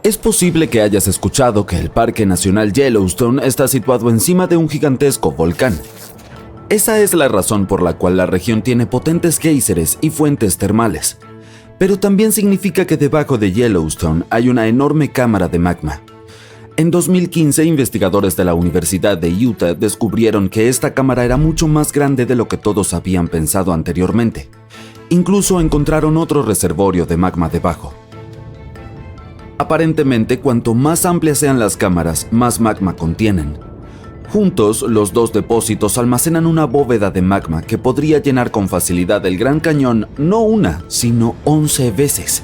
Es posible que hayas escuchado que el Parque Nacional Yellowstone está situado encima de un gigantesco volcán. Esa es la razón por la cual la región tiene potentes géiseres y fuentes termales. Pero también significa que debajo de Yellowstone hay una enorme cámara de magma. En 2015, investigadores de la Universidad de Utah descubrieron que esta cámara era mucho más grande de lo que todos habían pensado anteriormente. Incluso encontraron otro reservorio de magma debajo. Aparentemente, cuanto más amplias sean las cámaras, más magma contienen. Juntos, los dos depósitos almacenan una bóveda de magma que podría llenar con facilidad el Gran Cañón no una, sino 11 veces.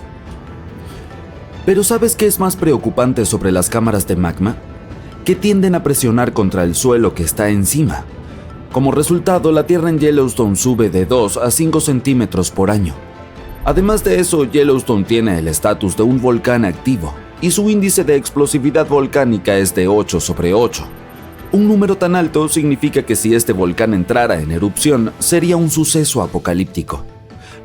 Pero ¿sabes qué es más preocupante sobre las cámaras de magma? Que tienden a presionar contra el suelo que está encima. Como resultado, la tierra en Yellowstone sube de 2 a 5 centímetros por año. Además de eso, Yellowstone tiene el estatus de un volcán activo y su índice de explosividad volcánica es de 8/8. Un número tan alto significa que si este volcán entrara en erupción, sería un suceso apocalíptico.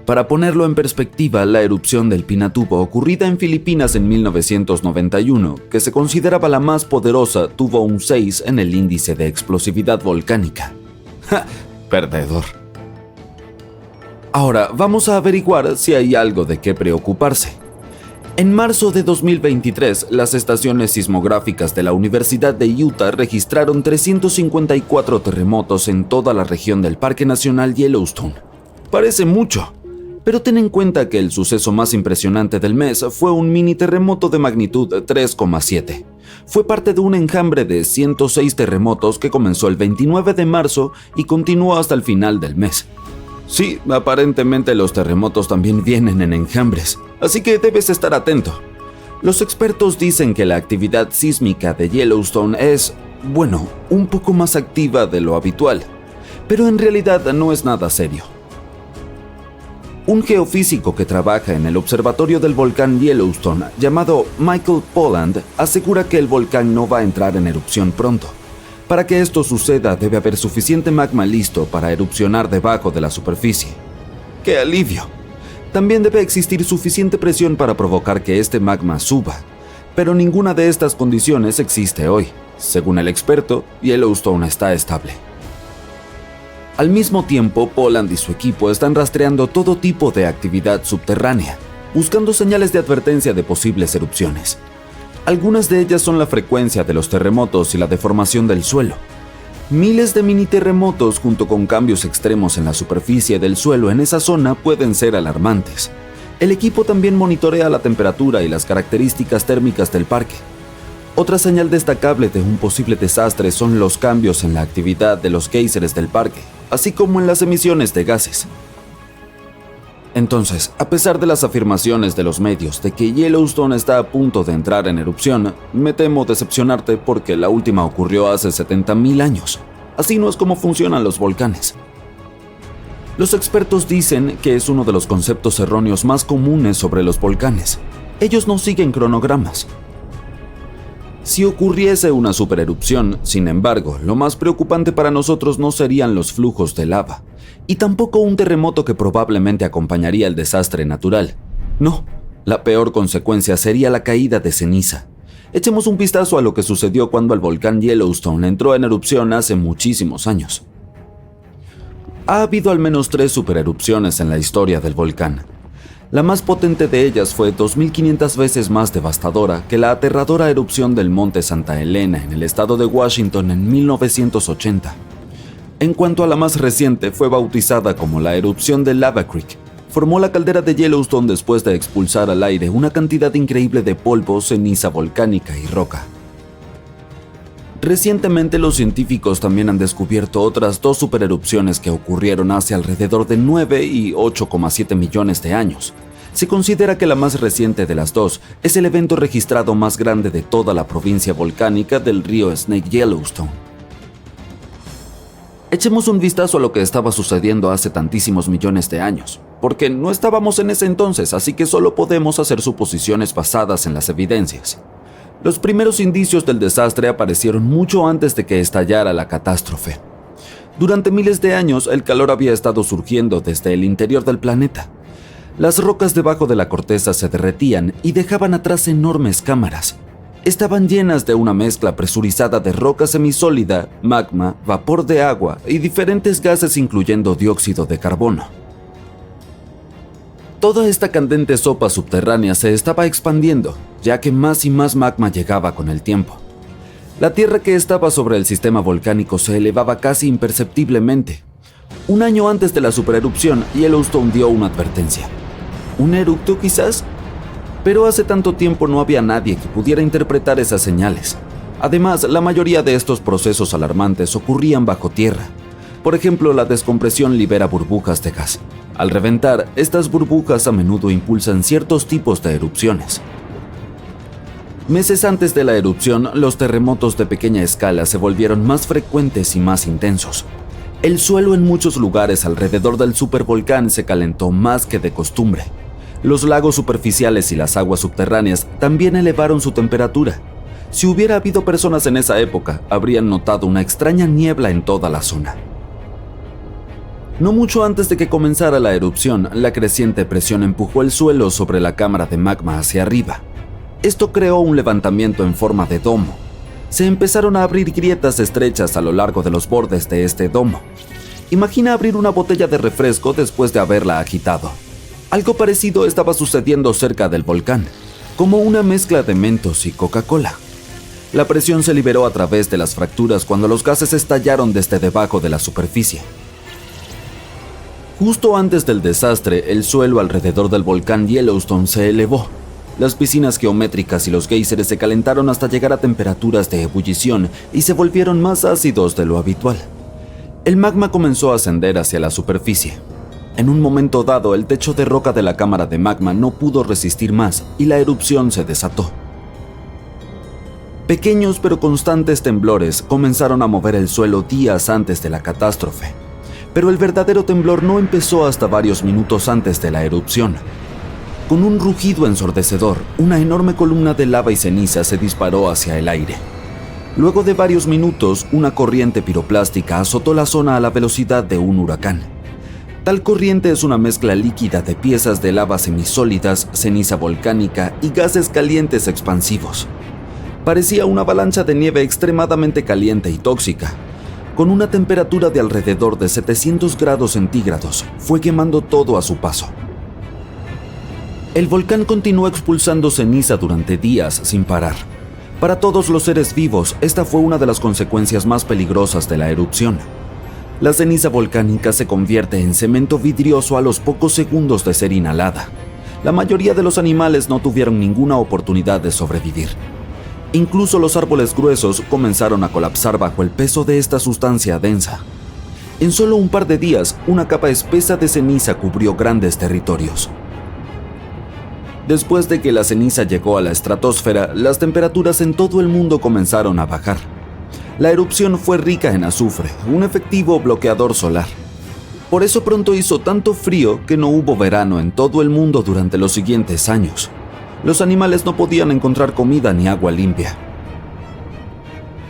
Para ponerlo en perspectiva, la erupción del Pinatubo ocurrida en Filipinas en 1991, que se consideraba la más poderosa, tuvo un 6 en el índice de explosividad volcánica. ¡Ja! Perdedor. Ahora, vamos a averiguar si hay algo de qué preocuparse. En marzo de 2023, las estaciones sismográficas de la Universidad de Utah registraron 354 terremotos en toda la región del Parque Nacional Yellowstone. Parece mucho, pero ten en cuenta que el suceso más impresionante del mes fue un mini terremoto de magnitud 3,7. Fue parte de un enjambre de 106 terremotos que comenzó el 29 de marzo y continuó hasta el final del mes. Sí, aparentemente los terremotos también vienen en enjambres, así que debes estar atento. Los expertos dicen que la actividad sísmica de Yellowstone es, un poco más activa de lo habitual, pero en realidad no es nada serio. Un geofísico que trabaja en el observatorio del volcán Yellowstone, llamado Michael Polland, asegura que el volcán no va a entrar en erupción pronto. Para que esto suceda, debe haber suficiente magma listo para erupcionar debajo de la superficie. ¡Qué alivio! También debe existir suficiente presión para provocar que este magma suba, pero ninguna de estas condiciones existe hoy. Según el experto, Yellowstone está estable. Al mismo tiempo, Polland y su equipo están rastreando todo tipo de actividad subterránea, buscando señales de advertencia de posibles erupciones. Algunas de ellas son la frecuencia de los terremotos y la deformación del suelo. Miles de mini terremotos junto con cambios extremos en la superficie del suelo en esa zona pueden ser alarmantes. El equipo también monitorea la temperatura y las características térmicas del parque. Otra señal destacable de un posible desastre son los cambios en la actividad de los géiseres del parque, así como en las emisiones de gases. Entonces, a pesar de las afirmaciones de los medios de que Yellowstone está a punto de entrar en erupción, me temo decepcionarte porque la última ocurrió hace 70,000 años. Así no es como funcionan los volcanes. Los expertos dicen que es uno de los conceptos erróneos más comunes sobre los volcanes. Ellos no siguen cronogramas. Si ocurriese una supererupción, sin embargo, lo más preocupante para nosotros no serían los flujos de lava, y tampoco un terremoto que probablemente acompañaría el desastre natural. No, la peor consecuencia sería la caída de ceniza. Echemos un vistazo a lo que sucedió cuando el volcán Yellowstone entró en erupción hace muchísimos años. Ha habido al menos 3 supererupciones en la historia del volcán. La más potente de ellas fue 2.500 veces más devastadora que la aterradora erupción del monte Santa Elena en el estado de Washington en 1980. En cuanto a la más reciente, fue bautizada como la erupción de Lava Creek. Formó la caldera de Yellowstone después de expulsar al aire una cantidad increíble de polvo, ceniza volcánica y roca. Recientemente, los científicos también han descubierto otras 2 supererupciones que ocurrieron hace alrededor de 9 y 8,7 millones de años. Se considera que la más reciente de las 2 es el evento registrado más grande de toda la provincia volcánica del río Snake Yellowstone. Echemos un vistazo a lo que estaba sucediendo hace tantísimos millones de años, porque no estábamos en ese entonces, así que solo podemos hacer suposiciones basadas en las evidencias. Los primeros indicios del desastre aparecieron mucho antes de que estallara la catástrofe. Durante miles de años, el calor había estado surgiendo desde el interior del planeta. Las rocas debajo de la corteza se derretían y dejaban atrás enormes cámaras. Estaban llenas de una mezcla presurizada de roca semisólida, magma, vapor de agua y diferentes gases incluyendo dióxido de carbono. Toda esta candente sopa subterránea se estaba expandiendo, ya que más y más magma llegaba con el tiempo. La tierra que estaba sobre el sistema volcánico se elevaba casi imperceptiblemente. Un año antes de la supererupción, Yellowstone dio una advertencia. ¿Un eructo quizás? Pero hace tanto tiempo no había nadie que pudiera interpretar esas señales. Además, la mayoría de estos procesos alarmantes ocurrían bajo tierra. Por ejemplo, la descompresión libera burbujas de gas. Al reventar, estas burbujas a menudo impulsan ciertos tipos de erupciones. Meses antes de la erupción, los terremotos de pequeña escala se volvieron más frecuentes y más intensos. El suelo en muchos lugares alrededor del supervolcán se calentó más que de costumbre. Los lagos superficiales y las aguas subterráneas también elevaron su temperatura. Si hubiera habido personas en esa época, habrían notado una extraña niebla en toda la zona. No mucho antes de que comenzara la erupción, la creciente presión empujó el suelo sobre la cámara de magma hacia arriba. Esto creó un levantamiento en forma de domo. Se empezaron a abrir grietas estrechas a lo largo de los bordes de este domo. Imagina abrir una botella de refresco después de haberla agitado. Algo parecido estaba sucediendo cerca del volcán, como una mezcla de Mentos y Coca-Cola. La presión se liberó a través de las fracturas cuando los gases estallaron desde debajo de la superficie. Justo antes del desastre, el suelo alrededor del volcán Yellowstone se elevó. Las piscinas geométricas y los géiseres se calentaron hasta llegar a temperaturas de ebullición y se volvieron más ácidos de lo habitual. El magma comenzó a ascender hacia la superficie. En un momento dado, el techo de roca de la cámara de magma no pudo resistir más y la erupción se desató. Pequeños pero constantes temblores comenzaron a mover el suelo días antes de la catástrofe. Pero el verdadero temblor no empezó hasta varios minutos antes de la erupción. Con un rugido ensordecedor, una enorme columna de lava y ceniza se disparó hacia el aire. Luego de varios minutos, una corriente piroplástica azotó la zona a la velocidad de un huracán. Tal corriente es una mezcla líquida de piezas de lava semisólidas, ceniza volcánica y gases calientes expansivos. Parecía una avalancha de nieve extremadamente caliente y tóxica. Con una temperatura de alrededor de 700 grados centígrados, fue quemando todo a su paso. El volcán continuó expulsando ceniza durante días sin parar. Para todos los seres vivos, esta fue una de las consecuencias más peligrosas de la erupción. La ceniza volcánica se convierte en cemento vidrioso a los pocos segundos de ser inhalada. La mayoría de los animales no tuvieron ninguna oportunidad de sobrevivir. Incluso los árboles gruesos comenzaron a colapsar bajo el peso de esta sustancia densa. En solo un par de días, una capa espesa de ceniza cubrió grandes territorios. Después de que la ceniza llegó a la estratosfera, las temperaturas en todo el mundo comenzaron a bajar. La erupción fue rica en azufre, un efectivo bloqueador solar. Por eso pronto hizo tanto frío que no hubo verano en todo el mundo durante los siguientes años. Los animales no podían encontrar comida ni agua limpia.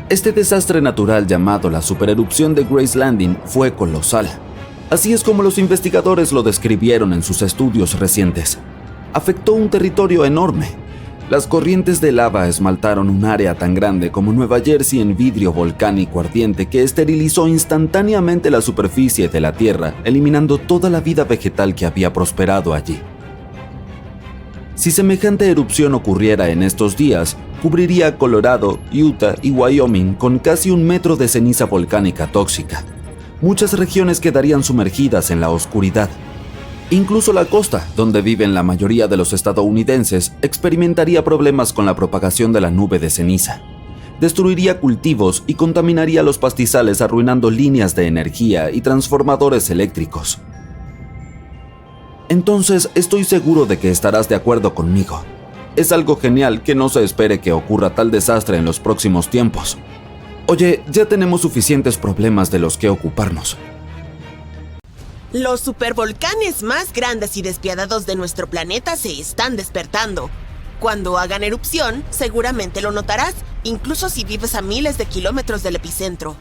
Este desastre natural llamado la supererupción de Grace Landing fue colosal. Así es como los investigadores lo describieron en sus estudios recientes. Afectó un territorio enorme. Las corrientes de lava esmaltaron un área tan grande como Nueva Jersey en vidrio volcánico ardiente que esterilizó instantáneamente la superficie de la Tierra, eliminando toda la vida vegetal que había prosperado allí. Si semejante erupción ocurriera en estos días, cubriría Colorado, Utah y Wyoming con casi 1 metro de ceniza volcánica tóxica. Muchas regiones quedarían sumergidas en la oscuridad. Incluso la costa, donde viven la mayoría de los estadounidenses, experimentaría problemas con la propagación de la nube de ceniza. Destruiría cultivos y contaminaría los pastizales, arruinando líneas de energía y transformadores eléctricos. Entonces, estoy seguro de que estarás de acuerdo conmigo. Es algo genial que no se espere que ocurra tal desastre en los próximos tiempos. Oye, ya tenemos suficientes problemas de los que ocuparnos. Los supervolcanes más grandes y despiadados de nuestro planeta se están despertando. Cuando hagan erupción, seguramente lo notarás, incluso si vives a miles de kilómetros del epicentro.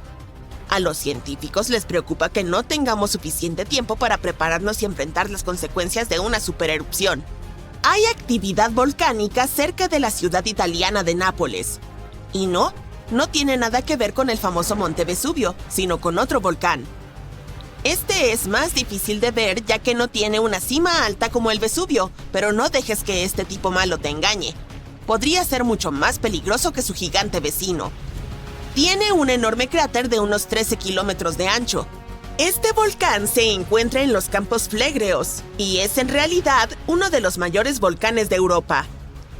A los científicos les preocupa que no tengamos suficiente tiempo para prepararnos y enfrentar las consecuencias de una supererupción. Hay actividad volcánica cerca de la ciudad italiana de Nápoles. Y no tiene nada que ver con el famoso Monte Vesubio, sino con otro volcán. Este es más difícil de ver ya que no tiene una cima alta como el Vesubio, pero no dejes que este tipo malo te engañe. Podría ser mucho más peligroso que su gigante vecino. Tiene un enorme cráter de unos 13 kilómetros de ancho. Este volcán se encuentra en los Campos Flegreos y es en realidad uno de los mayores volcanes de Europa.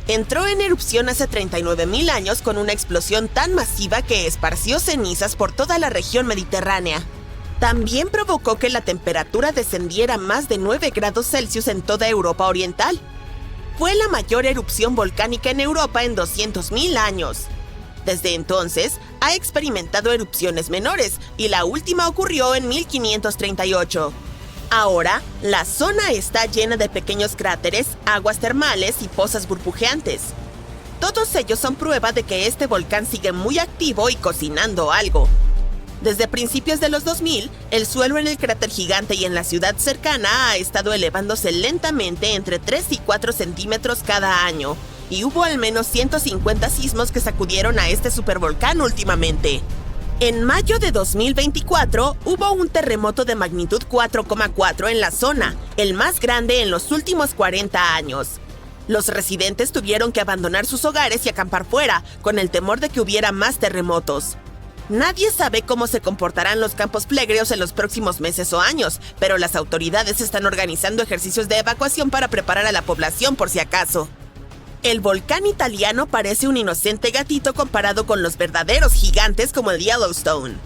Entró en erupción hace 39.000 años con una explosión tan masiva que esparció cenizas por toda la región mediterránea. También provocó que la temperatura descendiera más de 9 grados Celsius en toda Europa Oriental. Fue la mayor erupción volcánica en Europa en 200.000 años. Desde entonces, ha experimentado erupciones menores y la última ocurrió en 1538. Ahora, la zona está llena de pequeños cráteres, aguas termales y pozas burbujeantes. Todos ellos son prueba de que este volcán sigue muy activo y cocinando algo. Desde principios de los 2000, el suelo en el cráter gigante y en la ciudad cercana ha estado elevándose lentamente entre 3 y 4 centímetros cada año, y hubo al menos 150 sismos que sacudieron a este supervolcán últimamente. En mayo de 2024, hubo un terremoto de magnitud 4,4 en la zona, el más grande en los últimos 40 años. Los residentes tuvieron que abandonar sus hogares y acampar fuera, con el temor de que hubiera más terremotos. Nadie sabe cómo se comportarán los campos flegreos en los próximos meses o años, pero las autoridades están organizando ejercicios de evacuación para preparar a la población por si acaso. El volcán italiano parece un inocente gatito comparado con los verdaderos gigantes como el Yellowstone.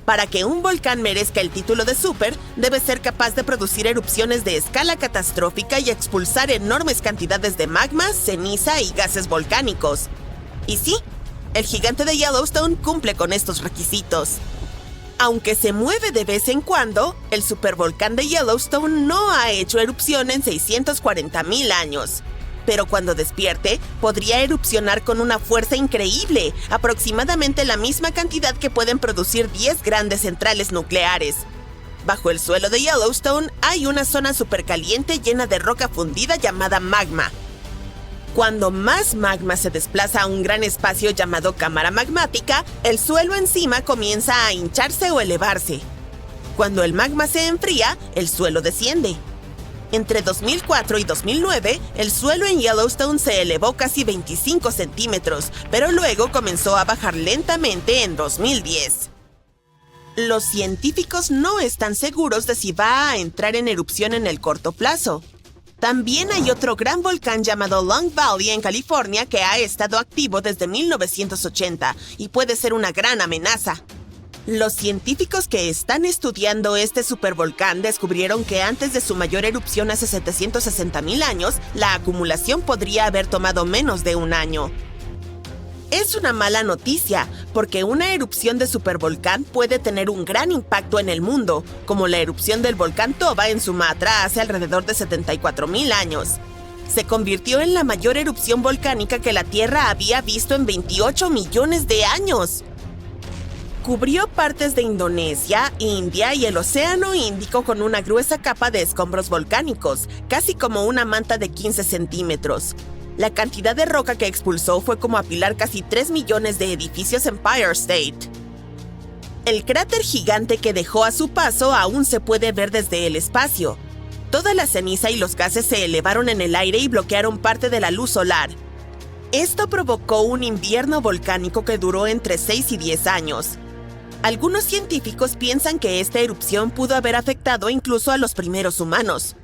Para que un volcán merezca el título de super, debe ser capaz de producir erupciones de escala catastrófica y expulsar enormes cantidades de magma, ceniza y gases volcánicos. Y sí, el gigante de Yellowstone cumple con estos requisitos. Aunque se mueve de vez en cuando, el supervolcán de Yellowstone no ha hecho erupción en 640.000 años. Pero cuando despierte, podría erupcionar con una fuerza increíble, aproximadamente la misma cantidad que pueden producir 10 grandes centrales nucleares. Bajo el suelo de Yellowstone hay una zona supercaliente llena de roca fundida llamada magma. Cuando más magma se desplaza a un gran espacio llamado cámara magmática, el suelo encima comienza a hincharse o elevarse. Cuando el magma se enfría, el suelo desciende. Entre 2004 y 2009, el suelo en Yellowstone se elevó casi 25 centímetros, pero luego comenzó a bajar lentamente en 2010. Los científicos no están seguros de si va a entrar en erupción en el corto plazo. También hay otro gran volcán llamado Long Valley en California que ha estado activo desde 1980 y puede ser una gran amenaza. Los científicos que están estudiando este supervolcán descubrieron que antes de su mayor erupción hace 760.000 años, la acumulación podría haber tomado menos de un año. Es una mala noticia, porque una erupción de supervolcán puede tener un gran impacto en el mundo, como la erupción del volcán Toba en Sumatra hace alrededor de 74.000 años. Se convirtió en la mayor erupción volcánica que la Tierra había visto en 28 millones de años. Cubrió partes de Indonesia, India y el Océano Índico con una gruesa capa de escombros volcánicos, casi como una manta de 15 centímetros. La cantidad de roca que expulsó fue como apilar casi 3 millones de edificios en Empire State. El cráter gigante que dejó a su paso aún se puede ver desde el espacio. Toda la ceniza y los gases se elevaron en el aire y bloquearon parte de la luz solar. Esto provocó un invierno volcánico que duró entre 6 y 10 años. Algunos científicos piensan que esta erupción pudo haber afectado incluso a los primeros humanos.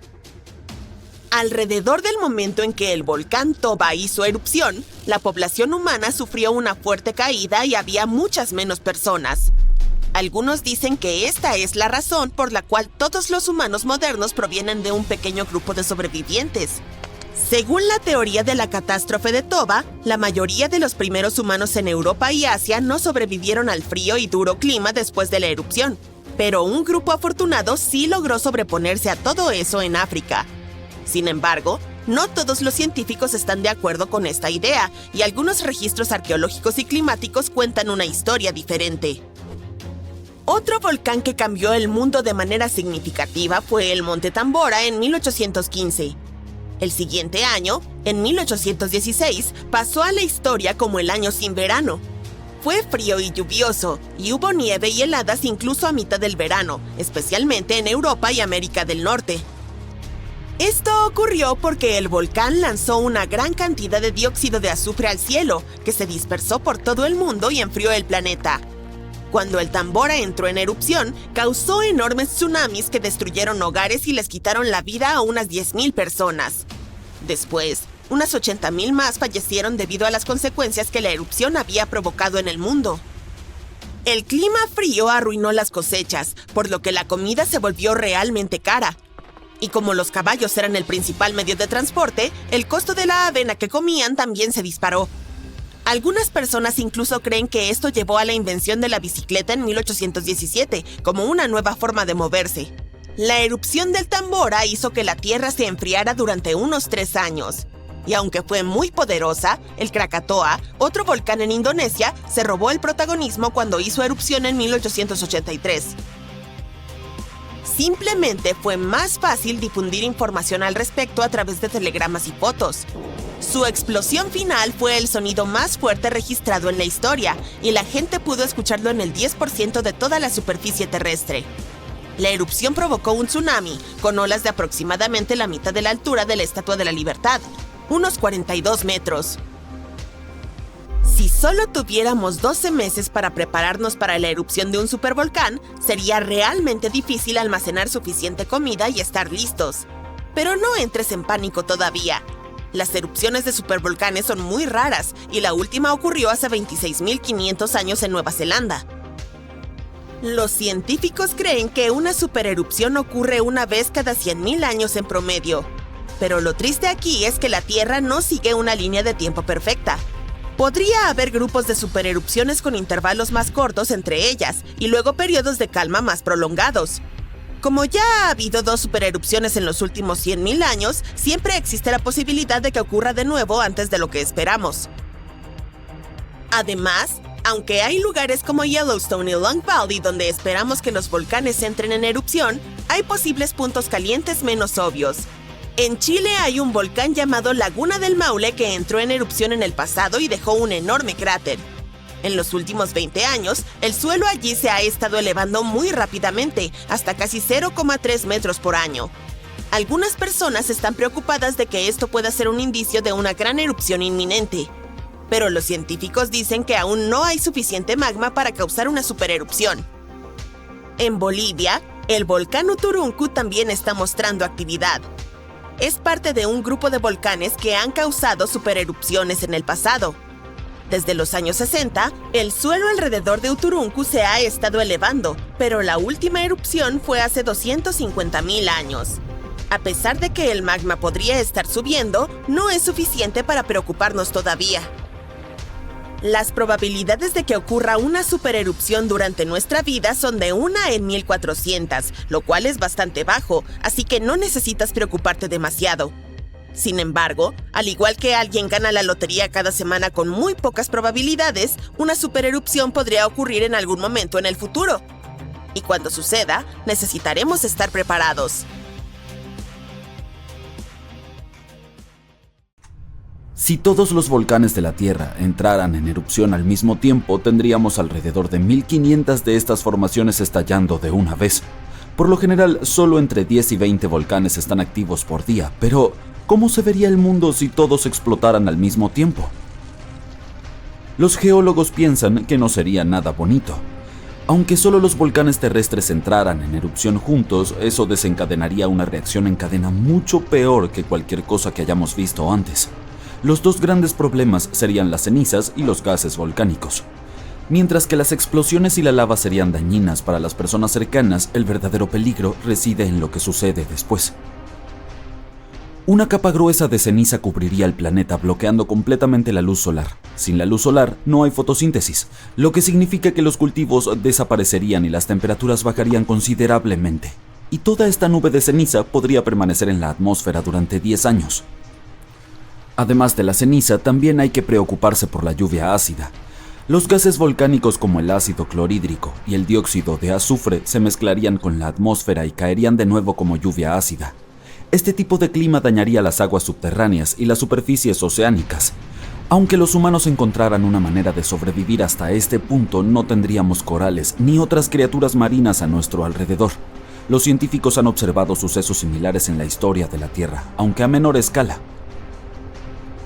Alrededor del momento en que el volcán Toba hizo erupción, la población humana sufrió una fuerte caída y había muchas menos personas. Algunos dicen que esta es la razón por la cual todos los humanos modernos provienen de un pequeño grupo de sobrevivientes. Según la teoría de la catástrofe de Toba, la mayoría de los primeros humanos en Europa y Asia no sobrevivieron al frío y duro clima después de la erupción, pero un grupo afortunado sí logró sobreponerse a todo eso en África. Sin embargo, no todos los científicos están de acuerdo con esta idea, y algunos registros arqueológicos y climáticos cuentan una historia diferente. Otro volcán que cambió el mundo de manera significativa fue el Monte Tambora en 1815. El siguiente año, en 1816, pasó a la historia como el año sin verano. Fue frío y lluvioso, y hubo nieve y heladas incluso a mitad del verano, especialmente en Europa y América del Norte. Esto ocurrió porque el volcán lanzó una gran cantidad de dióxido de azufre al cielo, que se dispersó por todo el mundo y enfrió el planeta. Cuando el Tambora entró en erupción, causó enormes tsunamis que destruyeron hogares y les quitaron la vida a unas 10,000 personas. Después, unas 80,000 más fallecieron debido a las consecuencias que la erupción había provocado en el mundo. El clima frío arruinó las cosechas, por lo que la comida se volvió realmente cara. Y como los caballos eran el principal medio de transporte, el costo de la avena que comían también se disparó. Algunas personas incluso creen que esto llevó a la invención de la bicicleta en 1817, como una nueva forma de moverse. La erupción del Tambora hizo que la Tierra se enfriara durante unos 3 años. Y aunque fue muy poderosa, el Krakatoa, otro volcán en Indonesia, se robó el protagonismo cuando hizo erupción en 1883. Simplemente fue más fácil difundir información al respecto a través de telegramas y fotos. Su explosión final fue el sonido más fuerte registrado en la historia, y la gente pudo escucharlo en el 10% de toda la superficie terrestre. La erupción provocó un tsunami, con olas de aproximadamente la mitad de la altura de la Estatua de la Libertad, unos 42 metros. Si solo tuviéramos 12 meses para prepararnos para la erupción de un supervolcán, sería realmente difícil almacenar suficiente comida y estar listos. Pero no entres en pánico todavía. Las erupciones de supervolcanes son muy raras y la última ocurrió hace 26,500 años en Nueva Zelanda. Los científicos creen que una supererupción ocurre una vez cada 100,000 años en promedio. Pero lo triste aquí es que la Tierra no sigue una línea de tiempo perfecta. Podría haber grupos de supererupciones con intervalos más cortos entre ellas y luego periodos de calma más prolongados. Como ya ha habido 2 supererupciones en los últimos 100,000 años, siempre existe la posibilidad de que ocurra de nuevo antes de lo que esperamos. Además, aunque hay lugares como Yellowstone y Long Valley donde esperamos que los volcanes entren en erupción, hay posibles puntos calientes menos obvios. En Chile hay un volcán llamado Laguna del Maule que entró en erupción en el pasado y dejó un enorme cráter. En los últimos 20 años, el suelo allí se ha estado elevando muy rápidamente, hasta casi 0,3 metros por año. Algunas personas están preocupadas de que esto pueda ser un indicio de una gran erupción inminente. Pero los científicos dicen que aún no hay suficiente magma para causar una supererupción. En Bolivia, el volcán Uturuncu también está mostrando actividad. Es parte de un grupo de volcanes que han causado supererupciones en el pasado. Desde los años 60, el suelo alrededor de Uturuncu se ha estado elevando, pero la última erupción fue hace 250,000 años. A pesar de que el magma podría estar subiendo, no es suficiente para preocuparnos todavía. Las probabilidades de que ocurra una supererupción durante nuestra vida son de 1 en 1400, lo cual es bastante bajo, así que no necesitas preocuparte demasiado. Sin embargo, al igual que alguien gana la lotería cada semana con muy pocas probabilidades, una supererupción podría ocurrir en algún momento en el futuro. Y cuando suceda, necesitaremos estar preparados. Si todos los volcanes de la Tierra entraran en erupción al mismo tiempo, tendríamos alrededor de 1500 de estas formaciones estallando de una vez. Por lo general, solo entre 10 y 20 volcanes están activos por día, pero ¿cómo se vería el mundo si todos explotaran al mismo tiempo? Los geólogos piensan que no sería nada bonito. Aunque solo los volcanes terrestres entraran en erupción juntos, eso desencadenaría una reacción en cadena mucho peor que cualquier cosa que hayamos visto antes. Los 2 grandes problemas serían las cenizas y los gases volcánicos. Mientras que las explosiones y la lava serían dañinas para las personas cercanas, el verdadero peligro reside en lo que sucede después. Una capa gruesa de ceniza cubriría el planeta bloqueando completamente la luz solar. Sin la luz solar no hay fotosíntesis, lo que significa que los cultivos desaparecerían y las temperaturas bajarían considerablemente. Y toda esta nube de ceniza podría permanecer en la atmósfera durante 10 años. Además de la ceniza, también hay que preocuparse por la lluvia ácida. Los gases volcánicos como el ácido clorhídrico y el dióxido de azufre se mezclarían con la atmósfera y caerían de nuevo como lluvia ácida. Este tipo de clima dañaría las aguas subterráneas y las superficies oceánicas. Aunque los humanos encontraran una manera de sobrevivir hasta este punto, no tendríamos corales ni otras criaturas marinas a nuestro alrededor. Los científicos han observado sucesos similares en la historia de la Tierra, aunque a menor escala.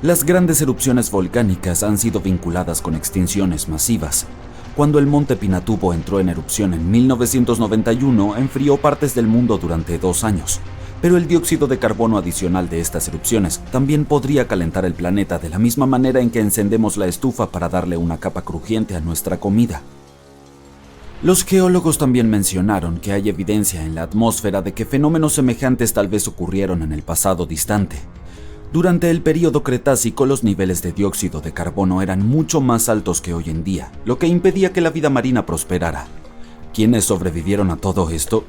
Las grandes erupciones volcánicas han sido vinculadas con extinciones masivas. Cuando el monte Pinatubo entró en erupción en 1991, enfrió partes del mundo durante 2 años. Pero el dióxido de carbono adicional de estas erupciones también podría calentar el planeta de la misma manera en que encendemos la estufa para darle una capa crujiente a nuestra comida. Los geólogos también mencionaron que hay evidencia en la atmósfera de que fenómenos semejantes tal vez ocurrieron en el pasado distante. Durante el período Cretácico, los niveles de dióxido de carbono eran mucho más altos que hoy en día, lo que impedía que la vida marina prosperara. ¿Quiénes sobrevivieron a todo esto?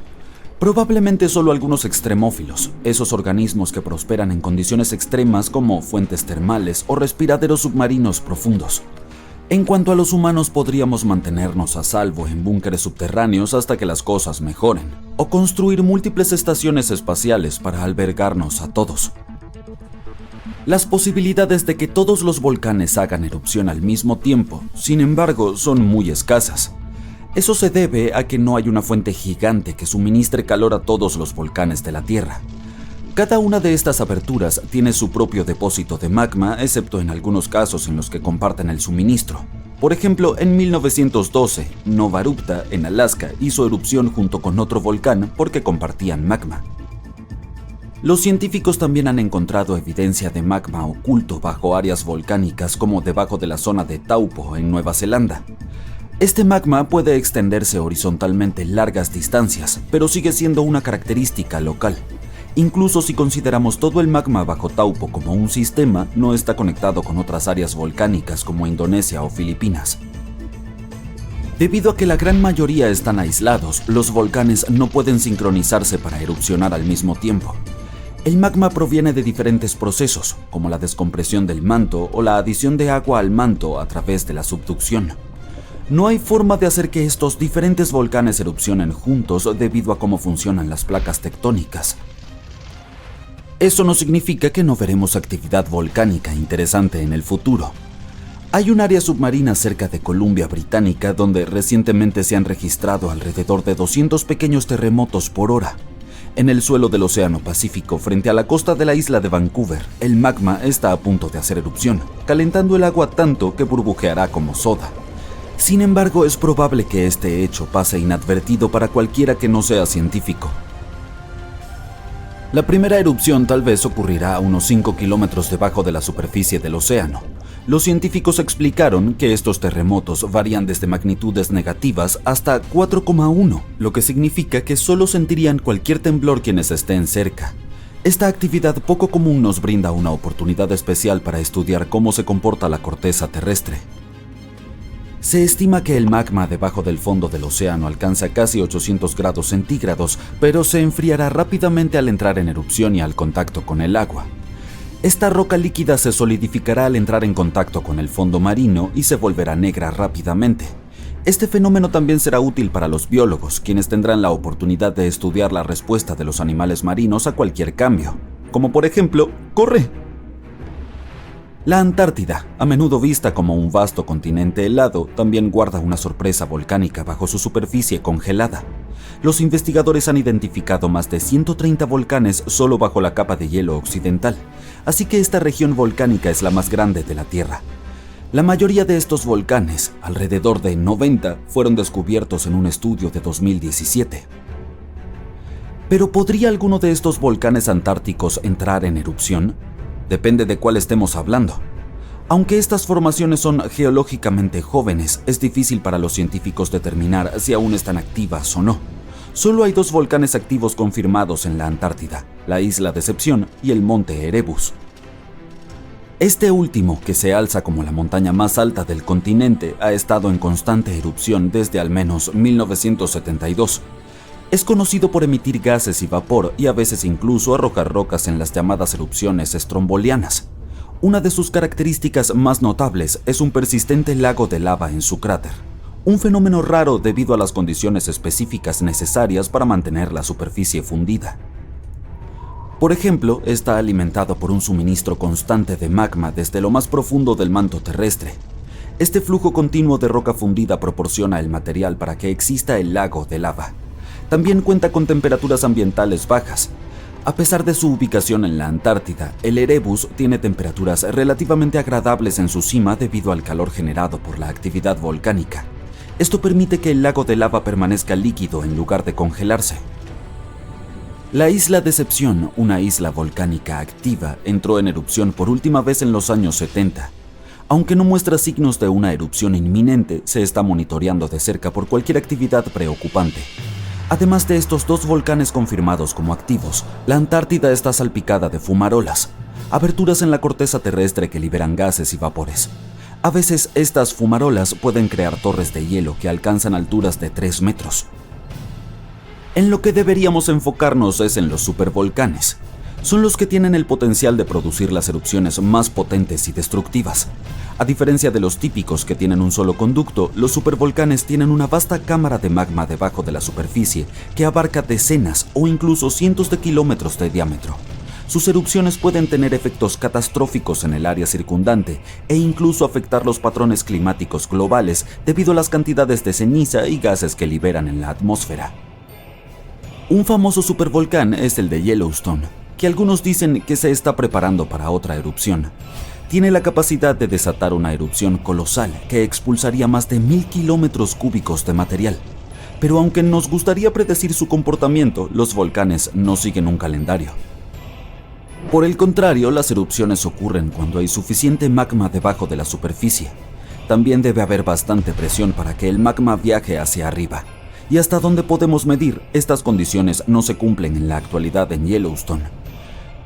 Probablemente solo algunos extremófilos, esos organismos que prosperan en condiciones extremas como fuentes termales o respiraderos submarinos profundos. En cuanto a los humanos, podríamos mantenernos a salvo en búnkeres subterráneos hasta que las cosas mejoren, o construir múltiples estaciones espaciales para albergarnos a todos. Las posibilidades de que todos los volcanes hagan erupción al mismo tiempo, sin embargo, son muy escasas. Eso se debe a que no hay una fuente gigante que suministre calor a todos los volcanes de la Tierra. Cada una de estas aberturas tiene su propio depósito de magma, excepto en algunos casos en los que comparten el suministro. Por ejemplo, en 1912, Nova Rupta, en Alaska, hizo erupción junto con otro volcán porque compartían magma. Los científicos también han encontrado evidencia de magma oculto bajo áreas volcánicas como debajo de la zona de Taupo, en Nueva Zelanda. Este magma puede extenderse horizontalmente largas distancias, pero sigue siendo una característica local. Incluso si consideramos todo el magma bajo Taupo como un sistema, no está conectado con otras áreas volcánicas como Indonesia o Filipinas. Debido a que la gran mayoría están aislados, los volcanes no pueden sincronizarse para erupcionar al mismo tiempo. El magma proviene de diferentes procesos, como la descompresión del manto o la adición de agua al manto a través de la subducción. No hay forma de hacer que estos diferentes volcanes erupcionen juntos debido a cómo funcionan las placas tectónicas. Eso no significa que no veremos actividad volcánica interesante en el futuro. Hay un área submarina cerca de Columbia Británica donde recientemente se han registrado alrededor de 200 pequeños terremotos por hora. En el suelo del Océano Pacífico, frente a la costa de la isla de Vancouver, el magma está a punto de hacer erupción, calentando el agua tanto que burbujeará como soda. Sin embargo, es probable que este hecho pase inadvertido para cualquiera que no sea científico. La primera erupción tal vez ocurrirá a unos 5 kilómetros debajo de la superficie del océano. Los científicos explicaron que estos terremotos varían desde magnitudes negativas hasta 4,1, lo que significa que solo sentirían cualquier temblor quienes estén cerca. Esta actividad poco común nos brinda una oportunidad especial para estudiar cómo se comporta la corteza terrestre. Se estima que el magma debajo del fondo del océano alcanza casi 800 grados centígrados, pero se enfriará rápidamente al entrar en erupción y al contacto con el agua. Esta roca líquida se solidificará al entrar en contacto con el fondo marino y se volverá negra rápidamente. Este fenómeno también será útil para los biólogos, quienes tendrán la oportunidad de estudiar la respuesta de los animales marinos a cualquier cambio, como por ejemplo, ¡corre! La Antártida, a menudo vista como un vasto continente helado, también guarda una sorpresa volcánica bajo su superficie congelada. Los investigadores han identificado más de 130 volcanes solo bajo la capa de hielo occidental, así que esta región volcánica es la más grande de la Tierra. La mayoría de estos volcanes, alrededor de 90, fueron descubiertos en un estudio de 2017. ¿Pero podría alguno de estos volcanes antárticos entrar en erupción? Depende de cuál estemos hablando. Aunque estas formaciones son geológicamente jóvenes, es difícil para los científicos determinar si aún están activas o no. Solo hay 2 volcanes activos confirmados en la Antártida, la isla Decepción y el monte Erebus. Este último, que se alza como la montaña más alta del continente, ha estado en constante erupción desde al menos 1972. Es conocido por emitir gases y vapor y a veces incluso arrojar rocas en las llamadas erupciones estrombolianas. Una de sus características más notables es un persistente lago de lava en su cráter, un fenómeno raro debido a las condiciones específicas necesarias para mantener la superficie fundida. Por ejemplo, está alimentado por un suministro constante de magma desde lo más profundo del manto terrestre. Este flujo continuo de roca fundida proporciona el material para que exista el lago de lava. También cuenta con temperaturas ambientales bajas. A pesar de su ubicación en la Antártida, el Erebus tiene temperaturas relativamente agradables en su cima debido al calor generado por la actividad volcánica. Esto permite que el lago de lava permanezca líquido en lugar de congelarse. La isla Decepción, una isla volcánica activa, entró en erupción por última vez en los años 70. Aunque no muestra signos de una erupción inminente, se está monitoreando de cerca por cualquier actividad preocupante. Además de estos dos volcanes confirmados como activos, la Antártida está salpicada de fumarolas, aberturas en la corteza terrestre que liberan gases y vapores. A veces estas fumarolas pueden crear torres de hielo que alcanzan alturas de 3 metros. En lo que deberíamos enfocarnos es en los supervolcanes. Son los que tienen el potencial de producir las erupciones más potentes y destructivas. A diferencia de los típicos que tienen un solo conducto, los supervolcanes tienen una vasta cámara de magma debajo de la superficie que abarca decenas o incluso cientos de kilómetros de diámetro. Sus erupciones pueden tener efectos catastróficos en el área circundante e incluso afectar los patrones climáticos globales debido a las cantidades de ceniza y gases que liberan en la atmósfera. Un famoso supervolcán es el de Yellowstone, que algunos dicen que se está preparando para otra erupción. Tiene la capacidad de desatar una erupción colosal que expulsaría más de 1000 kilómetros cúbicos de material. Pero aunque nos gustaría predecir su comportamiento, los volcanes no siguen un calendario. Por el contrario, las erupciones ocurren cuando hay suficiente magma debajo de la superficie. También debe haber bastante presión para que el magma viaje hacia arriba. Y hasta donde podemos medir, estas condiciones no se cumplen en la actualidad en Yellowstone.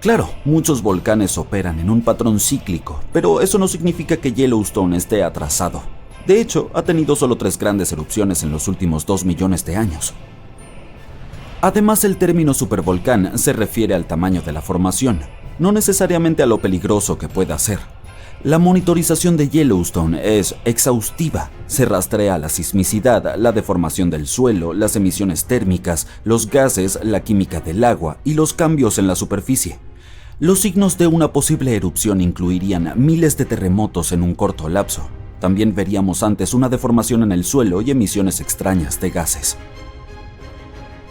Claro, muchos volcanes operan en un patrón cíclico, pero eso no significa que Yellowstone esté atrasado. De hecho, ha tenido solo 3 grandes erupciones en los últimos 2 millones de años. Además, el término supervolcán se refiere al tamaño de la formación, no necesariamente a lo peligroso que pueda ser. La monitorización de Yellowstone es exhaustiva. Se rastrea la sismicidad, la deformación del suelo, las emisiones térmicas, los gases, la química del agua y los cambios en la superficie. Los signos de una posible erupción incluirían miles de terremotos en un corto lapso. También veríamos antes una deformación en el suelo y emisiones extrañas de gases.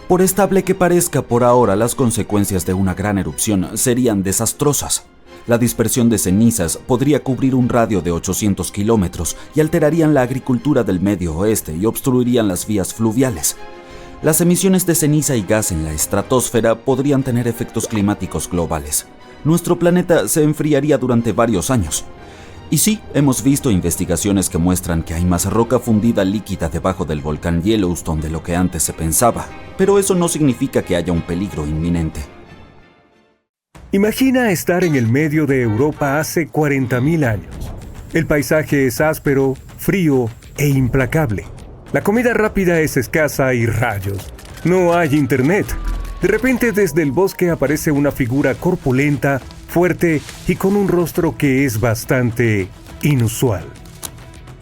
Por estable que parezca por ahora, las consecuencias de una gran erupción serían desastrosas. La dispersión de cenizas podría cubrir un radio de 800 kilómetros y alterarían la agricultura del Medio Oeste y obstruirían las vías fluviales. Las emisiones de ceniza y gas en la estratosfera podrían tener efectos climáticos globales. Nuestro planeta se enfriaría durante varios años. Y sí, hemos visto investigaciones que muestran que hay más roca fundida líquida debajo del volcán Yellowstone de lo que antes se pensaba, pero eso no significa que haya un peligro inminente. Imagina estar en el medio de Europa hace 40.000 años. El paisaje es áspero, frío e implacable. La comida rápida es escasa y rayos. No hay internet. De repente desde el bosque aparece una figura corpulenta, fuerte y con un rostro que es bastante inusual.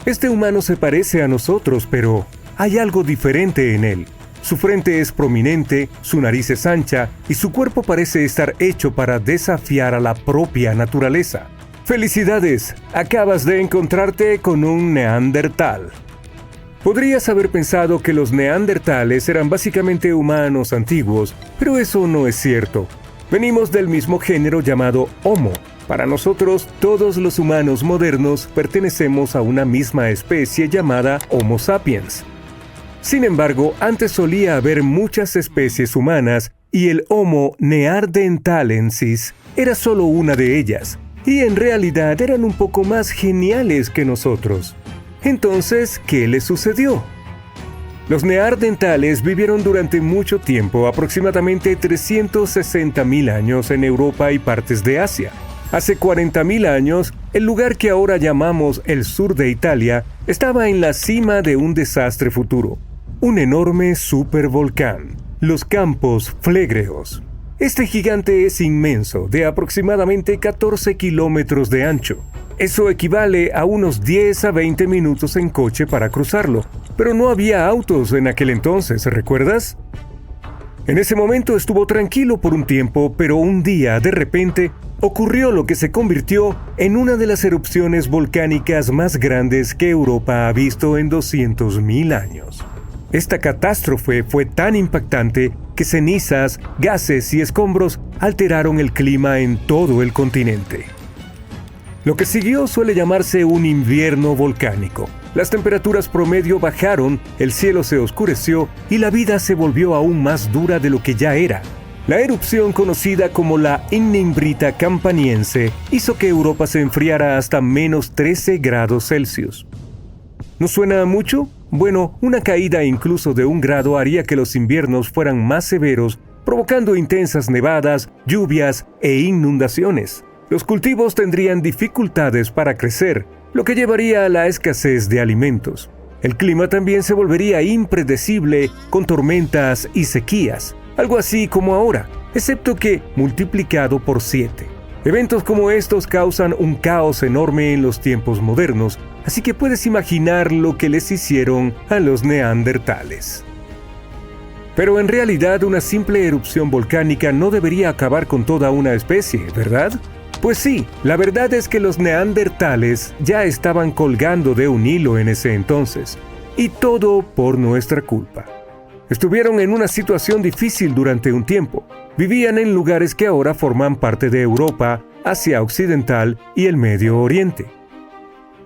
Este humano se parece a nosotros, pero hay algo diferente en él. Su frente es prominente, su nariz es ancha y su cuerpo parece estar hecho para desafiar a la propia naturaleza. ¡Felicidades! Acabas de encontrarte con un neandertal. Podrías haber pensado que los neandertales eran básicamente humanos antiguos, pero eso no es cierto. Venimos del mismo género llamado Homo. Para nosotros, todos los humanos modernos pertenecemos a una misma especie llamada Homo sapiens. Sin embargo, antes solía haber muchas especies humanas y el Homo neanderthalensis era solo una de ellas, y en realidad eran un poco más geniales que nosotros. Entonces, ¿qué les sucedió? Los neandertales vivieron durante mucho tiempo, aproximadamente 360.000 años en Europa y partes de Asia. Hace 40.000 años, el lugar que ahora llamamos el sur de Italia estaba en la cima de un desastre futuro. Un enorme supervolcán, los Campos Flegreos. Este gigante es inmenso, de aproximadamente 14 kilómetros de ancho. Eso equivale a unos 10 a 20 minutos en coche para cruzarlo, pero no había autos en aquel entonces, ¿recuerdas? En ese momento estuvo tranquilo por un tiempo, pero un día, de repente, ocurrió lo que se convirtió en una de las erupciones volcánicas más grandes que Europa ha visto en 200.000 años. Esta catástrofe fue tan impactante que cenizas, gases y escombros alteraron el clima en todo el continente. Lo que siguió suele llamarse un invierno volcánico. Las temperaturas promedio bajaron, el cielo se oscureció y la vida se volvió aún más dura de lo que ya era. La erupción conocida como la Ignimbrita Campaniense hizo que Europa se enfriara hasta menos 13 grados Celsius. ¿No suena mucho? Bueno, una caída incluso de 1 grado haría que los inviernos fueran más severos, provocando intensas nevadas, lluvias e inundaciones. Los cultivos tendrían dificultades para crecer, lo que llevaría a la escasez de alimentos. El clima también se volvería impredecible, con tormentas y sequías, algo así como ahora, excepto que multiplicado por 7. Eventos como estos causan un caos enorme en los tiempos modernos, así que puedes imaginar lo que les hicieron a los neandertales. Pero en realidad una simple erupción volcánica no debería acabar con toda una especie, ¿verdad? Pues sí, la verdad es que los neandertales ya estaban colgando de un hilo en ese entonces, y todo por nuestra culpa. Estuvieron en una situación difícil durante un tiempo. Vivían en lugares que ahora forman parte de Europa, Asia Occidental y el Medio Oriente.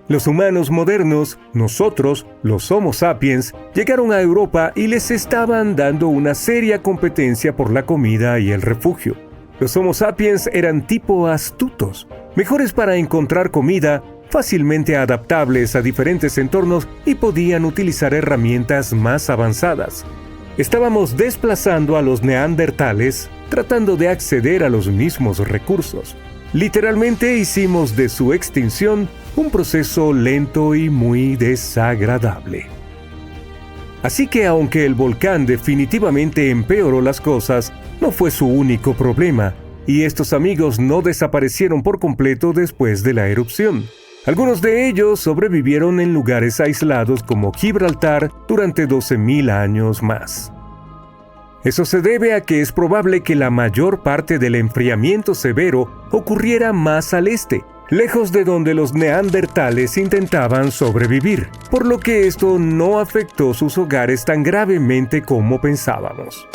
Los humanos modernos, nosotros, los Homo sapiens, llegaron a Europa y les estaban dando una seria competencia por la comida y el refugio. Los Homo sapiens eran tipo astutos, mejores para encontrar comida, fácilmente adaptables a diferentes entornos y podían utilizar herramientas más avanzadas. Estábamos desplazando a los neandertales tratando de acceder a los mismos recursos. Literalmente hicimos de su extinción un proceso lento y muy desagradable. Así que aunque el volcán definitivamente empeoró las cosas, no fue su único problema, y estos amigos no desaparecieron por completo después de la erupción. Algunos de ellos sobrevivieron en lugares aislados como Gibraltar durante 12.000 años más. Eso se debe a que es probable que la mayor parte del enfriamiento severo ocurriera más al este, lejos de donde los neandertales intentaban sobrevivir, por lo que esto no afectó sus hogares tan gravemente como pensábamos.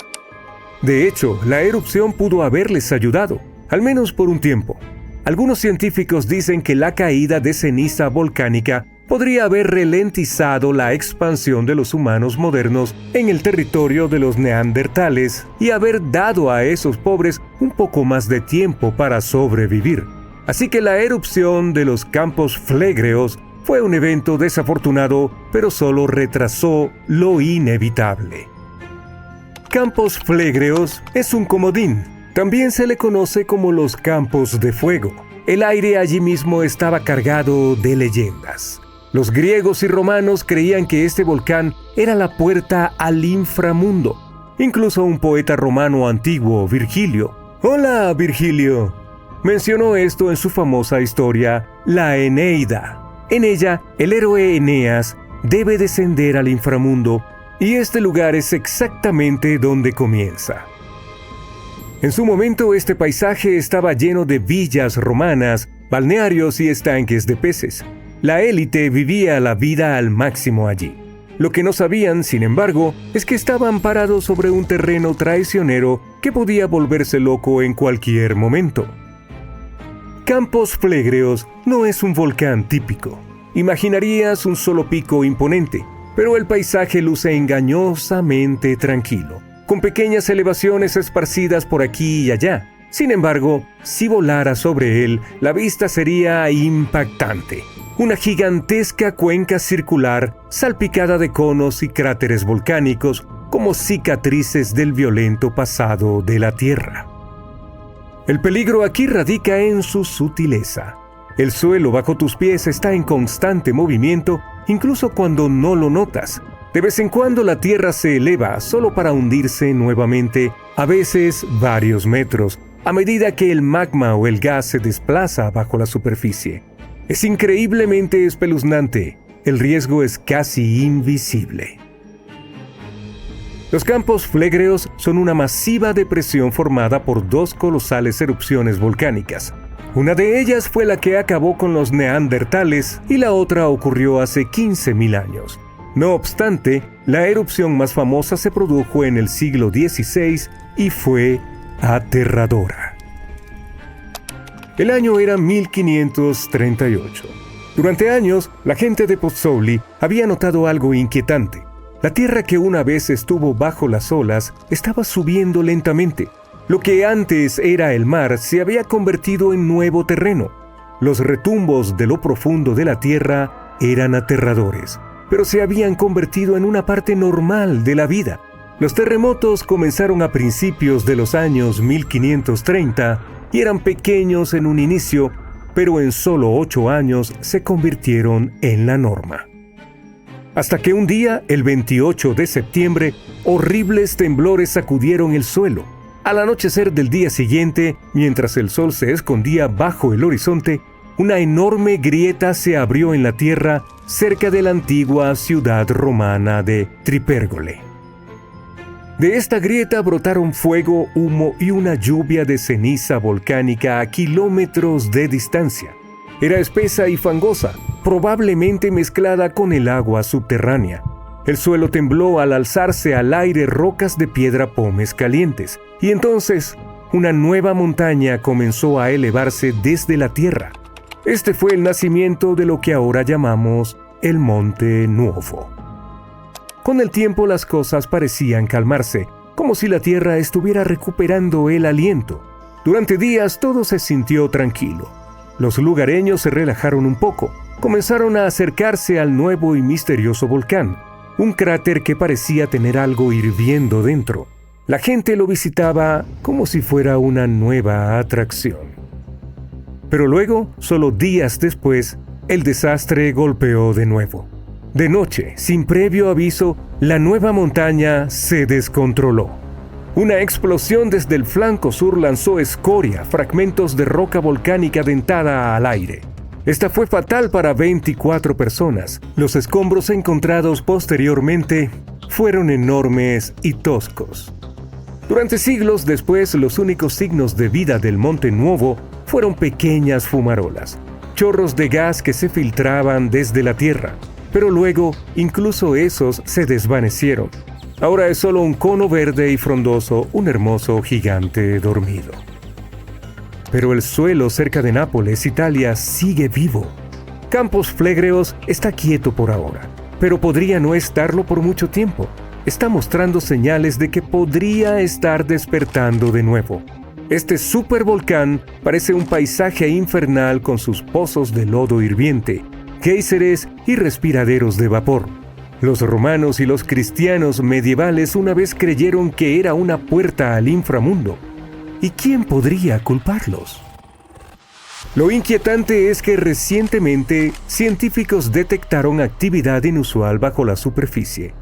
De hecho, la erupción pudo haberles ayudado, al menos por un tiempo. Algunos científicos dicen que la caída de ceniza volcánica podría haber ralentizado la expansión de los humanos modernos en el territorio de los neandertales y haber dado a esos pobres un poco más de tiempo para sobrevivir. Así que la erupción de los campos flégreos fue un evento desafortunado, pero solo retrasó lo inevitable. Campos flégreos es un comodín. También se le conoce como los campos de fuego. El aire allí mismo estaba cargado de leyendas. Los griegos y romanos creían que este volcán era la puerta al inframundo. Incluso un poeta romano antiguo, Virgilio. ¡Hola, Virgilio! Mencionó esto en su famosa historia, la Eneida. En ella, el héroe Eneas debe descender al inframundo, y este lugar es exactamente donde comienza. En su momento, este paisaje estaba lleno de villas romanas, balnearios y estanques de peces. La élite vivía la vida al máximo allí. Lo que no sabían, sin embargo, es que estaban parados sobre un terreno traicionero que podía volverse loco en cualquier momento. Campos Flégreos no es un volcán típico. Imaginarías un solo pico imponente, pero el paisaje luce engañosamente tranquilo, con pequeñas elevaciones esparcidas por aquí y allá. Sin embargo, si volara sobre él, la vista sería impactante. Una gigantesca cuenca circular salpicada de conos y cráteres volcánicos como cicatrices del violento pasado de la Tierra. El peligro aquí radica en su sutileza. El suelo bajo tus pies está en constante movimiento, incluso cuando no lo notas. De vez en cuando la Tierra se eleva solo para hundirse nuevamente, a veces varios metros, a medida que el magma o el gas se desplaza bajo la superficie. Es increíblemente espeluznante. El riesgo es casi invisible. Los campos flegreos son una masiva depresión formada por dos colosales erupciones volcánicas. Una de ellas fue la que acabó con los neandertales y la otra ocurrió hace 15.000 años. No obstante, la erupción más famosa se produjo en el siglo XVI y fue aterradora. El año era 1538. Durante años, la gente de Pozzuoli había notado algo inquietante. La tierra que una vez estuvo bajo las olas estaba subiendo lentamente. Lo que antes era el mar se había convertido en nuevo terreno. Los retumbos de lo profundo de la tierra eran aterradores, pero se habían convertido en una parte normal de la vida. Los terremotos comenzaron a principios de los años 1530 y eran pequeños en un inicio, pero en solo 8 años se convirtieron en la norma. Hasta que un día, el 28 de septiembre, horribles temblores sacudieron el suelo. Al anochecer del día siguiente, mientras el sol se escondía bajo el horizonte, una enorme grieta se abrió en la tierra cerca de la antigua ciudad romana de Tripérgole. De esta grieta brotaron fuego, humo y una lluvia de ceniza volcánica a kilómetros de distancia. Era espesa y fangosa, probablemente mezclada con el agua subterránea. El suelo tembló al alzarse al aire rocas de piedra pómez calientes, y entonces una nueva montaña comenzó a elevarse desde la tierra. Este fue el nacimiento de lo que ahora llamamos el Monte Nuovo. Con el tiempo las cosas parecían calmarse, como si la tierra estuviera recuperando el aliento. Durante días todo se sintió tranquilo. Los lugareños se relajaron un poco, comenzaron a acercarse al nuevo y misterioso volcán, un cráter que parecía tener algo hirviendo dentro. La gente lo visitaba como si fuera una nueva atracción. Pero luego, solo días después, el desastre golpeó de nuevo. De noche, sin previo aviso, la nueva montaña se descontroló. Una explosión desde el flanco sur lanzó escoria, fragmentos de roca volcánica dentada al aire. Esta fue fatal para 24 personas. Los escombros encontrados posteriormente fueron enormes y toscos. Durante siglos después, los únicos signos de vida del Monte Nuovo fueron pequeñas fumarolas, chorros de gas que se filtraban desde la tierra, pero luego incluso esos se desvanecieron. Ahora es solo un cono verde y frondoso, un hermoso gigante dormido. Pero el suelo cerca de Nápoles, Italia, sigue vivo. Campos Flegreos está quieto por ahora, pero podría no estarlo por mucho tiempo. Está mostrando señales de que podría estar despertando de nuevo. Este supervolcán parece un paisaje infernal con sus pozos de lodo hirviente, géiseres y respiraderos de vapor. Los romanos y los cristianos medievales una vez creyeron que era una puerta al inframundo. ¿Y quién podría culparlos? Lo inquietante es que recientemente científicos detectaron actividad inusual bajo la superficie.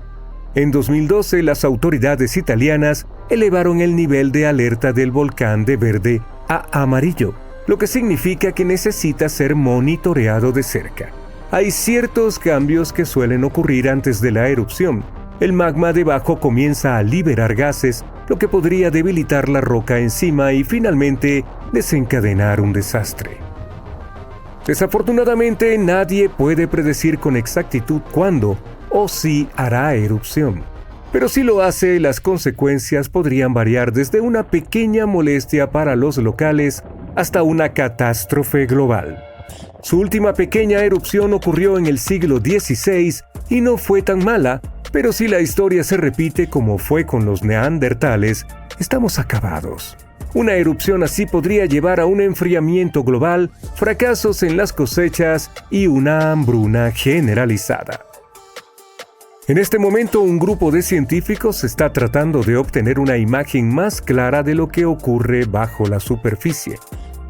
En 2012, las autoridades italianas elevaron el nivel de alerta del volcán de verde a amarillo, lo que significa que necesita ser monitoreado de cerca. Hay ciertos cambios que suelen ocurrir antes de la erupción. El magma debajo comienza a liberar gases, lo que podría debilitar la roca encima y finalmente desencadenar un desastre. Desafortunadamente, nadie puede predecir con exactitud cuándo o si hará erupción. Pero si lo hace, las consecuencias podrían variar desde una pequeña molestia para los locales hasta una catástrofe global. Su última pequeña erupción ocurrió en el siglo XVI y no fue tan mala, pero si la historia se repite como fue con los neandertales, estamos acabados. Una erupción así podría llevar a un enfriamiento global, fracasos en las cosechas y una hambruna generalizada. En este momento, un grupo de científicos está tratando de obtener una imagen más clara de lo que ocurre bajo la superficie.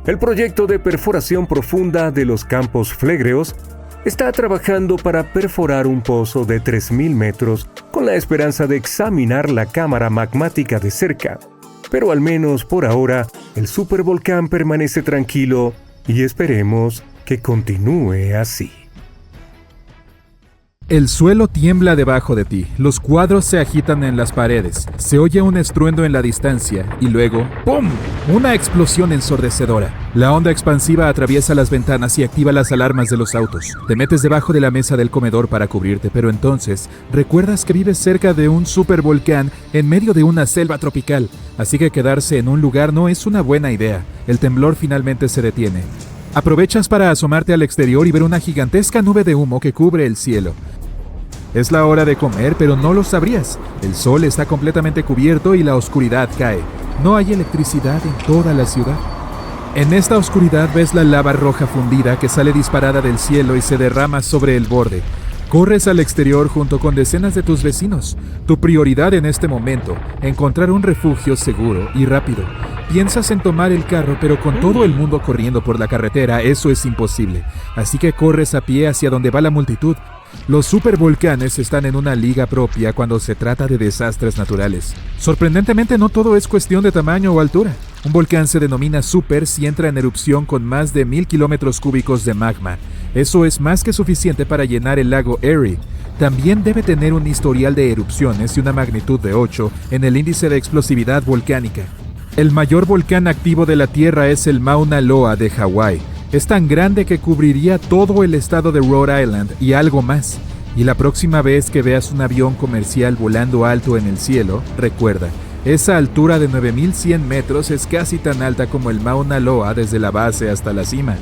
El proyecto de perforación profunda de los campos flegreos está trabajando para perforar un pozo de 3.000 metros con la esperanza de examinar la cámara magmática de cerca. Pero al menos por ahora, el supervolcán permanece tranquilo y esperemos que continúe así. El suelo tiembla debajo de ti, los cuadros se agitan en las paredes, se oye un estruendo en la distancia y luego ¡pum! Una explosión ensordecedora. La onda expansiva atraviesa las ventanas y activa las alarmas de los autos. Te metes debajo de la mesa del comedor para cubrirte, pero entonces recuerdas que vives cerca de un supervolcán en medio de una selva tropical, así que quedarse en un lugar no es una buena idea. El temblor finalmente se detiene. Aprovechas para asomarte al exterior y ver una gigantesca nube de humo que cubre el cielo. Es la hora de comer, pero no lo sabrías. El sol está completamente cubierto y la oscuridad cae. No hay electricidad en toda la ciudad. En esta oscuridad ves la lava roja fundida que sale disparada del cielo y se derrama sobre el borde. Corres al exterior junto con decenas de tus vecinos. Tu prioridad en este momento, encontrar un refugio seguro y rápido. Piensas en tomar el carro, pero con todo el mundo corriendo por la carretera, eso es imposible. Así que corres a pie hacia donde va la multitud. Los supervolcanes están en una liga propia cuando se trata de desastres naturales. Sorprendentemente, no todo es cuestión de tamaño o altura. Un volcán se denomina super si entra en erupción con más de 1.000 kilómetros cúbicos de magma. Eso es más que suficiente para llenar el lago Erie. También debe tener un historial de erupciones y una magnitud de 8 en el índice de explosividad volcánica. El mayor volcán activo de la Tierra es el Mauna Loa de Hawái. Es tan grande que cubriría todo el estado de Rhode Island y algo más. Y la próxima vez que veas un avión comercial volando alto en el cielo, recuerda, esa altura de 9.100 metros es casi tan alta como el Mauna Loa desde la base hasta la cima.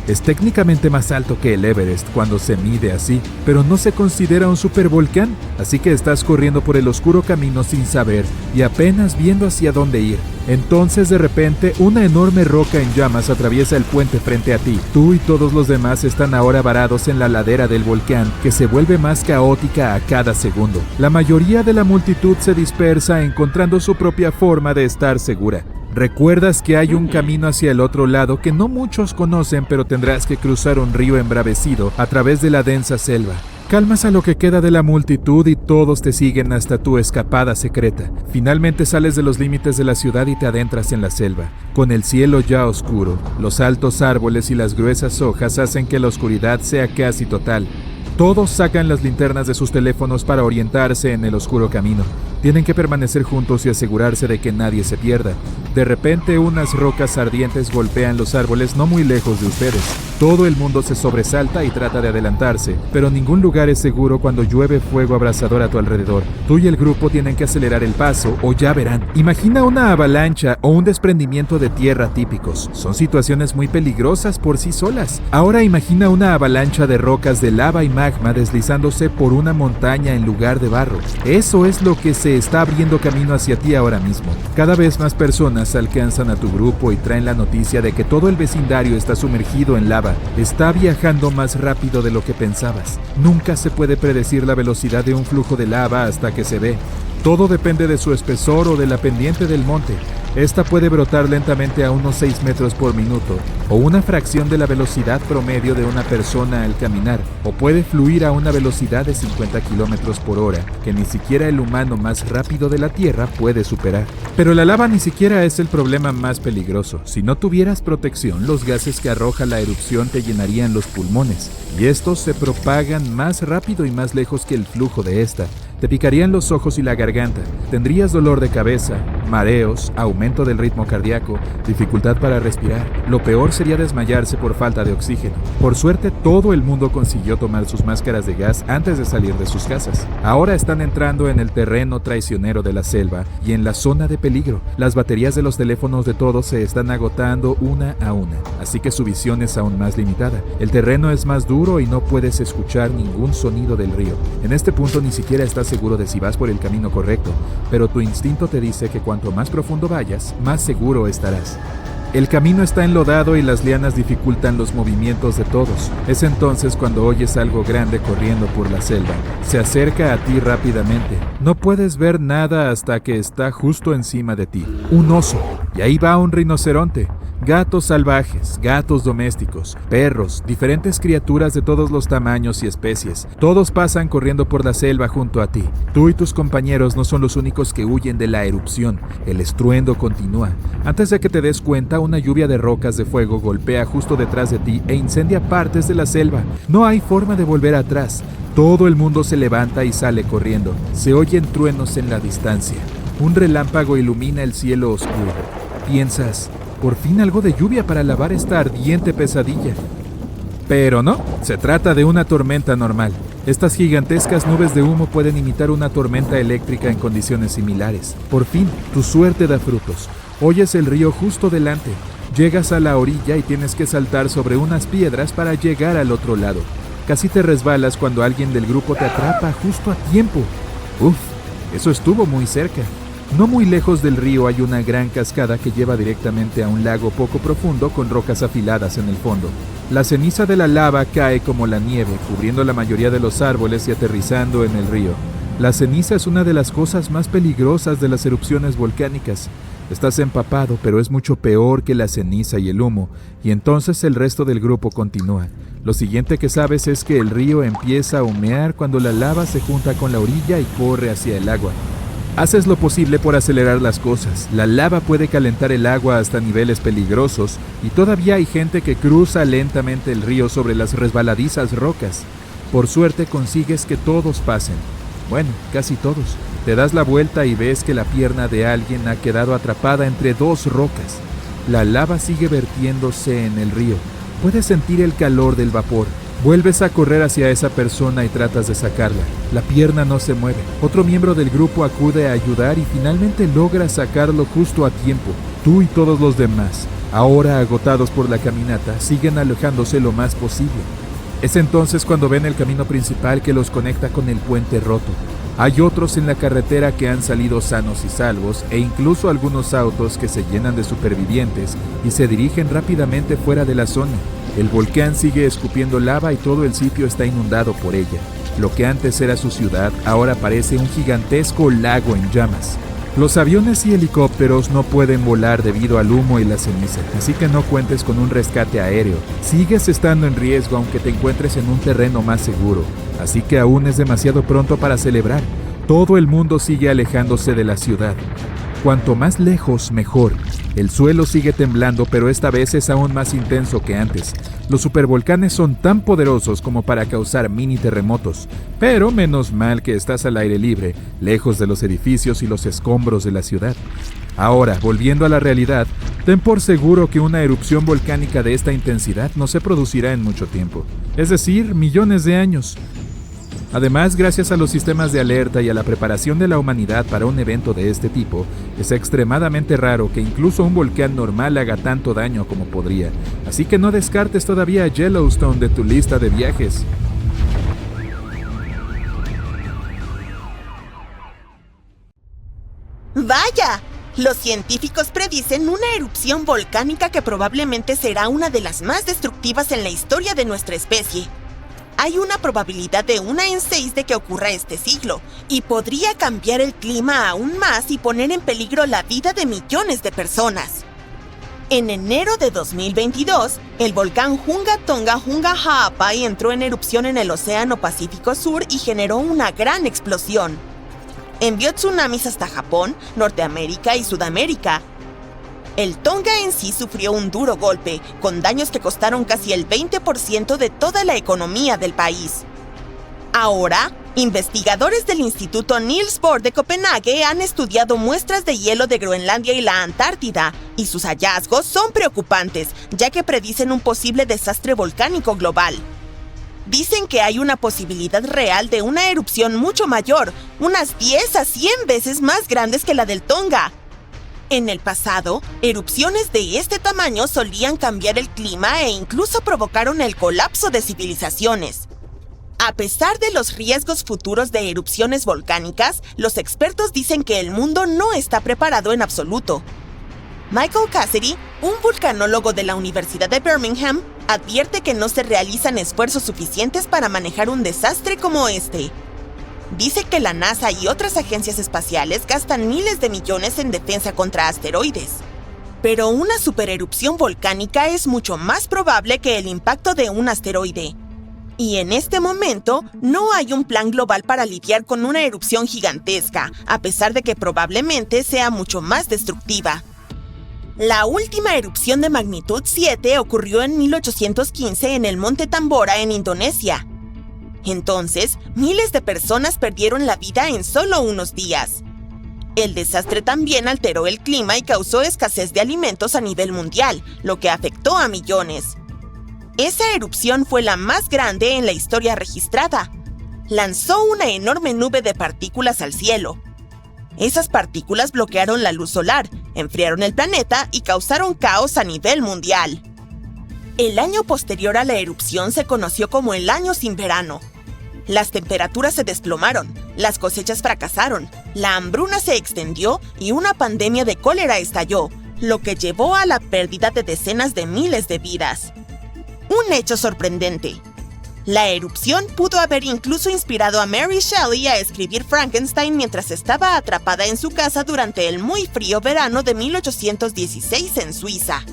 Es técnicamente más alto que el Everest cuando se mide así, pero no se considera un supervolcán, así que estás corriendo por el oscuro camino sin saber y apenas viendo hacia dónde ir. Entonces de repente una enorme roca en llamas atraviesa el puente frente a ti. Tú y todos los demás están ahora varados en la ladera del volcán, que se vuelve más caótica a cada segundo. La mayoría de la multitud se dispersa encontrando su propia forma de estar segura. Recuerdas que hay un camino hacia el otro lado que no muchos conocen, pero tendrás que cruzar un río embravecido a través de la densa selva. Calmas a lo que queda de la multitud y todos te siguen hasta tu escapada secreta. Finalmente sales de los límites de la ciudad y te adentras en la selva. Con el cielo ya oscuro, los altos árboles y las gruesas hojas hacen que la oscuridad sea casi total. Todos sacan las linternas de sus teléfonos para orientarse en el oscuro camino. Tienen que permanecer juntos y asegurarse de que nadie se pierda. De repente, unas rocas ardientes golpean los árboles no muy lejos de ustedes. Todo el mundo se sobresalta y trata de adelantarse, pero ningún lugar es seguro cuando llueve fuego abrasador a tu alrededor. Tú y el grupo tienen que acelerar el paso o ya verán. Imagina una avalancha o un desprendimiento de tierra típicos. Son situaciones muy peligrosas por sí solas. Ahora imagina una avalancha de rocas de lava y magma deslizándose por una montaña en lugar de barro. Eso es lo que se está abriendo camino hacia ti ahora mismo. Cada vez más personas alcanzan a tu grupo y traen la noticia de que todo el vecindario está sumergido en lava. Está viajando más rápido de lo que pensabas. Nunca se puede predecir la velocidad de un flujo de lava hasta que se ve. Todo depende de su espesor o de la pendiente del monte. Esta puede brotar lentamente a unos 6 metros por minuto, o una fracción de la velocidad promedio de una persona al caminar, o puede fluir a una velocidad de 50 kilómetros por hora, que ni siquiera el humano más rápido de la Tierra puede superar. Pero la lava ni siquiera es el problema más peligroso. Si no tuvieras protección, los gases que arroja la erupción te llenarían los pulmones, y estos se propagan más rápido y más lejos que el flujo de esta. Te picarían los ojos y la garganta, tendrías dolor de cabeza, mareos, aumento del ritmo cardíaco, dificultad para respirar. Lo peor sería desmayarse por falta de oxígeno. Por suerte, todo el mundo consiguió tomar sus máscaras de gas antes de salir de sus casas. Ahora están entrando en el terreno traicionero de la selva y en la zona de peligro. Las baterías de los teléfonos de todos se están agotando una a una, así que su visión es aún más limitada. El terreno es más duro y no puedes escuchar ningún sonido del río. En este punto ni siquiera estás seguro de si vas por el camino correcto, pero tu instinto te dice que cuanto más profundo vayas, más seguro estarás. El camino está enlodado y las lianas dificultan los movimientos de todos. Es entonces cuando oyes algo grande corriendo por la selva. Se acerca a ti rápidamente. No puedes ver nada hasta que está justo encima de ti. Un oso. Y ahí va un rinoceronte. Gatos salvajes, gatos domésticos, perros, diferentes criaturas de todos los tamaños y especies. Todos pasan corriendo por la selva junto a ti. Tú y tus compañeros no son los únicos que huyen de la erupción. El estruendo continúa. Antes de que te des cuenta, una lluvia de rocas de fuego golpea justo detrás de ti e incendia partes de la selva. No hay forma de volver atrás. Todo el mundo se levanta y sale corriendo. Se oyen truenos en la distancia. Un relámpago ilumina el cielo oscuro. Piensas, por fin algo de lluvia para lavar esta ardiente pesadilla. Pero no, se trata de una tormenta normal. Estas gigantescas nubes de humo pueden imitar una tormenta eléctrica en condiciones similares. Por fin, tu suerte da frutos. Oyes el río justo delante. Llegas a la orilla y tienes que saltar sobre unas piedras para llegar al otro lado. Casi te resbalas cuando alguien del grupo te atrapa justo a tiempo. Uf, eso estuvo muy cerca. No muy lejos del río hay una gran cascada que lleva directamente a un lago poco profundo con rocas afiladas en el fondo. La ceniza de la lava cae como la nieve, cubriendo la mayoría de los árboles y aterrizando en el río. La ceniza es una de las cosas más peligrosas de las erupciones volcánicas. Estás empapado, pero es mucho peor que la ceniza y el humo, y entonces el resto del grupo continúa. Lo siguiente que sabes es que el río empieza a humear cuando la lava se junta con la orilla y corre hacia el agua. Haces lo posible por acelerar las cosas. La lava puede calentar el agua hasta niveles peligrosos y todavía hay gente que cruza lentamente el río sobre las resbaladizas rocas. Por suerte consigues que todos pasen. Bueno, casi todos. Te das la vuelta y ves que la pierna de alguien ha quedado atrapada entre dos rocas. La lava sigue vertiéndose en el río. Puedes sentir el calor del vapor. Vuelves a correr hacia esa persona y tratas de sacarla. La pierna no se mueve. Otro miembro del grupo acude a ayudar y finalmente logra sacarlo justo a tiempo. Tú y todos los demás, ahora agotados por la caminata, siguen alejándose lo más posible. Es entonces cuando ven el camino principal que los conecta con el puente roto. Hay otros en la carretera que han salido sanos y salvos e incluso algunos autos que se llenan de supervivientes y se dirigen rápidamente fuera de la zona. El volcán sigue escupiendo lava y todo el sitio está inundado por ella. Lo que antes era su ciudad ahora parece un gigantesco lago en llamas. Los aviones y helicópteros no pueden volar debido al humo y la ceniza, así que no cuentes con un rescate aéreo. Sigues estando en riesgo aunque te encuentres en un terreno más seguro, así que aún es demasiado pronto para celebrar. Todo el mundo sigue alejándose de la ciudad. Cuanto más lejos, mejor. El suelo sigue temblando, pero esta vez es aún más intenso que antes. Los supervolcanes son tan poderosos como para causar mini terremotos, pero menos mal que estás al aire libre, lejos de los edificios y los escombros de la ciudad. Ahora, volviendo a la realidad, ten por seguro que una erupción volcánica de esta intensidad no se producirá en mucho tiempo, es decir, millones de años. Además, gracias a los sistemas de alerta y a la preparación de la humanidad para un evento de este tipo, es extremadamente raro que incluso un volcán normal haga tanto daño como podría. Así que no descartes todavía a Yellowstone de tu lista de viajes. ¡Vaya! Los científicos predicen una erupción volcánica que probablemente será una de las más destructivas en la historia de nuestra especie. Hay una probabilidad de 1 en 6 de que ocurra este siglo, y podría cambiar el clima aún más y poner en peligro la vida de millones de personas. En enero de 2022, el volcán Hunga Tonga Hunga Ha'apai entró en erupción en el Océano Pacífico Sur y generó una gran explosión. Envió tsunamis hasta Japón, Norteamérica y Sudamérica. El Tonga en sí sufrió un duro golpe, con daños que costaron casi el 20% de toda la economía del país. Ahora, investigadores del Instituto Niels Bohr de Copenhague han estudiado muestras de hielo de Groenlandia y la Antártida, y sus hallazgos son preocupantes, ya que predicen un posible desastre volcánico global. Dicen que hay una posibilidad real de una erupción mucho mayor, unas 10 a 100 veces más grandes que la del Tonga. En el pasado, erupciones de este tamaño solían cambiar el clima e incluso provocaron el colapso de civilizaciones. A pesar de los riesgos futuros de erupciones volcánicas, los expertos dicen que el mundo no está preparado en absoluto. Michael Cassidy, un vulcanólogo de la Universidad de Birmingham, advierte que no se realizan esfuerzos suficientes para manejar un desastre como este. Dice que la NASA y otras agencias espaciales gastan miles de millones en defensa contra asteroides. Pero una supererupción volcánica es mucho más probable que el impacto de un asteroide. Y en este momento, no hay un plan global para lidiar con una erupción gigantesca, a pesar de que probablemente sea mucho más destructiva. La última erupción de magnitud 7 ocurrió en 1815 en el monte Tambora, en Indonesia. Entonces, miles de personas perdieron la vida en solo unos días. El desastre también alteró el clima y causó escasez de alimentos a nivel mundial, lo que afectó a millones. Esa erupción fue la más grande en la historia registrada. Lanzó una enorme nube de partículas al cielo. Esas partículas bloquearon la luz solar, enfriaron el planeta y causaron caos a nivel mundial. El año posterior a la erupción se conoció como el año sin verano. Las temperaturas se desplomaron, las cosechas fracasaron, la hambruna se extendió y una pandemia de cólera estalló, lo que llevó a la pérdida de decenas de miles de vidas. Un hecho sorprendente. La erupción pudo haber incluso inspirado a Mary Shelley a escribir Frankenstein mientras estaba atrapada en su casa durante el muy frío verano de 1816 en Suiza.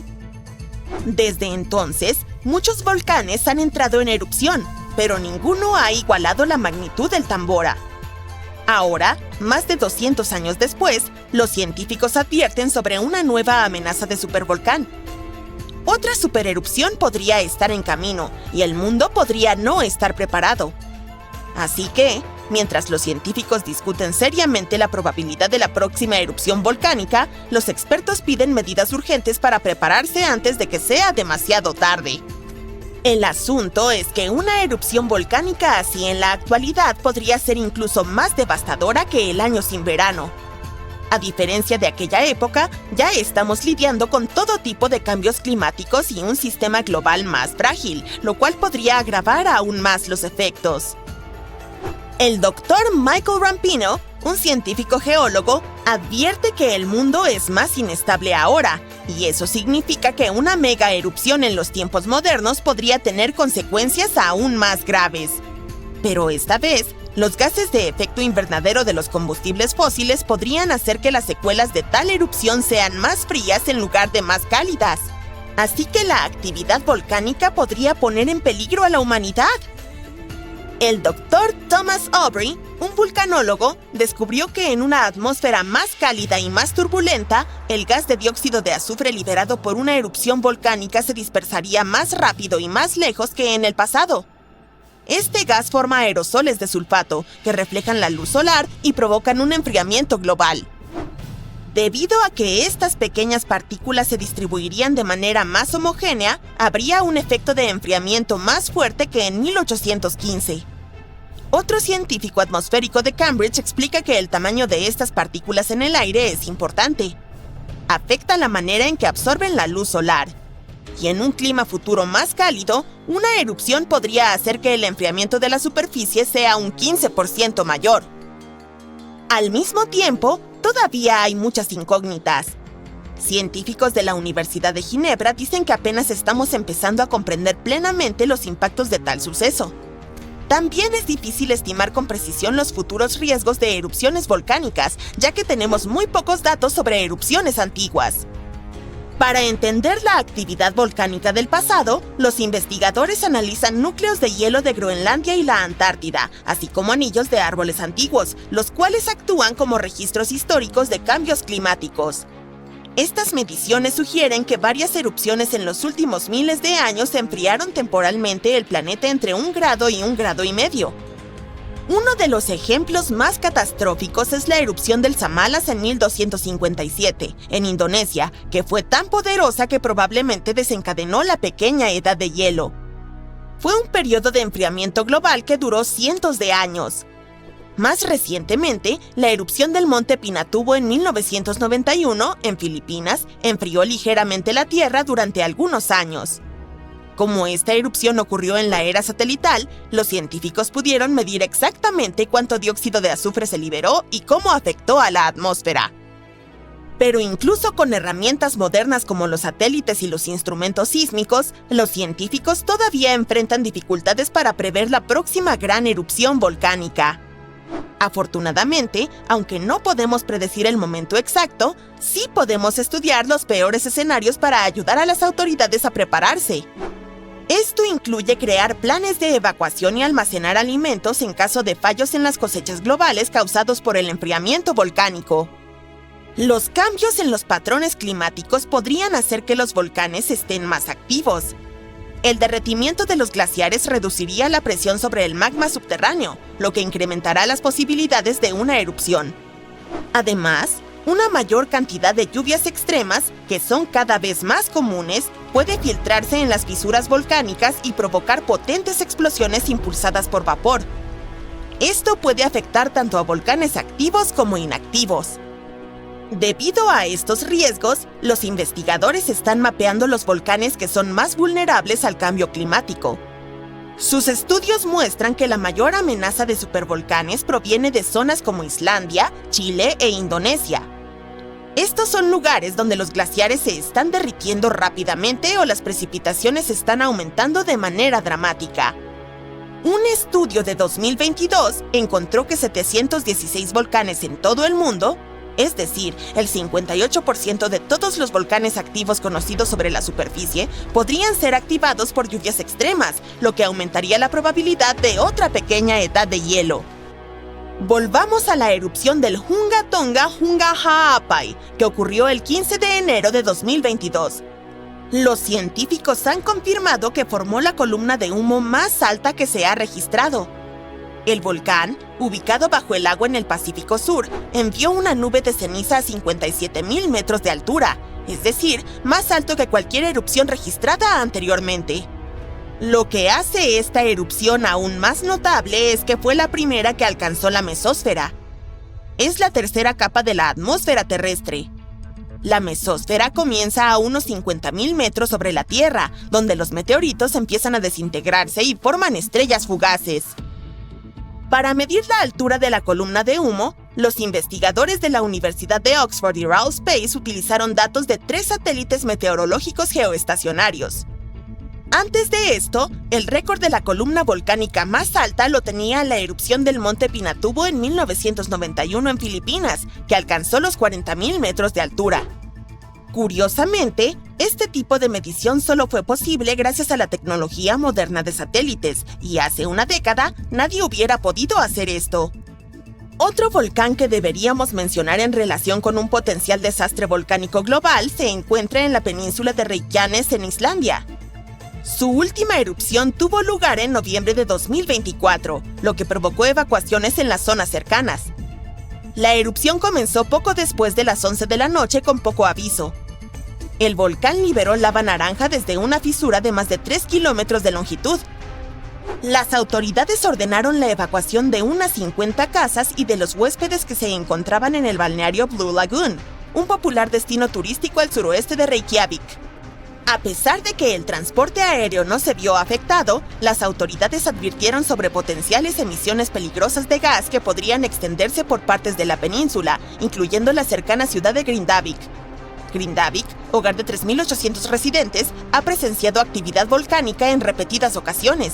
Desde entonces, muchos volcanes han entrado en erupción, pero ninguno ha igualado la magnitud del Tambora. Ahora, más de 200 años después, los científicos advierten sobre una nueva amenaza de supervolcán. Otra supererupción podría estar en camino y el mundo podría no estar preparado. Así que, mientras los científicos discuten seriamente la probabilidad de la próxima erupción volcánica, los expertos piden medidas urgentes para prepararse antes de que sea demasiado tarde. El asunto es que una erupción volcánica así en la actualidad podría ser incluso más devastadora que el año sin verano. A diferencia de aquella época, ya estamos lidiando con todo tipo de cambios climáticos y un sistema global más frágil, lo cual podría agravar aún más los efectos. El Dr. Michael Rampino, un científico geólogo, advierte que el mundo es más inestable ahora, y eso significa que una mega erupción en los tiempos modernos podría tener consecuencias aún más graves. Pero esta vez, los gases de efecto invernadero de los combustibles fósiles podrían hacer que las secuelas de tal erupción sean más frías en lugar de más cálidas. Así que la actividad volcánica podría poner en peligro a la humanidad. El Dr. Thomas Aubrey, un vulcanólogo, descubrió que en una atmósfera más cálida y más turbulenta, el gas de dióxido de azufre liberado por una erupción volcánica se dispersaría más rápido y más lejos que en el pasado. Este gas forma aerosoles de sulfato, que reflejan la luz solar y provocan un enfriamiento global. Debido a que estas pequeñas partículas se distribuirían de manera más homogénea, habría un efecto de enfriamiento más fuerte que en 1815. Otro científico atmosférico de Cambridge explica que el tamaño de estas partículas en el aire es importante. Afecta la manera en que absorben la luz solar. Y en un clima futuro más cálido, una erupción podría hacer que el enfriamiento de la superficie sea un 15% mayor. Al mismo tiempo, todavía hay muchas incógnitas. Científicos de la Universidad de Ginebra dicen que apenas estamos empezando a comprender plenamente los impactos de tal suceso. También es difícil estimar con precisión los futuros riesgos de erupciones volcánicas, ya que tenemos muy pocos datos sobre erupciones antiguas. Para entender la actividad volcánica del pasado, los investigadores analizan núcleos de hielo de Groenlandia y la Antártida, así como anillos de árboles antiguos, los cuales actúan como registros históricos de cambios climáticos. Estas mediciones sugieren que varias erupciones en los últimos miles de años enfriaron temporalmente el planeta entre 1 grado y 1,5 grados. Uno de los ejemplos más catastróficos es la erupción del Samalas en 1257, en Indonesia, que fue tan poderosa que probablemente desencadenó la pequeña edad de hielo. Fue un periodo de enfriamiento global que duró cientos de años. Más recientemente, la erupción del monte Pinatubo en 1991, en Filipinas, enfrió ligeramente la Tierra durante algunos años. Como esta erupción ocurrió en la era satelital, los científicos pudieron medir exactamente cuánto dióxido de azufre se liberó y cómo afectó a la atmósfera. Pero incluso con herramientas modernas como los satélites y los instrumentos sísmicos, los científicos todavía enfrentan dificultades para prever la próxima gran erupción volcánica. Afortunadamente, aunque no podemos predecir el momento exacto, sí podemos estudiar los peores escenarios para ayudar a las autoridades a prepararse. Esto incluye crear planes de evacuación y almacenar alimentos en caso de fallos en las cosechas globales causados por el enfriamiento volcánico. Los cambios en los patrones climáticos podrían hacer que los volcanes estén más activos. El derretimiento de los glaciares reduciría la presión sobre el magma subterráneo, lo que incrementará las posibilidades de una erupción. Además, una mayor cantidad de lluvias extremas, que son cada vez más comunes, puede filtrarse en las fisuras volcánicas y provocar potentes explosiones impulsadas por vapor. Esto puede afectar tanto a volcanes activos como inactivos. Debido a estos riesgos, los investigadores están mapeando los volcanes que son más vulnerables al cambio climático. Sus estudios muestran que la mayor amenaza de supervolcanes proviene de zonas como Islandia, Chile e Indonesia. Estos son lugares donde los glaciares se están derritiendo rápidamente o las precipitaciones están aumentando de manera dramática. Un estudio de 2022 encontró que 716 volcanes en todo el mundo, es decir, el 58% de todos los volcanes activos conocidos sobre la superficie, podrían ser activados por lluvias extremas, lo que aumentaría la probabilidad de otra pequeña edad de hielo. Volvamos a la erupción del Hunga Tonga Hunga Ha'apai, que ocurrió el 15 de enero de 2022. Los científicos han confirmado que formó la columna de humo más alta que se ha registrado. El volcán, ubicado bajo el agua en el Pacífico Sur, envió una nube de ceniza a 57.000 metros de altura, es decir, más alto que cualquier erupción registrada anteriormente. Lo que hace esta erupción aún más notable es que fue la primera que alcanzó la mesósfera. Es la tercera capa de la atmósfera terrestre. La mesósfera comienza a unos 50.000 metros sobre la Tierra, donde los meteoritos empiezan a desintegrarse y forman estrellas fugaces. Para medir la altura de la columna de humo, los investigadores de la Universidad de Oxford y RAL Space utilizaron datos de 3 satélites meteorológicos geoestacionarios. Antes de esto, el récord de la columna volcánica más alta lo tenía la erupción del Monte Pinatubo en 1991 en Filipinas, que alcanzó los 40.000 metros de altura. Curiosamente, este tipo de medición solo fue posible gracias a la tecnología moderna de satélites, y hace una década nadie hubiera podido hacer esto. Otro volcán que deberíamos mencionar en relación con un potencial desastre volcánico global se encuentra en la península de Reykjanes en Islandia. Su última erupción tuvo lugar en noviembre de 2024, lo que provocó evacuaciones en las zonas cercanas. La erupción comenzó poco después de las 11 de la noche con poco aviso. El volcán liberó lava naranja desde una fisura de más de 3 kilómetros de longitud. Las autoridades ordenaron la evacuación de unas 50 casas y de los huéspedes que se encontraban en el balneario Blue Lagoon, un popular destino turístico al suroeste de Reykjavik. A pesar de que el transporte aéreo no se vio afectado, las autoridades advirtieron sobre potenciales emisiones peligrosas de gas que podrían extenderse por partes de la península, incluyendo la cercana ciudad de Grindavik. Grindavik, hogar de 3.800 residentes, ha presenciado actividad volcánica en repetidas ocasiones.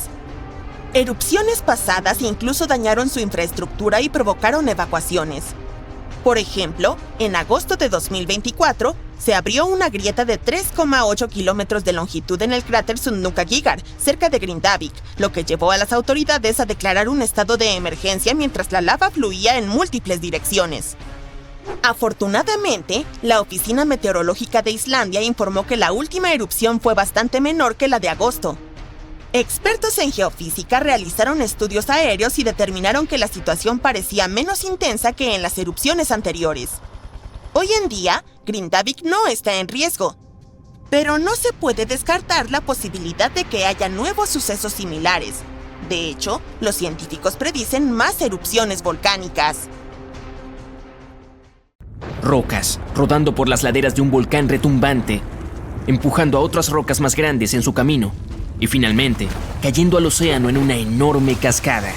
Erupciones pasadas incluso dañaron su infraestructura y provocaron evacuaciones. Por ejemplo, en agosto de 2024, se abrió una grieta de 3,8 kilómetros de longitud en el cráter Sundhnúkagigar, cerca de Grindavik, lo que llevó a las autoridades a declarar un estado de emergencia mientras la lava fluía en múltiples direcciones. Afortunadamente, la Oficina Meteorológica de Islandia informó que la última erupción fue bastante menor que la de agosto. Expertos en geofísica realizaron estudios aéreos y determinaron que la situación parecía menos intensa que en las erupciones anteriores. Hoy en día, Grindavik no está en riesgo, pero no se puede descartar la posibilidad de que haya nuevos sucesos similares. De hecho, los científicos predicen más erupciones volcánicas. Rocas, rodando por las laderas de un volcán retumbante, empujando a otras rocas más grandes en su camino, y finalmente, cayendo al océano en una enorme cascada,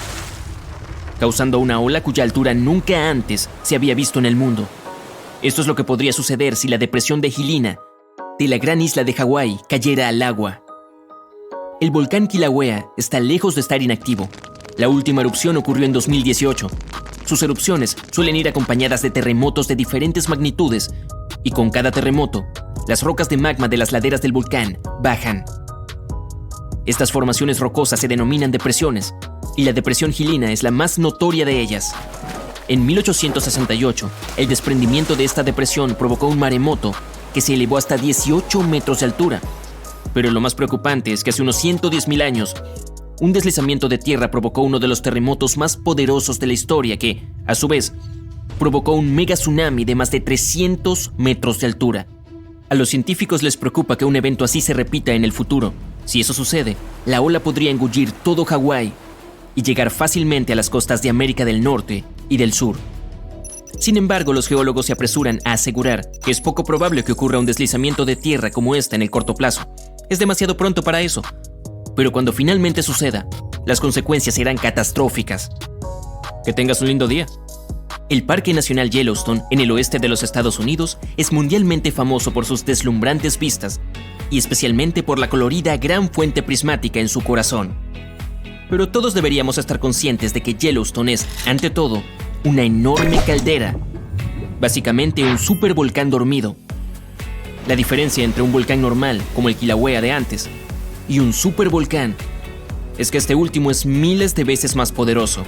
causando una ola cuya altura nunca antes se había visto en el mundo. Esto es lo que podría suceder si la depresión de Helena, de la gran isla de Hawái, cayera al agua. El volcán Kilauea está lejos de estar inactivo. La última erupción ocurrió en 2018. sus erupciones suelen ir acompañadas de terremotos de diferentes magnitudes, y con cada terremoto, las rocas de magma de las laderas del volcán bajan. Estas formaciones rocosas se denominan depresiones, y la depresión Gilina es la más notoria de ellas. En 1868, el desprendimiento de esta depresión provocó un maremoto que se elevó hasta 18 metros de altura. Pero lo más preocupante es que hace unos 110.000 años, un deslizamiento de tierra provocó uno de los terremotos más poderosos de la historia que, a su vez, provocó un mega tsunami de más de 300 metros de altura. A los científicos les preocupa que un evento así se repita en el futuro. Si eso sucede, la ola podría engullir todo Hawái y llegar fácilmente a las costas de América del Norte y del Sur. Sin embargo, los geólogos se apresuran a asegurar que es poco probable que ocurra un deslizamiento de tierra como este en el corto plazo. Es demasiado pronto para eso. Pero cuando finalmente suceda, las consecuencias serán catastróficas. Que tengas un lindo día. El Parque Nacional Yellowstone, en el oeste de los Estados Unidos, es mundialmente famoso por sus deslumbrantes vistas y especialmente por la colorida gran fuente prismática en su corazón. Pero todos deberíamos estar conscientes de que Yellowstone es, ante todo, una enorme caldera, básicamente un supervolcán dormido. La diferencia entre un volcán normal, como el Kilauea de antes, y un supervolcán es que este último es miles de veces más poderoso.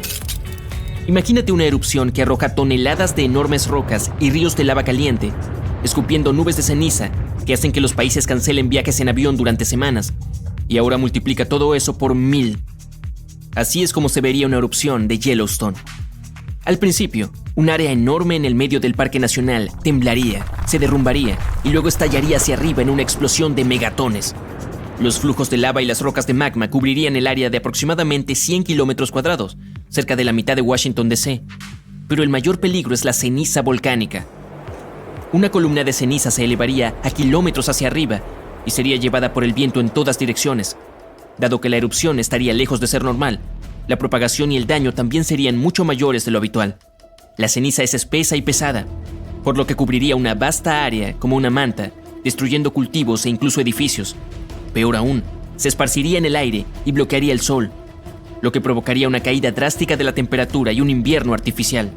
Imagínate una erupción que arroja toneladas de enormes rocas y ríos de lava caliente, escupiendo nubes de ceniza que hacen que los países cancelen viajes en avión durante semanas, y ahora multiplica todo eso por 1000. Así es como se vería una erupción de Yellowstone. Al principio, un área enorme en el medio del Parque Nacional temblaría, se derrumbaría y luego estallaría hacia arriba en una explosión de megatones. Los flujos de lava y las rocas de magma cubrirían el área de aproximadamente 100 kilómetros cuadrados, cerca de la mitad de Washington, D.C. Pero el mayor peligro es la ceniza volcánica. Una columna de ceniza se elevaría a kilómetros hacia arriba y sería llevada por el viento en todas direcciones. Dado que la erupción estaría lejos de ser normal, la propagación y el daño también serían mucho mayores de lo habitual. La ceniza es espesa y pesada, por lo que cubriría una vasta área como una manta, destruyendo cultivos e incluso edificios. Peor aún, se esparciría en el aire y bloquearía el sol, lo que provocaría una caída drástica de la temperatura y un invierno artificial.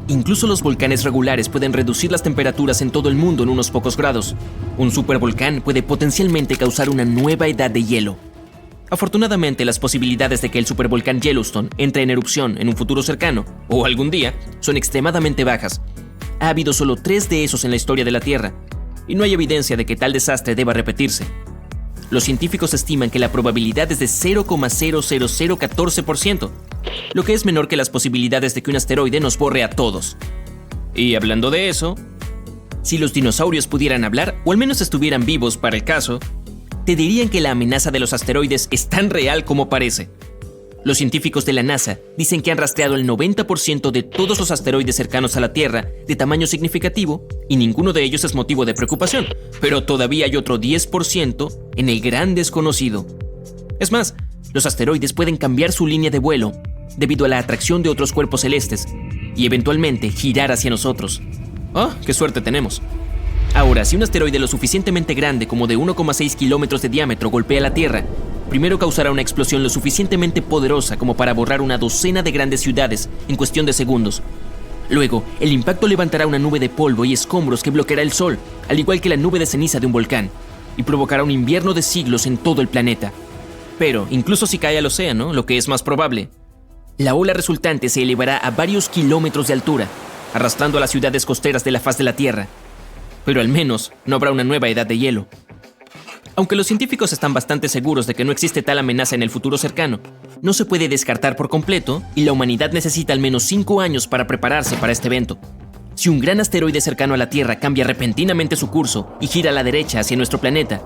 Incluso los volcanes regulares pueden reducir las temperaturas en todo el mundo en unos pocos grados. Un supervolcán puede potencialmente causar una nueva edad de hielo. Afortunadamente, las posibilidades de que el supervolcán Yellowstone entre en erupción en un futuro cercano, o algún día, son extremadamente bajas. Ha habido solo 3 de esos en la historia de la Tierra, y no hay evidencia de que tal desastre deba repetirse. Los científicos estiman que la probabilidad es de 0,00014%, lo que es menor que las posibilidades de que un asteroide nos borre a todos. Y hablando de eso, si los dinosaurios pudieran hablar, o al menos estuvieran vivos para el caso, te dirían que la amenaza de los asteroides es tan real como parece. Los científicos de la NASA dicen que han rastreado el 90% de todos los asteroides cercanos a la Tierra de tamaño significativo y ninguno de ellos es motivo de preocupación, pero todavía hay otro 10% en el gran desconocido. Es más, los asteroides pueden cambiar su línea de vuelo debido a la atracción de otros cuerpos celestes y eventualmente girar hacia nosotros. ¡Oh, qué suerte tenemos! Ahora, si un asteroide lo suficientemente grande como de 1,6 kilómetros de diámetro golpea la Tierra, primero causará una explosión lo suficientemente poderosa como para borrar una docena de grandes ciudades en cuestión de segundos. Luego, el impacto levantará una nube de polvo y escombros que bloqueará el sol, al igual que la nube de ceniza de un volcán, y provocará un invierno de siglos en todo el planeta. Pero, incluso si cae al océano, lo que es más probable, la ola resultante se elevará a varios kilómetros de altura, arrastrando a las ciudades costeras de la faz de la Tierra. Pero al menos no habrá una nueva edad de hielo. Aunque los científicos están bastante seguros de que no existe tal amenaza en el futuro cercano, no se puede descartar por completo y la humanidad necesita al menos 5 años para prepararse para este evento. Si un gran asteroide cercano a la Tierra cambia repentinamente su curso y gira a la derecha hacia nuestro planeta,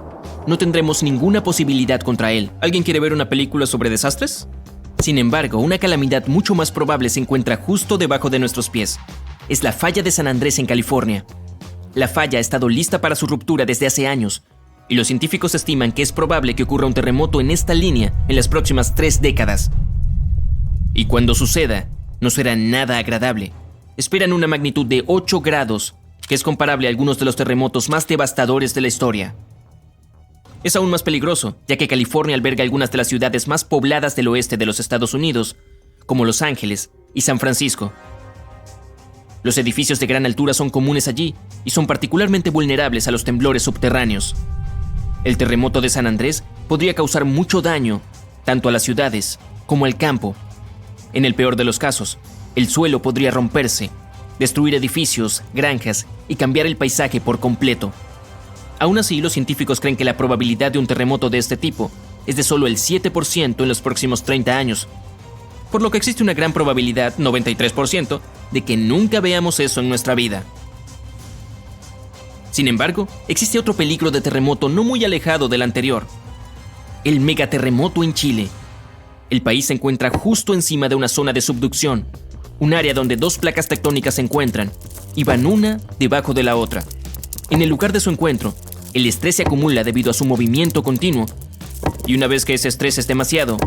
no tendremos ninguna posibilidad contra él. ¿Alguien quiere ver una película sobre desastres? Sin embargo, una calamidad mucho más probable se encuentra justo debajo de nuestros pies. Es la falla de San Andrés en California. La falla ha estado lista para su ruptura desde hace años, y los científicos estiman que es probable que ocurra un terremoto en esta línea en las próximas 3 décadas. Y cuando suceda, no será nada agradable. Esperan una magnitud de 8 grados, que es comparable a algunos de los terremotos más devastadores de la historia. Es aún más peligroso, ya que California alberga algunas de las ciudades más pobladas del oeste de los Estados Unidos, como Los Ángeles y San Francisco, Los edificios de gran altura son comunes allí y son particularmente vulnerables a los temblores subterráneos. El terremoto de San Andrés podría causar mucho daño, tanto a las ciudades como al campo. En el peor de los casos, el suelo podría romperse, destruir edificios, granjas y cambiar el paisaje por completo. Aún así, los científicos creen que la probabilidad de un terremoto de este tipo es de solo el 7% en los próximos 30 años, por lo que existe una gran probabilidad, 93%, de que nunca veamos eso en nuestra vida. Sin embargo, existe otro peligro de terremoto no muy alejado del anterior: el megaterremoto en Chile. El país se encuentra justo encima de una zona de subducción, un área donde dos placas tectónicas se encuentran y van una debajo de la otra. En el lugar de su encuentro, el estrés se acumula debido a su movimiento continuo, y una vez que ese estrés es demasiado,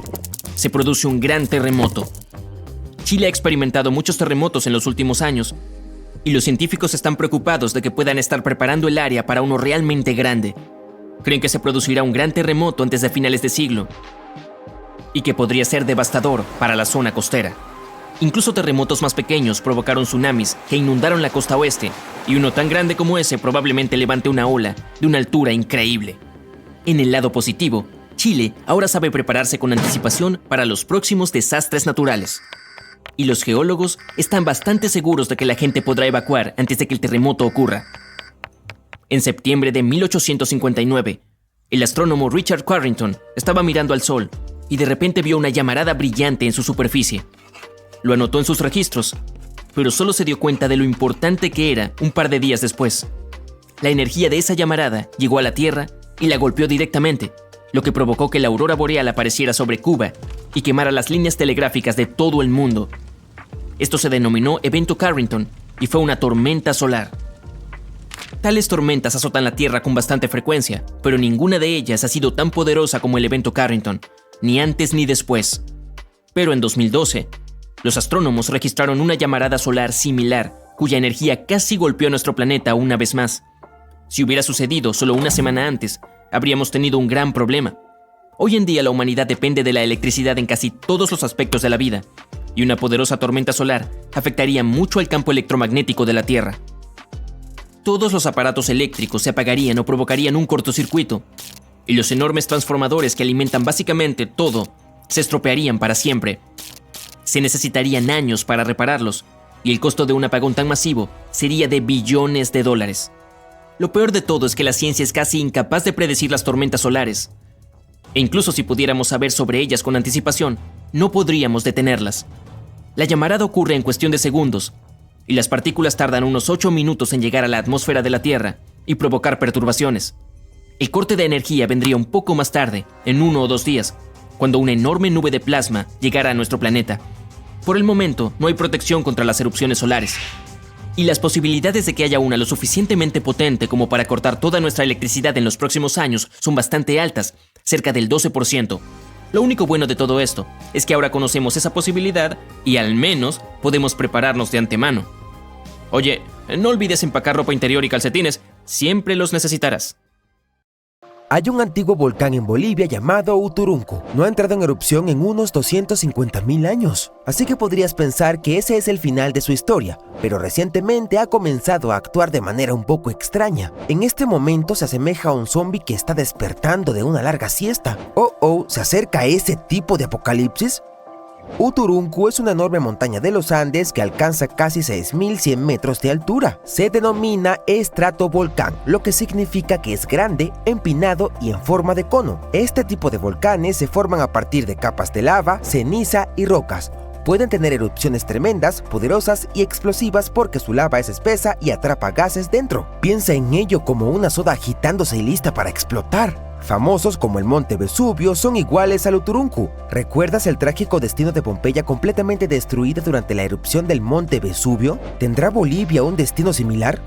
se produce un gran terremoto. Chile ha experimentado muchos terremotos en los últimos años, y los científicos están preocupados de que puedan estar preparando el área para uno realmente grande. Creen que se producirá un gran terremoto antes de finales de siglo, y que podría ser devastador para la zona costera. Incluso terremotos más pequeños provocaron tsunamis que inundaron la costa oeste, y uno tan grande como ese probablemente levante una ola de una altura increíble. En el lado positivo, Chile ahora sabe prepararse con anticipación para los próximos desastres naturales. Y los geólogos están bastante seguros de que la gente podrá evacuar antes de que el terremoto ocurra. En septiembre de 1859, el astrónomo Richard Carrington estaba mirando al Sol y de repente vio una llamarada brillante en su superficie. Lo anotó en sus registros, pero solo se dio cuenta de lo importante que era un par de días después. La energía de esa llamarada llegó a la Tierra y la golpeó directamente, lo que provocó que la aurora boreal apareciera sobre Cuba y quemara las líneas telegráficas de todo el mundo. Esto se denominó Evento Carrington y fue una tormenta solar. Tales tormentas azotan la Tierra con bastante frecuencia, pero ninguna de ellas ha sido tan poderosa como el Evento Carrington, ni antes ni después. Pero en 2012, los astrónomos registraron una llamarada solar similar, cuya energía casi golpeó a nuestro planeta una vez más. Si hubiera sucedido solo una semana antes, habríamos tenido un gran problema. Hoy en día la humanidad depende de la electricidad en casi todos los aspectos de la vida, y una poderosa tormenta solar afectaría mucho al campo electromagnético de la Tierra. Todos los aparatos eléctricos se apagarían o provocarían un cortocircuito, y los enormes transformadores que alimentan básicamente todo se estropearían para siempre. Se necesitarían años para repararlos, y el costo de un apagón tan masivo sería de billones de dólares. Lo peor de todo es que la ciencia es casi incapaz de predecir las tormentas solares. E incluso si pudiéramos saber sobre ellas con anticipación, no podríamos detenerlas. La llamarada ocurre en cuestión de segundos, y las partículas tardan unos 8 minutos en llegar a la atmósfera de la Tierra y provocar perturbaciones. El corte de energía vendría un poco más tarde, en 1 o 2 días, cuando una enorme nube de plasma llegara a nuestro planeta. Por el momento, no hay protección contra las erupciones solares, y las posibilidades de que haya una lo suficientemente potente como para cortar toda nuestra electricidad en los próximos años son bastante altas, cerca del 12%. Lo único bueno de todo esto es que ahora conocemos esa posibilidad y al menos podemos prepararnos de antemano. Oye, no olvides empacar ropa interior y calcetines, siempre los necesitarás. Hay un antiguo volcán en Bolivia llamado Uturuncu. No ha entrado en erupción en unos 250.000 años. Así que podrías pensar que ese es el final de su historia, pero recientemente ha comenzado a actuar de manera un poco extraña. En este momento se asemeja a un zombie que está despertando de una larga siesta. ¿Se acerca a ese tipo de apocalipsis? Uturuncu es una enorme montaña de los Andes que alcanza casi 6.100 metros de altura. Se denomina estratovolcán, lo que significa que es grande, empinado y en forma de cono. Este tipo de volcanes se forman a partir de capas de lava, ceniza y rocas. Pueden tener erupciones tremendas, poderosas y explosivas porque su lava es espesa y atrapa gases dentro. Piensa en ello como una soda agitándose y lista para explotar. Famosos como el Monte Vesubio son iguales al Uturuncu. ¿Recuerdas el trágico destino de Pompeya completamente destruida durante la erupción del Monte Vesubio? ¿Tendrá Bolivia un destino similar?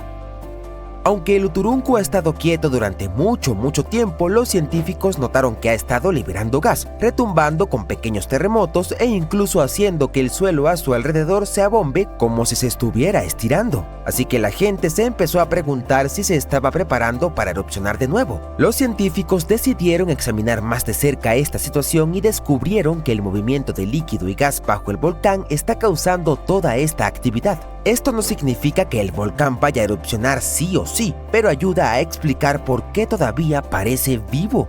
Aunque el Uturuncu ha estado quieto durante mucho tiempo, los científicos notaron que ha estado liberando gas, retumbando con pequeños terremotos e incluso haciendo que el suelo a su alrededor se abombe como si se estuviera estirando. Así que la gente se empezó a preguntar si se estaba preparando para erupcionar de nuevo. Los científicos decidieron examinar más de cerca esta situación y descubrieron que el movimiento de líquido y gas bajo el volcán está causando toda esta actividad. Esto no significa que el volcán vaya a erupcionar sí o sí, pero ayuda a explicar por qué todavía parece vivo.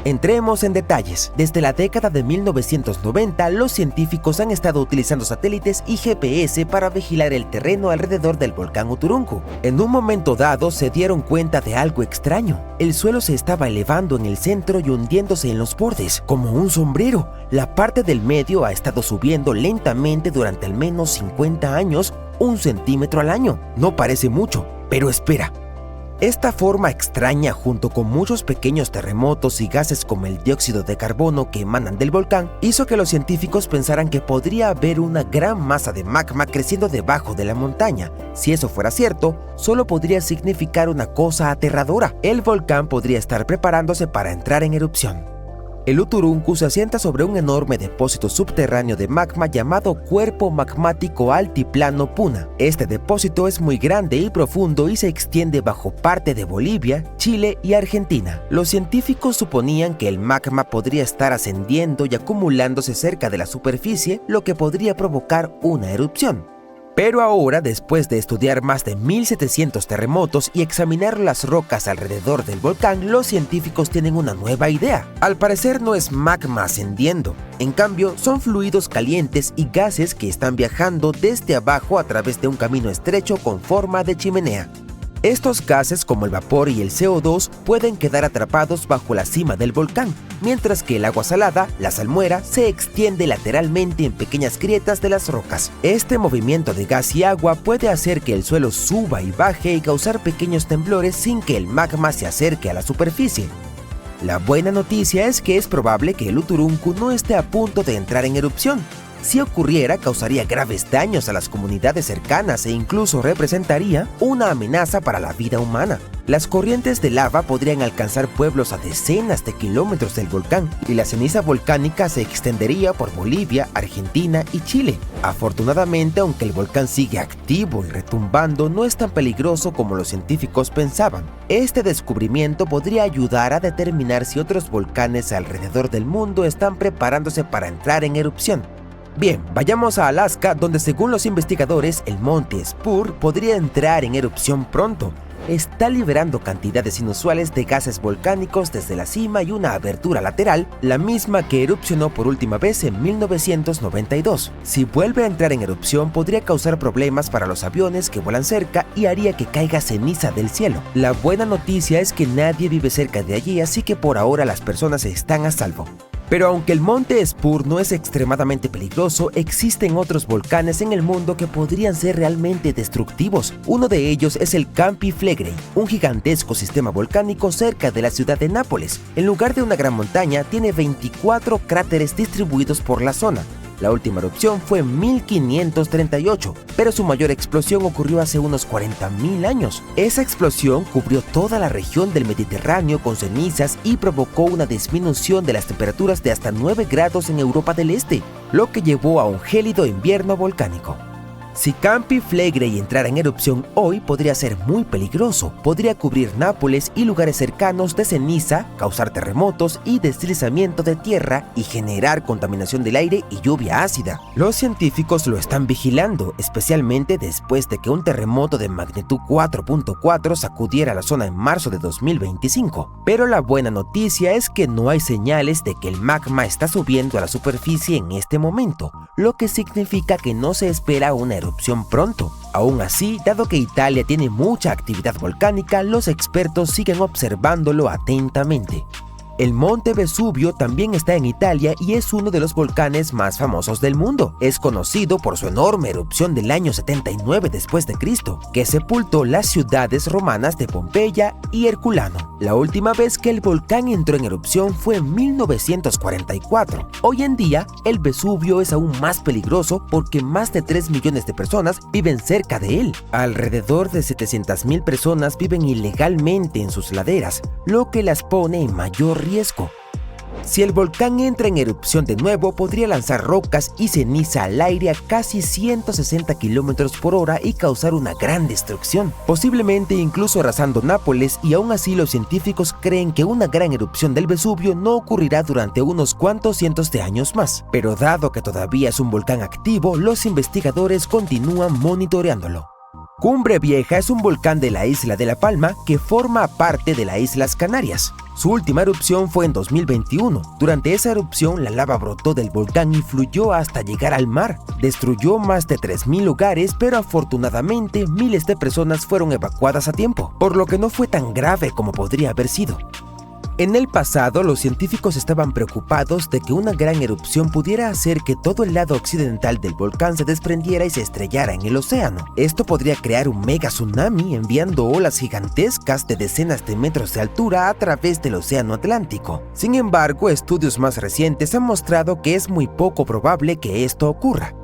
Entremos en detalles. Desde la década de 1990, los científicos han estado utilizando satélites y GPS para vigilar el terreno alrededor del volcán Uturuncu. En un momento dado se dieron cuenta de algo extraño. El suelo se estaba elevando en el centro y hundiéndose en los bordes, como un sombrero. La parte del medio ha estado subiendo lentamente durante al menos 50 años, 1 centímetro al año. No parece mucho, pero espera. Esta forma extraña, junto con muchos pequeños terremotos y gases como el dióxido de carbono que emanan del volcán, hizo que los científicos pensaran que podría haber una gran masa de magma creciendo debajo de la montaña. Si eso fuera cierto, solo podría significar una cosa aterradora: el volcán podría estar preparándose para entrar en erupción. El Uturuncu se asienta sobre un enorme depósito subterráneo de magma llamado Cuerpo Magmático Altiplano Puna. Este depósito es muy grande y profundo y se extiende bajo parte de Bolivia, Chile y Argentina. Los científicos suponían que el magma podría estar ascendiendo y acumulándose cerca de la superficie, lo que podría provocar una erupción. Pero ahora, después de estudiar más de 1700 terremotos y examinar las rocas alrededor del volcán, los científicos tienen una nueva idea. Al parecer no es magma ascendiendo, en cambio son fluidos calientes y gases que están viajando desde abajo a través de un camino estrecho con forma de chimenea. Estos gases, como el vapor y el CO2, pueden quedar atrapados bajo la cima del volcán, mientras que el agua salada, la salmuera, se extiende lateralmente en pequeñas grietas de las rocas. Este movimiento de gas y agua puede hacer que el suelo suba y baje y causar pequeños temblores sin que el magma se acerque a la superficie. La buena noticia es que es probable que el Uturuncu no esté a punto de entrar en erupción. Si ocurriera, causaría graves daños a las comunidades cercanas e incluso representaría una amenaza para la vida humana. Las corrientes de lava podrían alcanzar pueblos a decenas de kilómetros del volcán y la ceniza volcánica se extendería por Bolivia, Argentina y Chile. Afortunadamente, aunque el volcán sigue activo y retumbando, no es tan peligroso como los científicos pensaban. Este descubrimiento podría ayudar a determinar si otros volcanes alrededor del mundo están preparándose para entrar en erupción. Bien, vayamos a Alaska, donde según los investigadores, el monte Spur podría entrar en erupción pronto. Está liberando cantidades inusuales de gases volcánicos desde la cima y una abertura lateral, la misma que erupcionó por última vez en 1992. Si vuelve a entrar en erupción, podría causar problemas para los aviones que vuelan cerca y haría que caiga ceniza del cielo. La buena noticia es que nadie vive cerca de allí, así que por ahora las personas están a salvo. Pero aunque el monte Spur no es extremadamente peligroso, existen otros volcanes en el mundo que podrían ser realmente destructivos. Uno de ellos es el Campi Flegrei, un gigantesco sistema volcánico cerca de la ciudad de Nápoles. En lugar de una gran montaña, tiene 24 cráteres distribuidos por la zona. La última erupción fue en 1538, pero su mayor explosión ocurrió hace unos 40.000 años. Esa explosión cubrió toda la región del Mediterráneo con cenizas y provocó una disminución de las temperaturas de hasta 9 grados en Europa del Este, lo que llevó a un gélido invierno volcánico. Si Campi Flegrei entrara en erupción hoy, podría ser muy peligroso. Podría cubrir Nápoles y lugares cercanos de ceniza, causar terremotos y deslizamiento de tierra y generar contaminación del aire y lluvia ácida. Los científicos lo están vigilando, especialmente después de que un terremoto de magnitud 4.4 sacudiera la zona en marzo de 2025. Pero la buena noticia es que no hay señales de que el magma está subiendo a la superficie en este momento, lo que significa que no se espera una erupción pronto. Aún así, dado que Italia tiene mucha actividad volcánica, los expertos siguen observándolo atentamente. El monte Vesubio también está en Italia y es uno de los volcanes más famosos del mundo. Es conocido por su enorme erupción del año 79 después de Cristo, que sepultó las ciudades romanas de Pompeya y Herculano. La última vez que el volcán entró en erupción fue en 1944. Hoy en día, el Vesubio es aún más peligroso porque más de 3 millones de personas viven cerca de él. Alrededor de 700.000 personas viven ilegalmente en sus laderas, lo que las pone en mayor riesgo. Si el volcán entra en erupción de nuevo, podría lanzar rocas y ceniza al aire a casi 160 km por hora y causar una gran destrucción, posiblemente incluso arrasando Nápoles, y aún así los científicos creen que una gran erupción del Vesubio no ocurrirá durante unos cuantos cientos de años más. Pero dado que todavía es un volcán activo, los investigadores continúan monitoreándolo. Cumbre Vieja es un volcán de la isla de La Palma que forma parte de las Islas Canarias. Su última erupción fue en 2021. Durante esa erupción, la lava brotó del volcán y fluyó hasta llegar al mar. Destruyó más de 3.000 hogares, pero afortunadamente miles de personas fueron evacuadas a tiempo, por lo que no fue tan grave como podría haber sido. En el pasado, los científicos estaban preocupados de que una gran erupción pudiera hacer que todo el lado occidental del volcán se desprendiera y se estrellara en el océano. Esto podría crear un mega tsunami enviando olas gigantescas de decenas de metros de altura a través del océano Atlántico. Sin embargo, estudios más recientes han mostrado que es muy poco probable que esto ocurra.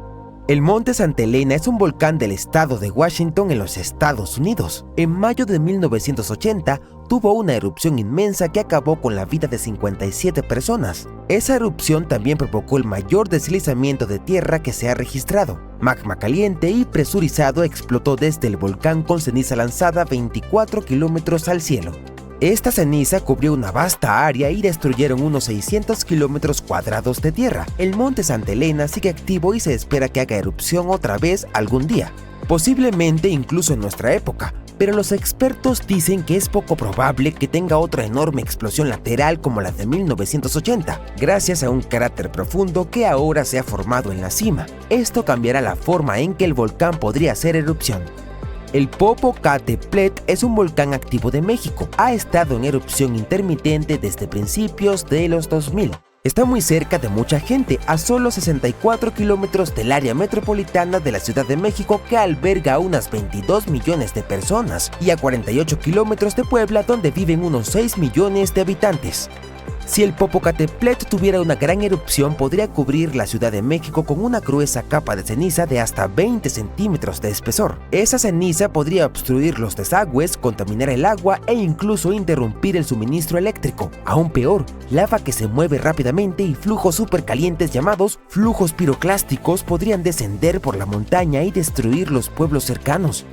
El Monte Santa Elena es un volcán del estado de Washington en los Estados Unidos. En mayo de 1980 tuvo una erupción inmensa que acabó con la vida de 57 personas. Esa erupción también provocó el mayor deslizamiento de tierra que se ha registrado. Magma caliente y presurizado explotó desde el volcán con ceniza lanzada 24 kilómetros al cielo. Esta ceniza cubrió una vasta área y destruyeron unos 600 kilómetros cuadrados de tierra. El Monte Santa Elena sigue activo y se espera que haga erupción otra vez algún día, posiblemente incluso en nuestra época, pero los expertos dicen que es poco probable que tenga otra enorme explosión lateral como la de 1980, gracias a un cráter profundo que ahora se ha formado en la cima. Esto cambiará la forma en que el volcán podría hacer erupción. El Popocatépetl es un volcán activo de México. Ha estado en erupción intermitente desde principios de los 2000. Está muy cerca de mucha gente, a solo 64 kilómetros del área metropolitana de la Ciudad de México, que alberga a unas 22 millones de personas, y a 48 kilómetros de Puebla, donde viven unos 6 millones de habitantes. Si el Popocatépetl tuviera una gran erupción, podría cubrir la Ciudad de México con una gruesa capa de ceniza de hasta 20 centímetros de espesor. Esa ceniza podría obstruir los desagües, contaminar el agua e incluso interrumpir el suministro eléctrico. Aún peor, lava que se mueve rápidamente y flujos supercalientes llamados flujos piroclásticos podrían descender por la montaña y destruir los pueblos cercanos.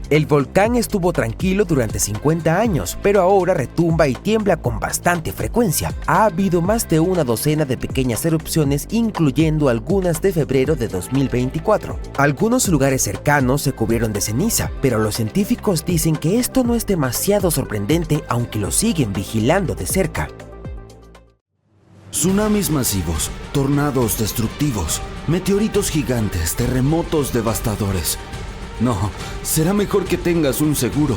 El volcán estuvo tranquilo durante 50 años, pero ahora retumba y tiembla con bastante frecuencia. Ha habido más de una docena de pequeñas erupciones, incluyendo algunas de febrero de 2024. Algunos lugares cercanos se cubrieron de ceniza, pero los científicos dicen que esto no es demasiado sorprendente, aunque lo siguen vigilando de cerca. Tsunamis masivos, tornados destructivos, meteoritos gigantes, terremotos devastadores. No, será mejor que tengas un seguro.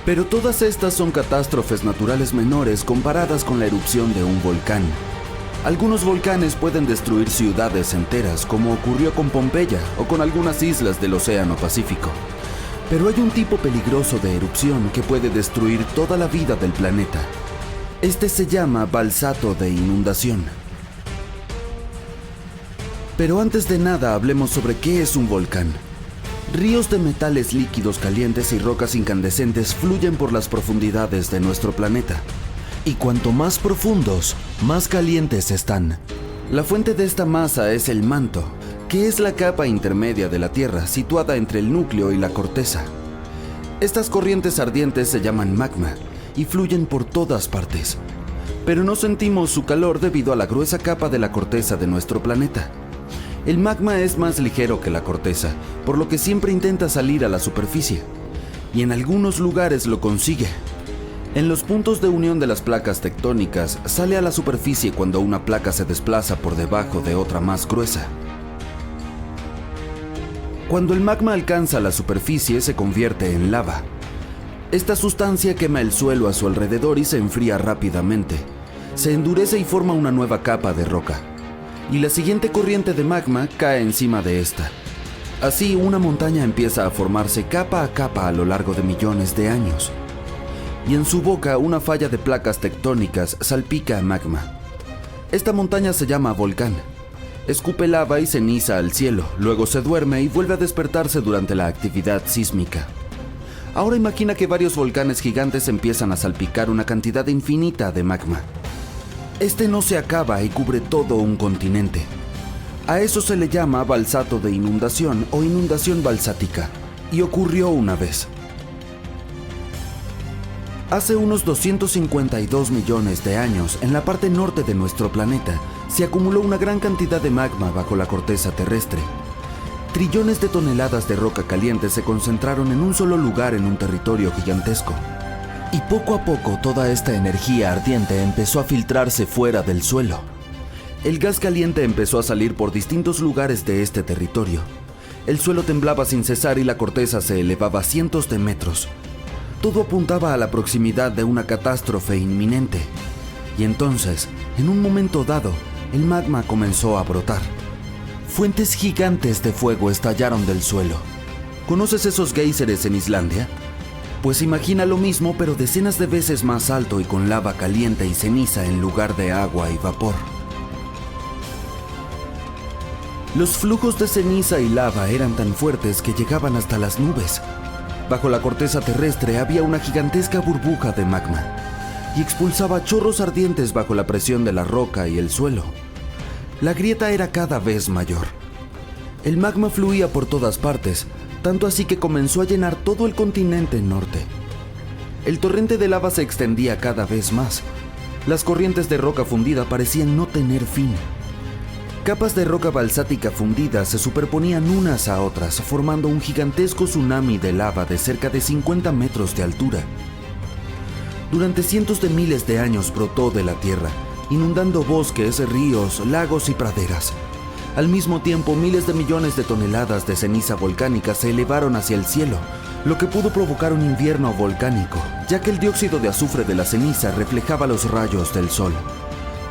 Pero todas estas son catástrofes naturales menores comparadas con la erupción de un volcán. Algunos volcanes pueden destruir ciudades enteras, como ocurrió con Pompeya o con algunas islas del Océano Pacífico. Pero hay un tipo peligroso de erupción que puede destruir toda la vida del planeta. Este se llama balsato de inundación. Pero antes de nada hablemos sobre qué es un volcán. Ríos de metales líquidos calientes y rocas incandescentes fluyen por las profundidades de nuestro planeta. Y cuanto más profundos, más calientes están. La fuente de esta masa es el manto, que es la capa intermedia de la Tierra, situada entre el núcleo y la corteza. Estas corrientes ardientes se llaman magma y fluyen por todas partes. Pero no sentimos su calor debido a la gruesa capa de la corteza de nuestro planeta. El magma es más ligero que la corteza, por lo que siempre intenta salir a la superficie, y en algunos lugares lo consigue. En los puntos de unión de las placas tectónicas, sale a la superficie cuando una placa se desplaza por debajo de otra más gruesa. Cuando el magma alcanza la superficie, se convierte en lava. Esta sustancia quema el suelo a su alrededor y se enfría rápidamente. Se endurece y forma una nueva capa de roca. Y la siguiente corriente de magma cae encima de esta. Así, una montaña empieza a formarse capa a capa a lo largo de millones de años. Y en su boca, una falla de placas tectónicas salpica magma. Esta montaña se llama volcán. Escupe lava y ceniza al cielo, luego se duerme y vuelve a despertarse durante la actividad sísmica. Ahora imagina que varios volcanes gigantes empiezan a salpicar una cantidad infinita de magma. Este no se acaba y cubre todo un continente. A eso se le llama balsato de inundación o inundación balsática, y ocurrió una vez. Hace unos 252 millones de años, en la parte norte de nuestro planeta, se acumuló una gran cantidad de magma bajo la corteza terrestre. Trillones de toneladas de roca caliente se concentraron en un solo lugar en un territorio gigantesco. Y poco a poco toda esta energía ardiente empezó a filtrarse fuera del suelo. El gas caliente empezó a salir por distintos lugares de este territorio. El suelo temblaba sin cesar y la corteza se elevaba cientos de metros. Todo apuntaba a la proximidad de una catástrofe inminente. Y entonces, en un momento dado, el magma comenzó a brotar. Fuentes gigantes de fuego estallaron del suelo. ¿Conoces esos géiseres en Islandia? Pues imagina lo mismo, pero decenas de veces más alto y con lava caliente y ceniza en lugar de agua y vapor. Los flujos de ceniza y lava eran tan fuertes que llegaban hasta las nubes. Bajo la corteza terrestre había una gigantesca burbuja de magma y expulsaba chorros ardientes bajo la presión de la roca y el suelo. La grieta era cada vez mayor. El magma fluía por todas partes, tanto así que comenzó a llenar todo el continente norte. El torrente de lava se extendía cada vez más. Las corrientes de roca fundida parecían no tener fin. Capas de roca balsática fundida se superponían unas a otras, formando un gigantesco tsunami de lava de cerca de 50 metros de altura. Durante cientos de miles de años brotó de la tierra, inundando bosques, ríos, lagos y praderas. Al mismo tiempo, miles de millones de toneladas de ceniza volcánica se elevaron hacia el cielo, lo que pudo provocar un invierno volcánico, ya que el dióxido de azufre de la ceniza reflejaba los rayos del sol.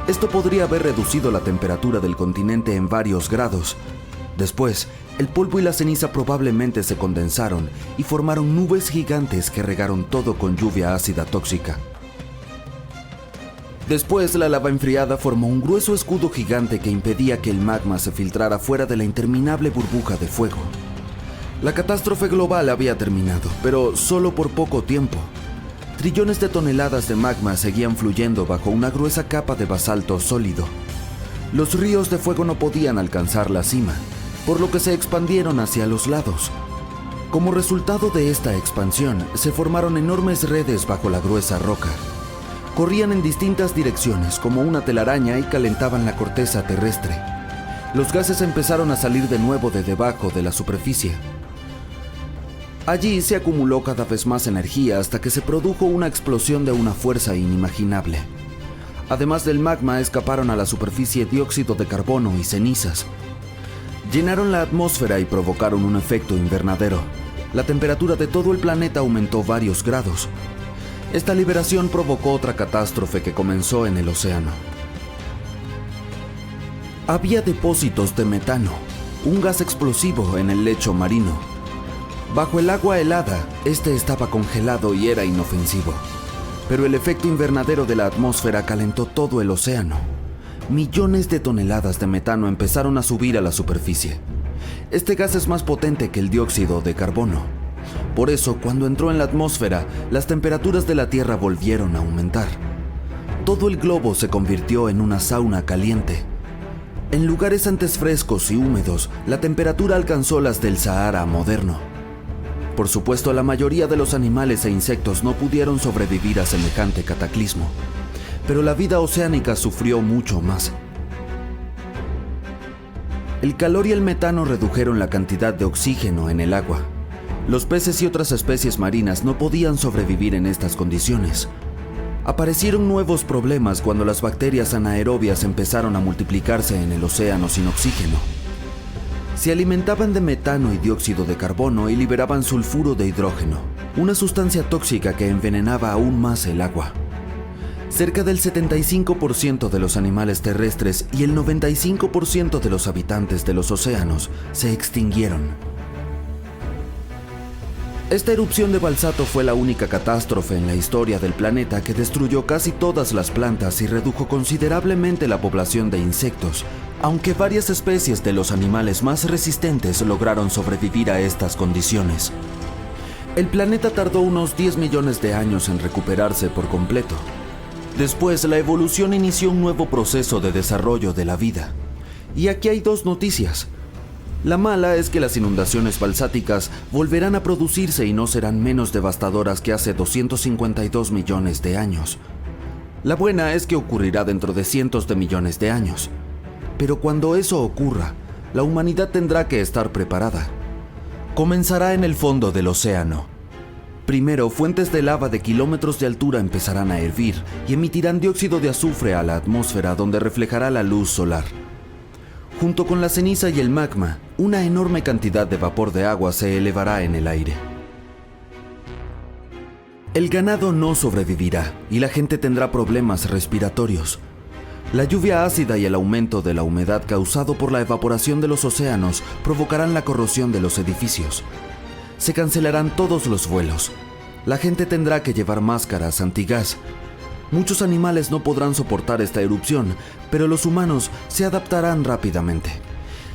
Esto podría haber reducido la temperatura del continente en varios grados. Después, el polvo y la ceniza probablemente se condensaron y formaron nubes gigantes que regaron todo con lluvia ácida tóxica. Después, la lava enfriada formó un grueso escudo gigante que impedía que el magma se filtrara fuera de la interminable burbuja de fuego. La catástrofe global había terminado, pero solo por poco tiempo. Trillones de toneladas de magma seguían fluyendo bajo una gruesa capa de basalto sólido. Los ríos de fuego no podían alcanzar la cima, por lo que se expandieron hacia los lados. Como resultado de esta expansión, se formaron enormes redes bajo la gruesa roca. Corrían en distintas direcciones como una telaraña y calentaban la corteza terrestre. Los gases empezaron a salir de nuevo de debajo de la superficie. Allí se acumuló cada vez más energía hasta que se produjo una explosión de una fuerza inimaginable. Además del magma, escaparon a la superficie dióxido de carbono y cenizas. Llenaron la atmósfera y provocaron un efecto invernadero. La temperatura de todo el planeta aumentó varios grados. Esta liberación provocó otra catástrofe que comenzó en el océano. Había depósitos de metano, un gas explosivo en el lecho marino. Bajo el agua helada, este estaba congelado y era inofensivo. Pero el efecto invernadero de la atmósfera calentó todo el océano. Millones de toneladas de metano empezaron a subir a la superficie. Este gas es más potente que el dióxido de carbono. Por eso, cuando entró en la atmósfera, las temperaturas de la Tierra volvieron a aumentar. Todo el globo se convirtió en una sauna caliente. En lugares antes frescos y húmedos, la temperatura alcanzó las del Sahara moderno. Por supuesto, la mayoría de los animales e insectos no pudieron sobrevivir a semejante cataclismo, pero la vida oceánica sufrió mucho más. El calor y el metano redujeron la cantidad de oxígeno en el agua. Los peces y otras especies marinas no podían sobrevivir en estas condiciones. Aparecieron nuevos problemas cuando las bacterias anaerobias empezaron a multiplicarse en el océano sin oxígeno. Se alimentaban de metano y dióxido de carbono y liberaban sulfuro de hidrógeno, una sustancia tóxica que envenenaba aún más el agua. Cerca del 75% de los animales terrestres y el 95% de los habitantes de los océanos se extinguieron. Esta erupción de balsato fue la única catástrofe en la historia del planeta que destruyó casi todas las plantas y redujo considerablemente la población de insectos, aunque varias especies de los animales más resistentes lograron sobrevivir a estas condiciones. El planeta tardó unos 10 millones de años en recuperarse por completo. Después, la evolución inició un nuevo proceso de desarrollo de la vida. Y aquí hay dos noticias. La mala es que las inundaciones balsáticas volverán a producirse y no serán menos devastadoras que hace 252 millones de años. La buena es que ocurrirá dentro de cientos de millones de años. Pero cuando eso ocurra, la humanidad tendrá que estar preparada. Comenzará en el fondo del océano. Primero, fuentes de lava de kilómetros de altura empezarán a hervir y emitirán dióxido de azufre a la atmósfera, donde reflejará la luz solar. Junto con la ceniza y el magma, una enorme cantidad de vapor de agua se elevará en el aire. El ganado no sobrevivirá y la gente tendrá problemas respiratorios. La lluvia ácida y el aumento de la humedad causado por la evaporación de los océanos provocarán la corrosión de los edificios. Se cancelarán todos los vuelos. La gente tendrá que llevar máscaras antigas. Muchos animales no podrán soportar esta erupción, pero los humanos se adaptarán rápidamente.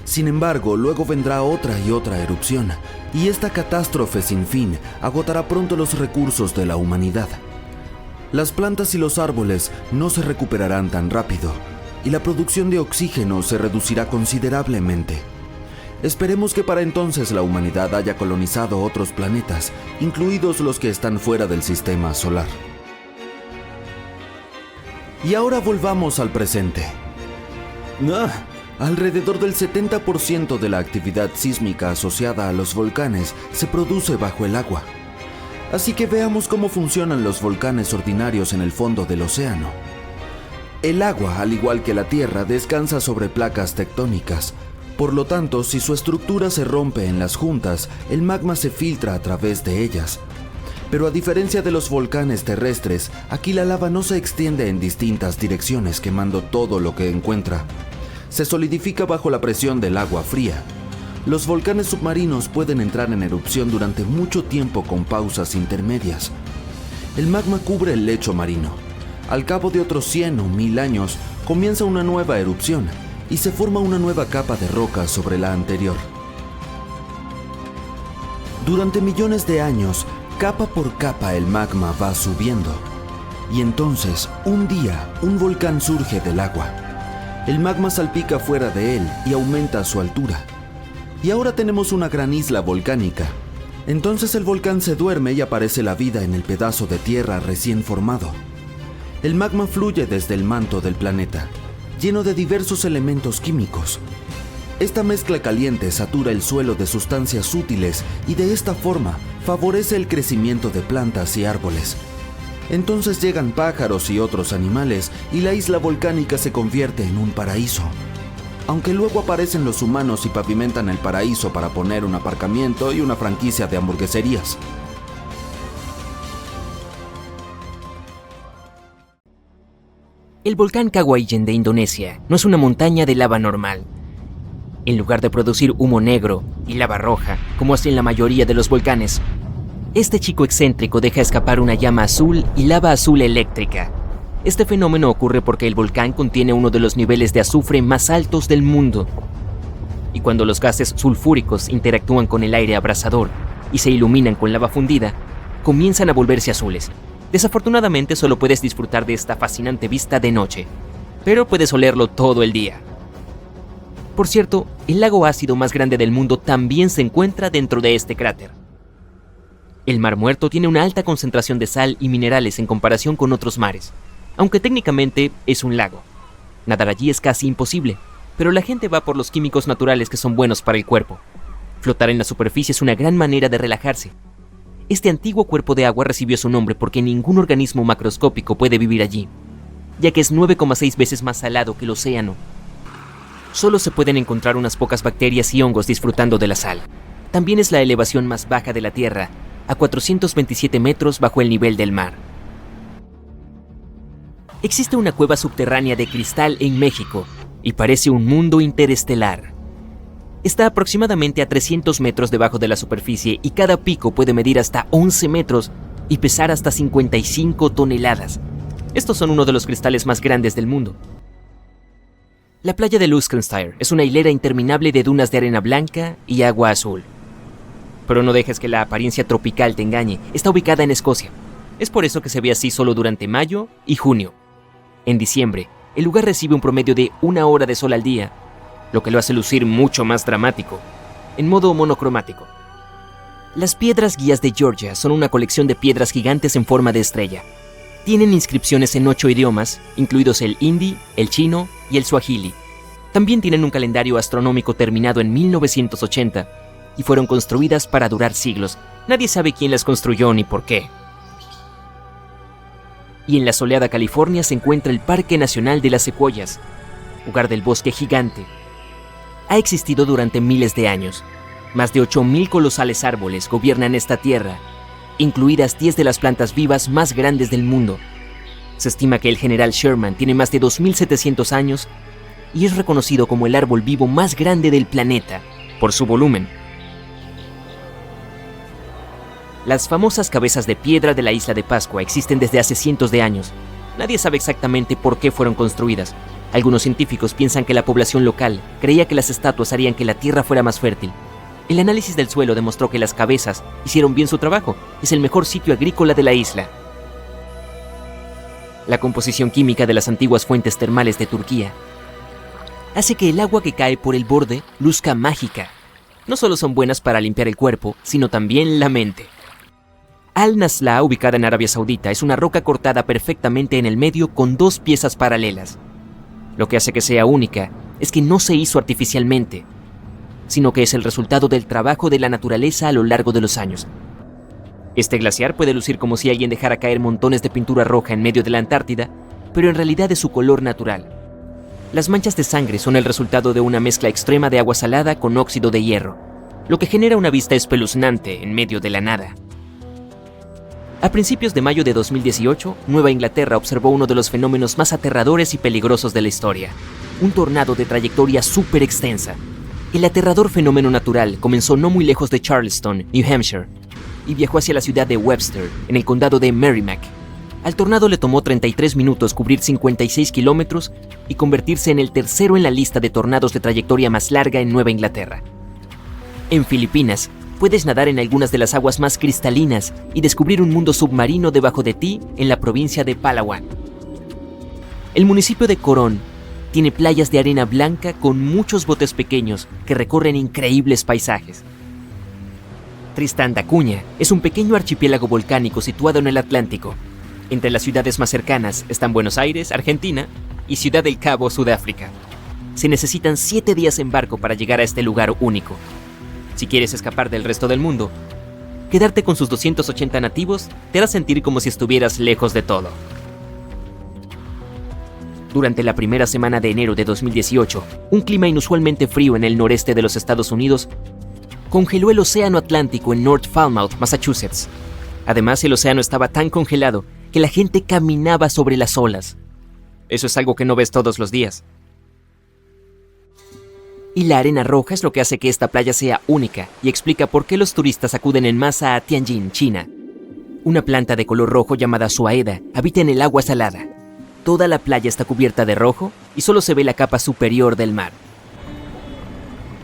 Sin embargo, luego vendrá otra y otra erupción, y esta catástrofe sin fin agotará pronto los recursos de la humanidad. Las plantas y los árboles no se recuperarán tan rápido, y la producción de oxígeno se reducirá considerablemente. Esperemos que para entonces la humanidad haya colonizado otros planetas, incluidos los que están fuera del sistema solar. Y ahora volvamos al presente. Alrededor del 70% de la actividad sísmica asociada a los volcanes se produce bajo el agua. Así que veamos cómo funcionan los volcanes ordinarios en el fondo del océano. El agua, al igual que la Tierra, descansa sobre placas tectónicas. Por lo tanto, si su estructura se rompe en las juntas, el magma se filtra a través de ellas. Pero a diferencia de los volcanes terrestres, aquí la lava no se extiende en distintas direcciones quemando todo lo que encuentra. Se solidifica bajo la presión del agua fría. Los volcanes submarinos pueden entrar en erupción durante mucho tiempo con pausas intermedias. El magma cubre el lecho marino. Al cabo de otros 100 o 1000 años, comienza una nueva erupción y se forma una nueva capa de roca sobre la anterior. Durante millones de años, capa por capa el magma va subiendo. Y entonces, un día, un volcán surge del agua. El magma salpica fuera de él y aumenta su altura. Y ahora tenemos una gran isla volcánica. Entonces el volcán se duerme y aparece la vida en el pedazo de tierra recién formado. El magma fluye desde el manto del planeta, lleno de diversos elementos químicos. Esta mezcla caliente satura el suelo de sustancias útiles y de esta forma favorece el crecimiento de plantas y árboles. Entonces llegan pájaros y otros animales y la isla volcánica se convierte en un paraíso. Aunque luego aparecen los humanos y pavimentan el paraíso para poner un aparcamiento y una franquicia de hamburgueserías. El volcán Kawayan de Indonesia no es una montaña de lava normal. En lugar de producir humo negro y lava roja, como hacen la mayoría de los volcanes, este chico excéntrico deja escapar una llama azul y lava azul eléctrica. Este fenómeno ocurre porque el volcán contiene uno de los niveles de azufre más altos del mundo. Y cuando los gases sulfúricos interactúan con el aire abrasador y se iluminan con lava fundida, comienzan a volverse azules. Desafortunadamente solo puedes disfrutar de esta fascinante vista de noche, pero puedes olerlo todo el día. Por cierto, el lago ácido más grande del mundo también se encuentra dentro de este cráter. El Mar Muerto tiene una alta concentración de sal y minerales en comparación con otros mares, aunque técnicamente es un lago. Nadar allí es casi imposible, pero la gente va por los químicos naturales que son buenos para el cuerpo. Flotar en la superficie es una gran manera de relajarse. Este antiguo cuerpo de agua recibió su nombre porque ningún organismo macroscópico puede vivir allí, ya que es 9,6 veces más salado que el océano. Solo se pueden encontrar unas pocas bacterias y hongos disfrutando de la sal. También es la elevación más baja de la Tierra, a 427 metros bajo el nivel del mar. Existe una cueva subterránea de cristal en México y parece un mundo interestelar. Está aproximadamente a 300 metros debajo de la superficie y cada pico puede medir hasta 11 metros y pesar hasta 55 toneladas. Estos son uno de los cristales más grandes del mundo. La playa de Luskenstein es una hilera interminable de dunas de arena blanca y agua azul. Pero no dejes que la apariencia tropical te engañe, está ubicada en Escocia. Es por eso que se ve así solo durante mayo y junio. En diciembre, el lugar recibe un promedio de 1 hora de sol al día, lo que lo hace lucir mucho más dramático, en modo monocromático. Las piedras guías de Georgia son una colección de piedras gigantes en forma de estrella. Tienen inscripciones en 8 idiomas, incluidos el hindi, el chino y el suajili. También tienen un calendario astronómico terminado en 1980 y fueron construidas para durar siglos. Nadie sabe quién las construyó ni por qué. Y en la soleada California se encuentra el Parque Nacional de las Secuoyas, lugar del bosque gigante. Ha existido durante miles de años. Más de 8,000 colosales árboles gobiernan esta tierra, incluidas 10 de las plantas vivas más grandes del mundo. Se estima que el general Sherman tiene más de 2.700 años y es reconocido como el árbol vivo más grande del planeta por su volumen. Las famosas cabezas de piedra de la isla de Pascua existen desde hace cientos de años. Nadie sabe exactamente por qué fueron construidas. Algunos científicos piensan que la población local creía que las estatuas harían que la tierra fuera más fértil. El análisis del suelo demostró que las cabezas hicieron bien su trabajo. Es el mejor sitio agrícola de la isla. La composición química de las antiguas fuentes termales de Turquía hace que el agua que cae por el borde luzca mágica. No solo son buenas para limpiar el cuerpo, sino también la mente. Al-Nasla, ubicada en Arabia Saudita, es una roca cortada perfectamente en el medio con 2 piezas paralelas. Lo que hace que sea única es que no se hizo artificialmente, sino que es el resultado del trabajo de la naturaleza a lo largo de los años. Este glaciar puede lucir como si alguien dejara caer montones de pintura roja en medio de la Antártida, pero en realidad es su color natural. Las manchas de sangre son el resultado de una mezcla extrema de agua salada con óxido de hierro, lo que genera una vista espeluznante en medio de la nada. A principios de mayo de 2018, Nueva Inglaterra observó uno de los fenómenos más aterradores y peligrosos de la historia, un tornado de trayectoria súper extensa. El aterrador fenómeno natural comenzó no muy lejos de Charleston, New Hampshire, y viajó hacia la ciudad de Webster, en el condado de Merrimack. Al tornado le tomó 33 minutos cubrir 56 kilómetros y convertirse en el tercero en la lista de tornados de trayectoria más larga en Nueva Inglaterra. En Filipinas, puedes nadar en algunas de las aguas más cristalinas y descubrir un mundo submarino debajo de ti en la provincia de Palawan. El municipio de Coron tiene playas de arena blanca con muchos botes pequeños que recorren increíbles paisajes. Tristán da Cunha es un pequeño archipiélago volcánico situado en el Atlántico. Entre las ciudades más cercanas están Buenos Aires, Argentina, y Ciudad del Cabo, Sudáfrica. Se necesitan 7 días en barco para llegar a este lugar único. Si quieres escapar del resto del mundo, quedarte con sus 280 nativos te hará sentir como si estuvieras lejos de todo. Durante la primera semana de enero de 2018, un clima inusualmente frío en el noreste de los Estados Unidos congeló el océano Atlántico en North Falmouth, Massachusetts. Además, el océano estaba tan congelado que la gente caminaba sobre las olas. Eso es algo que no ves todos los días. Y la arena roja es lo que hace que esta playa sea única y explica por qué los turistas acuden en masa a Tianjin, China. Una planta de color rojo llamada suaeda habita en el agua salada. Toda la playa está cubierta de rojo y solo se ve la capa superior del mar.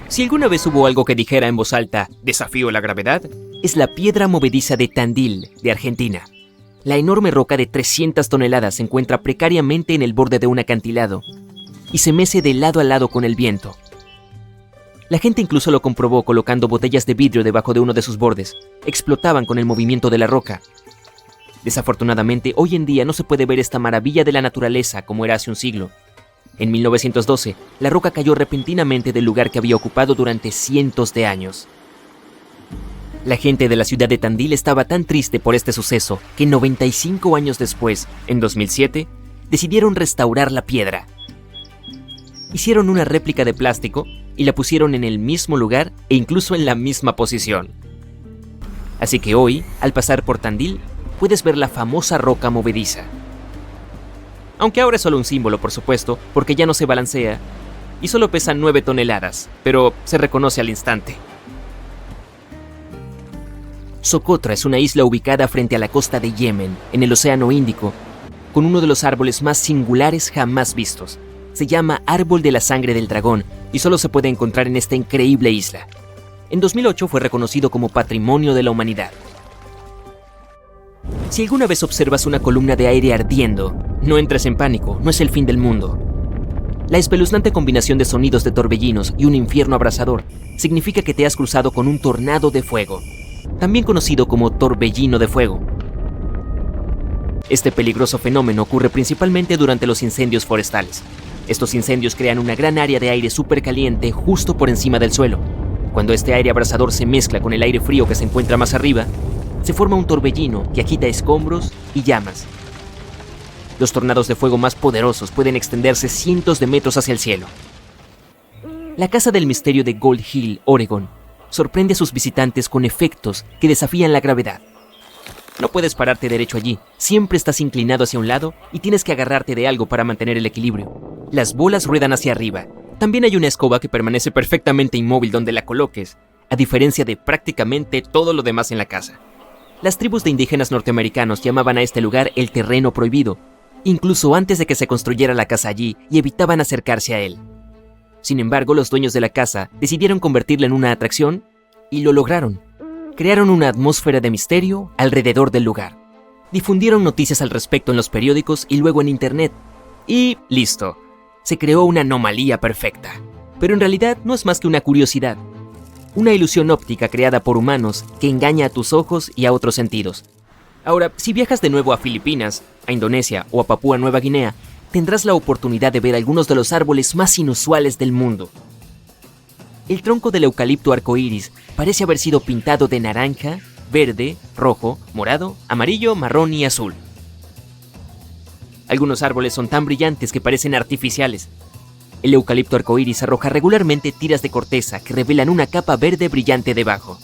Si alguna vez hubo algo que dijera en voz alta, «Desafío la gravedad», es la piedra movediza de Tandil, de Argentina. La enorme roca de 300 toneladas se encuentra precariamente en el borde de un acantilado y se mece de lado a lado con el viento. La gente incluso lo comprobó colocando botellas de vidrio debajo de uno de sus bordes. Explotaban con el movimiento de la roca. Desafortunadamente, hoy en día no se puede ver esta maravilla de la naturaleza como era hace un siglo. En 1912, la roca cayó repentinamente del lugar que había ocupado durante cientos de años. La gente de la ciudad de Tandil estaba tan triste por este suceso que 95 años después, en 2007, decidieron restaurar la piedra. Hicieron una réplica de plástico y la pusieron en el mismo lugar e incluso en la misma posición. Así que hoy, al pasar por Tandil, puedes ver la famosa roca movediza. Aunque ahora es solo un símbolo, por supuesto, porque ya no se balancea y solo pesa 9 toneladas, pero se reconoce al instante. Socotra es una isla ubicada frente a la costa de Yemen, en el Océano Índico, con uno de los árboles más singulares jamás vistos. Se llama Árbol de la Sangre del Dragón y solo se puede encontrar en esta increíble isla. En 2008 fue reconocido como Patrimonio de la Humanidad. Si alguna vez observas una columna de aire ardiendo, No entres en pánico, no es el fin del mundo. La espeluznante combinación de sonidos de torbellinos y un infierno abrasador significa que te has cruzado con un tornado de fuego, también conocido como torbellino de fuego. Este peligroso fenómeno ocurre principalmente durante los incendios forestales. Estos incendios crean una gran área de aire supercaliente justo por encima del suelo. Cuando este aire abrasador se mezcla con el aire frío que se encuentra más arriba, se forma un torbellino que agita escombros y llamas. Los tornados de fuego más poderosos pueden extenderse cientos de metros hacia el cielo. La Casa del Misterio de Gold Hill, Oregon, sorprende a sus visitantes con efectos que desafían la gravedad. No puedes pararte derecho allí, siempre estás inclinado hacia un lado y tienes que agarrarte de algo para mantener el equilibrio. Las bolas ruedan hacia arriba. También hay una escoba que permanece perfectamente inmóvil donde la coloques, a diferencia de prácticamente todo lo demás en la casa. Las tribus de indígenas norteamericanos llamaban a este lugar el terreno prohibido, incluso antes de que se construyera la casa allí, y evitaban acercarse a él. Sin embargo, los dueños de la casa decidieron convertirla en una atracción y lo lograron. Crearon una atmósfera de misterio alrededor del lugar. Difundieron noticias al respecto en los periódicos y luego en internet. Y listo. Se creó una anomalía perfecta. Pero en realidad no es más que una curiosidad. Una ilusión óptica creada por humanos que engaña a tus ojos y a otros sentidos. Ahora, si viajas de nuevo a Filipinas, a Indonesia o a Papúa Nueva Guinea, tendrás la oportunidad de ver algunos de los árboles más inusuales del mundo. El tronco del eucalipto arcoíris parece haber sido pintado de naranja, verde, rojo, morado, amarillo, marrón y azul. Algunos árboles son tan brillantes que parecen artificiales. El eucalipto arcoíris arroja regularmente tiras de corteza que revelan una capa verde brillante debajo.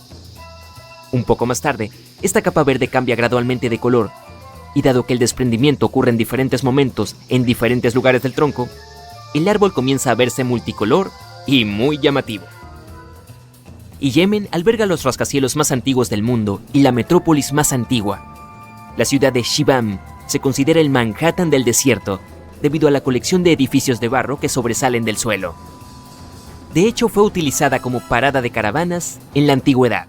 Un poco más tarde, esta capa verde cambia gradualmente de color, y dado que el desprendimiento ocurre en diferentes momentos en diferentes lugares del tronco, el árbol comienza a verse multicolor y muy llamativo. Y Yemen alberga los rascacielos más antiguos del mundo y la metrópolis más antigua. La ciudad de Shibam se considera el Manhattan del desierto, debido a la colección de edificios de barro que sobresalen del suelo. De hecho, fue utilizada como parada de caravanas en la antigüedad.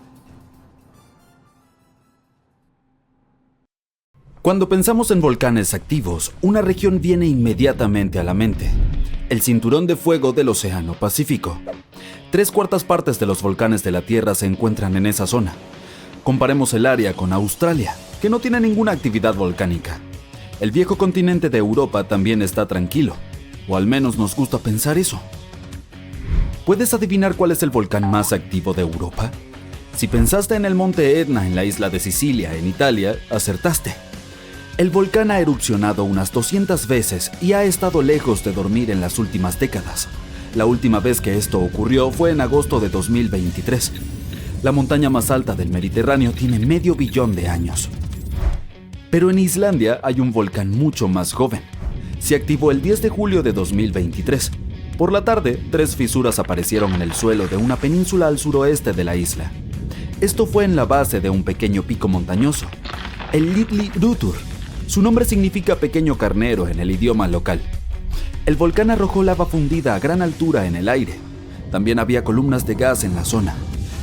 Cuando pensamos en volcanes activos, una región viene inmediatamente a la mente: el cinturón de fuego del Océano Pacífico. 3/4 partes de los volcanes de la Tierra se encuentran en esa zona. Comparemos el área con Australia, que no tiene ninguna actividad volcánica. El viejo continente de Europa también está tranquilo, o al menos nos gusta pensar eso. ¿Puedes adivinar cuál es el volcán más activo de Europa? Si pensaste en el monte Etna en la isla de Sicilia, en Italia, acertaste. El volcán ha erupcionado unas 200 veces y ha estado lejos de dormir en las últimas décadas. La última vez que esto ocurrió fue en agosto de 2023. La montaña más alta del Mediterráneo tiene 500 millones de años. Pero en Islandia hay un volcán mucho más joven. Se activó el 10 de julio de 2023. Por la tarde, 3 fisuras aparecieron en el suelo de una península al suroeste de la isla. Esto fue en la base de un pequeño pico montañoso, el Litli Rutur. Su nombre significa pequeño carnero en el idioma local. El volcán arrojó lava fundida a gran altura en el aire. También había columnas de gas en la zona,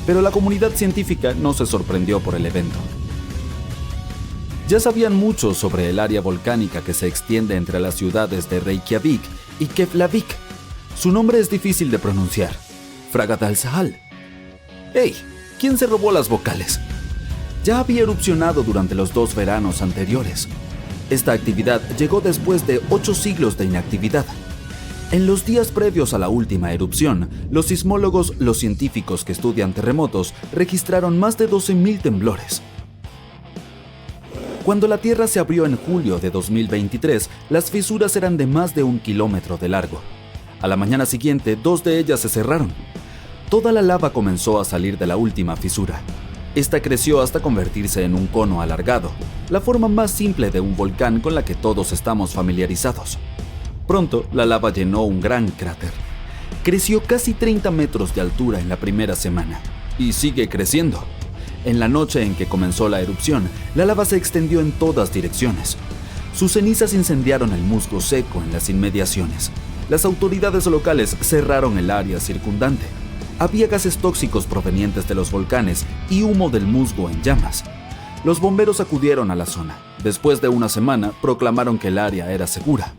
pero la comunidad científica no se sorprendió por el evento. Ya sabían mucho sobre el área volcánica que se extiende entre las ciudades de Reykjavik y Keflavik. Su nombre es difícil de pronunciar: Fagradalsfjall. ¡Hey! ¿Quién se robó las vocales? Ya había erupcionado durante los 2 veranos anteriores. Esta actividad llegó después de 8 siglos de inactividad. En los días previos a la última erupción, los sismólogos, los científicos que estudian terremotos, registraron más de 12.000 temblores. Cuando la Tierra se abrió en julio de 2023, las fisuras eran de más de 1 kilómetro de largo. A la mañana siguiente, 2 de ellas se cerraron. Toda la lava comenzó a salir de la última fisura. Esta creció hasta convertirse en un cono alargado, la forma más simple de un volcán con la que todos estamos familiarizados. Pronto, la lava llenó un gran cráter. Creció casi 30 metros de altura en la primera semana, y sigue creciendo. En la noche en que comenzó la erupción, la lava se extendió en todas direcciones. Sus cenizas incendiaron el musgo seco en las inmediaciones. Las autoridades locales cerraron el área circundante. Había gases tóxicos provenientes de los volcanes y humo del musgo en llamas. Los bomberos acudieron a la zona, Después de una semana, proclamaron que el área era segura.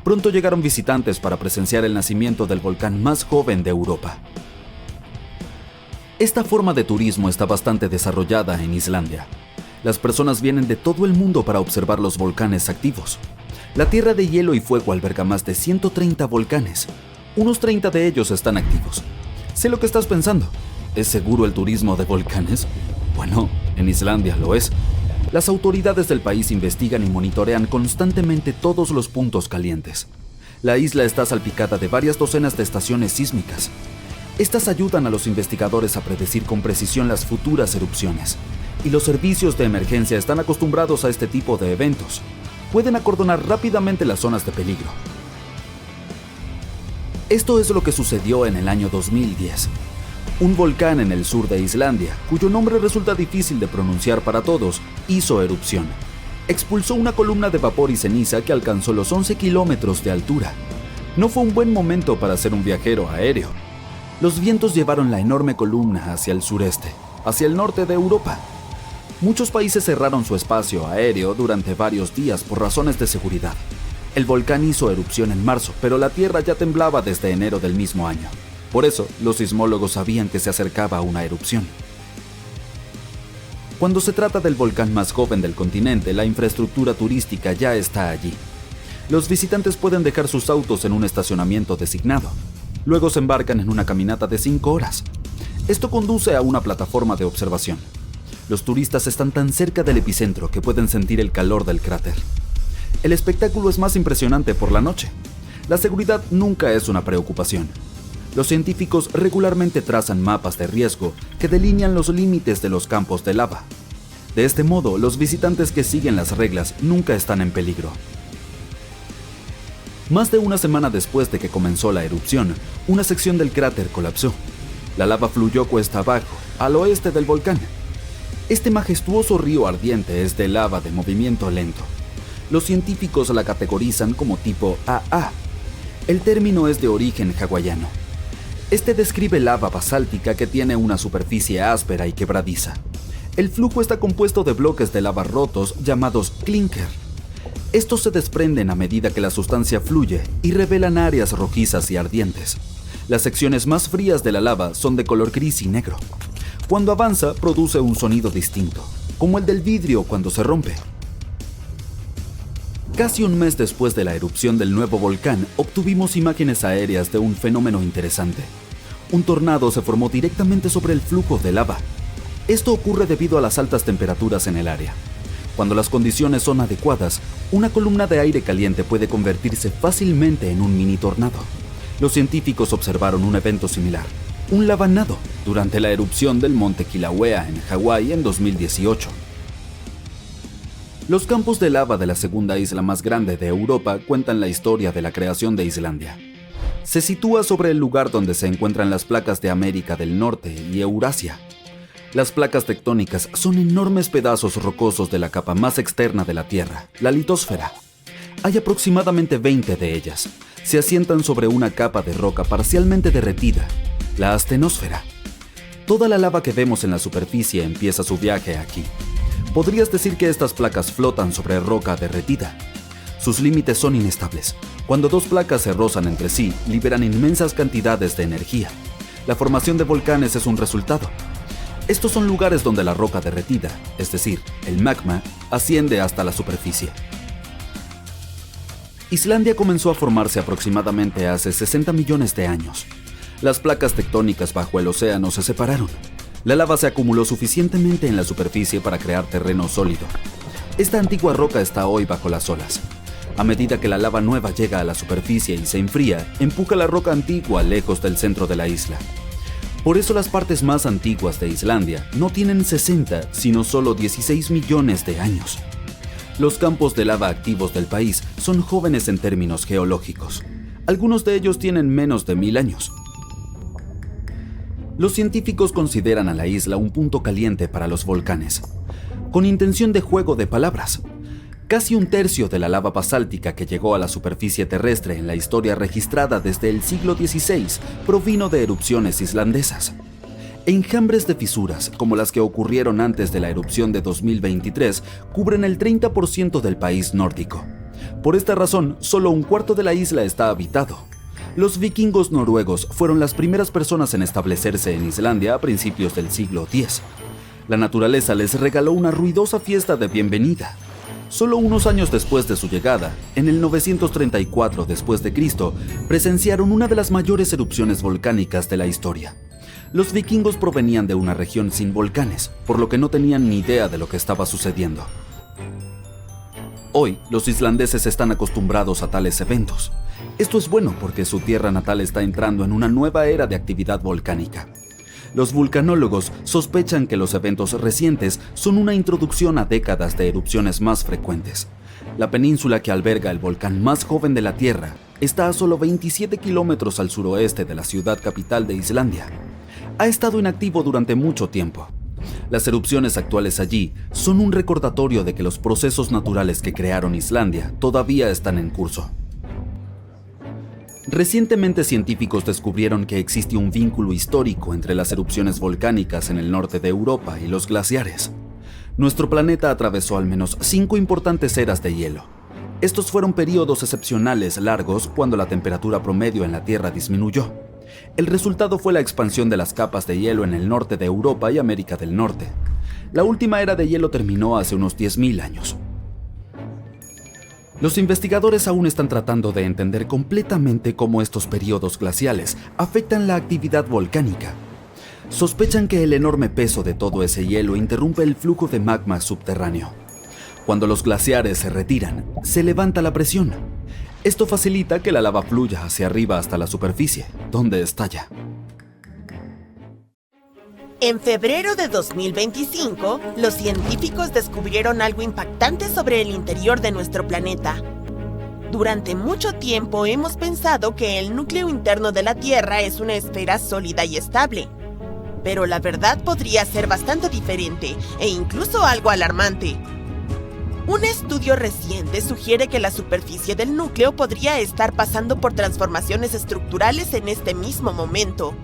Pronto llegaron visitantes para presenciar el nacimiento del volcán más joven de Europa. Esta forma de turismo está bastante desarrollada en Islandia. Las personas vienen de todo el mundo para observar los volcanes activos. La Tierra de Hielo y Fuego alberga más de 130 volcanes. Unos 30 de ellos están activos. Sé lo que estás pensando. ¿Es seguro el turismo de volcanes? Bueno, en Islandia lo es. Las autoridades del país investigan y monitorean constantemente todos los puntos calientes. La isla está salpicada de varias docenas de estaciones sísmicas. Estas ayudan a los investigadores a predecir con precisión las futuras erupciones. Y los servicios de emergencia están acostumbrados a este tipo de eventos. Pueden acordonar rápidamente las zonas de peligro. Esto es lo que sucedió en el año 2010. Un volcán en el sur de Islandia, cuyo nombre resulta difícil de pronunciar para todos, hizo erupción. Expulsó una columna de vapor y ceniza que alcanzó los 11 kilómetros de altura. No fue un buen momento para ser un viajero aéreo. Los vientos llevaron la enorme columna hacia el sureste, hacia el norte de Europa. Muchos países cerraron su espacio aéreo durante varios días por razones de seguridad. El volcán hizo erupción en marzo, pero la Tierra ya temblaba desde enero del mismo año. Por eso, los sismólogos sabían que se acercaba una erupción. Cuando se trata del volcán más joven del continente, la infraestructura turística ya está allí. Los visitantes pueden dejar sus autos en un estacionamiento designado. Luego se embarcan en una caminata de 5 horas. Esto conduce a una plataforma de observación. Los turistas están tan cerca del epicentro que pueden sentir el calor del cráter. El espectáculo es más impresionante por la noche. La seguridad nunca es una preocupación. Los científicos regularmente trazan mapas de riesgo que delinean los límites de los campos de lava. De este modo, los visitantes que siguen las reglas nunca están en peligro. Más de una semana después de que comenzó la erupción, una sección del cráter colapsó. La lava fluyó cuesta abajo, al oeste del volcán. Este majestuoso río ardiente es de lava de movimiento lento. Los científicos la categorizan como tipo AA. El término es de origen hawaiano. Este describe lava basáltica que tiene una superficie áspera y quebradiza. El flujo está compuesto de bloques de lava rotos llamados clinker. Estos se desprenden a medida que la sustancia fluye y revelan áreas rojizas y ardientes. Las secciones más frías de la lava son de color gris y negro. Cuando avanza, produce un sonido distinto, como el del vidrio cuando se rompe. Casi un mes después de la erupción del nuevo volcán, obtuvimos imágenes aéreas de un fenómeno interesante. Un tornado se formó directamente sobre el flujo de lava. Esto ocurre debido a las altas temperaturas en el área. Cuando las condiciones son adecuadas, una columna de aire caliente puede convertirse fácilmente en un mini tornado. Los científicos observaron un evento similar, un lavanado, durante la erupción del monte Kilauea en Hawái en 2018. Los campos de lava de la segunda isla más grande de Europa cuentan la historia de la creación de Islandia. Se sitúa sobre el lugar donde se encuentran las placas de América del Norte y Eurasia. Las placas tectónicas son enormes pedazos rocosos de la capa más externa de la Tierra, la litosfera. Hay aproximadamente 20 de ellas. Se asientan sobre una capa de roca parcialmente derretida, la astenosfera. Toda la lava que vemos en la superficie empieza su viaje aquí. Podrías decir que estas placas flotan sobre roca derretida. Sus límites son inestables. Cuando dos placas se rozan entre sí, liberan inmensas cantidades de energía. La formación de volcanes es un resultado. Estos son lugares donde la roca derretida, es decir, el magma, asciende hasta la superficie. Islandia comenzó a formarse aproximadamente hace 60 millones de años. Las placas tectónicas bajo el océano se separaron. La lava se acumuló suficientemente en la superficie para crear terreno sólido. Esta antigua roca está hoy bajo las olas. A medida que la lava nueva llega a la superficie y se enfría, empuja la roca antigua lejos del centro de la isla. Por eso las partes más antiguas de Islandia no tienen 60, sino solo 16 millones de años. Los campos de lava activos del país son jóvenes en términos geológicos. Algunos de ellos tienen menos de 1000 años. Los científicos consideran a la isla un punto caliente para los volcanes, con intención de juego de palabras. Casi un tercio de la lava basáltica que llegó a la superficie terrestre en la historia registrada desde el siglo XVI provino de erupciones islandesas. Enjambres de fisuras, como las que ocurrieron antes de la erupción de 2023, cubren el 30% del país nórdico. Por esta razón, solo un cuarto de la isla está habitado. Los vikingos noruegos fueron las primeras personas en establecerse en Islandia a principios del siglo X. La naturaleza les regaló una ruidosa fiesta de bienvenida. Solo unos años después de su llegada, en el 934 d.C., presenciaron una de las mayores erupciones volcánicas de la historia. Los vikingos provenían de una región sin volcanes, por lo que no tenían ni idea de lo que estaba sucediendo. Hoy, los islandeses están acostumbrados a tales eventos. Esto es bueno porque su tierra natal está entrando en una nueva era de actividad volcánica. Los vulcanólogos sospechan que los eventos recientes son una introducción a décadas de erupciones más frecuentes. La península que alberga el volcán más joven de la Tierra está a solo 27 kilómetros al suroeste de la ciudad capital de Islandia. Ha estado inactivo durante mucho tiempo. Las erupciones actuales allí son un recordatorio de que los procesos naturales que crearon Islandia todavía están en curso. Recientemente científicos descubrieron que existe un vínculo histórico entre las erupciones volcánicas en el norte de Europa y los glaciares. Nuestro planeta atravesó al menos 5 importantes eras de hielo. Estos fueron periodos excepcionales largos cuando la temperatura promedio en la Tierra disminuyó. El resultado fue la expansión de las capas de hielo en el norte de Europa y América del Norte. La última era de hielo terminó hace unos 10.000 años. Los investigadores aún están tratando de entender completamente cómo estos periodos glaciales afectan la actividad volcánica. Sospechan que el enorme peso de todo ese hielo interrumpe el flujo de magma subterráneo. Cuando los glaciares se retiran, se levanta la presión. Esto facilita que la lava fluya hacia arriba hasta la superficie, donde estalla. En febrero de 2025, los científicos descubrieron algo impactante sobre el interior de nuestro planeta. Durante mucho tiempo hemos pensado que el núcleo interno de la Tierra es una esfera sólida y estable. Pero la verdad podría ser bastante diferente e incluso algo alarmante. Un estudio reciente sugiere que la superficie del núcleo podría estar pasando por transformaciones estructurales en este mismo momento.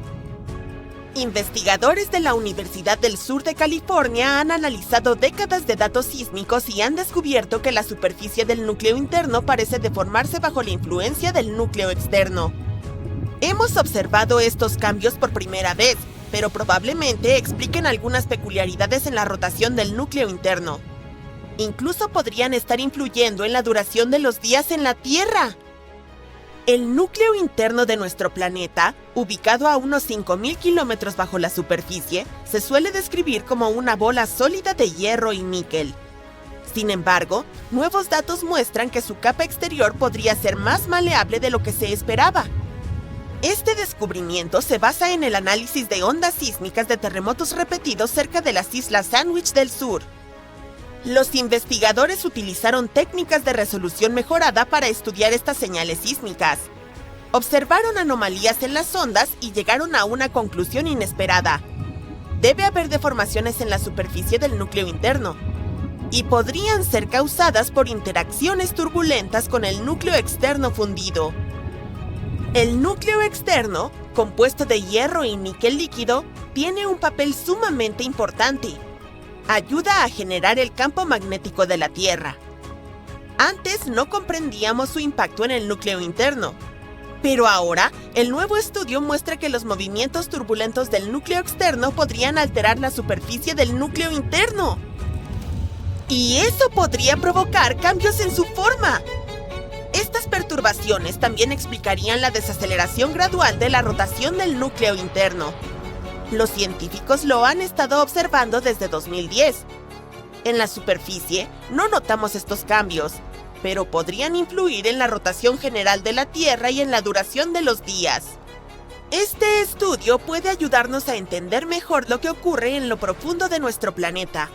Investigadores de la Universidad del Sur de California han analizado décadas de datos sísmicos y han descubierto que la superficie del núcleo interno parece deformarse bajo la influencia del núcleo externo. Hemos observado estos cambios por primera vez, pero probablemente expliquen algunas peculiaridades en la rotación del núcleo interno. Incluso podrían estar influyendo en la duración de los días en la Tierra. El núcleo interno de nuestro planeta, ubicado a unos 5.000 kilómetros bajo la superficie, se suele describir como una bola sólida de hierro y níquel. Sin embargo, nuevos datos muestran que su capa exterior podría ser más maleable de lo que se esperaba. Este descubrimiento se basa en el análisis de ondas sísmicas de terremotos repetidos cerca de las Islas Sandwich del Sur. Los investigadores utilizaron técnicas de resolución mejorada para estudiar estas señales sísmicas. Observaron anomalías en las ondas y llegaron a una conclusión inesperada. Debe haber deformaciones en la superficie del núcleo interno, y podrían ser causadas por interacciones turbulentas con el núcleo externo fundido. El núcleo externo, compuesto de hierro y níquel líquido, tiene un papel sumamente importante. Ayuda a generar el campo magnético de la Tierra. Antes no comprendíamos su impacto en el núcleo interno, pero ahora el nuevo estudio muestra que los movimientos turbulentos del núcleo externo podrían alterar la superficie del núcleo interno. Y eso podría provocar cambios en su forma. Estas perturbaciones también explicarían la desaceleración gradual de la rotación del núcleo interno. Los científicos lo han estado observando desde 2010. En la superficie no notamos estos cambios, pero podrían influir en la rotación general de la Tierra y en la duración de los días. Este estudio puede ayudarnos a entender mejor lo que ocurre en lo profundo de nuestro planeta,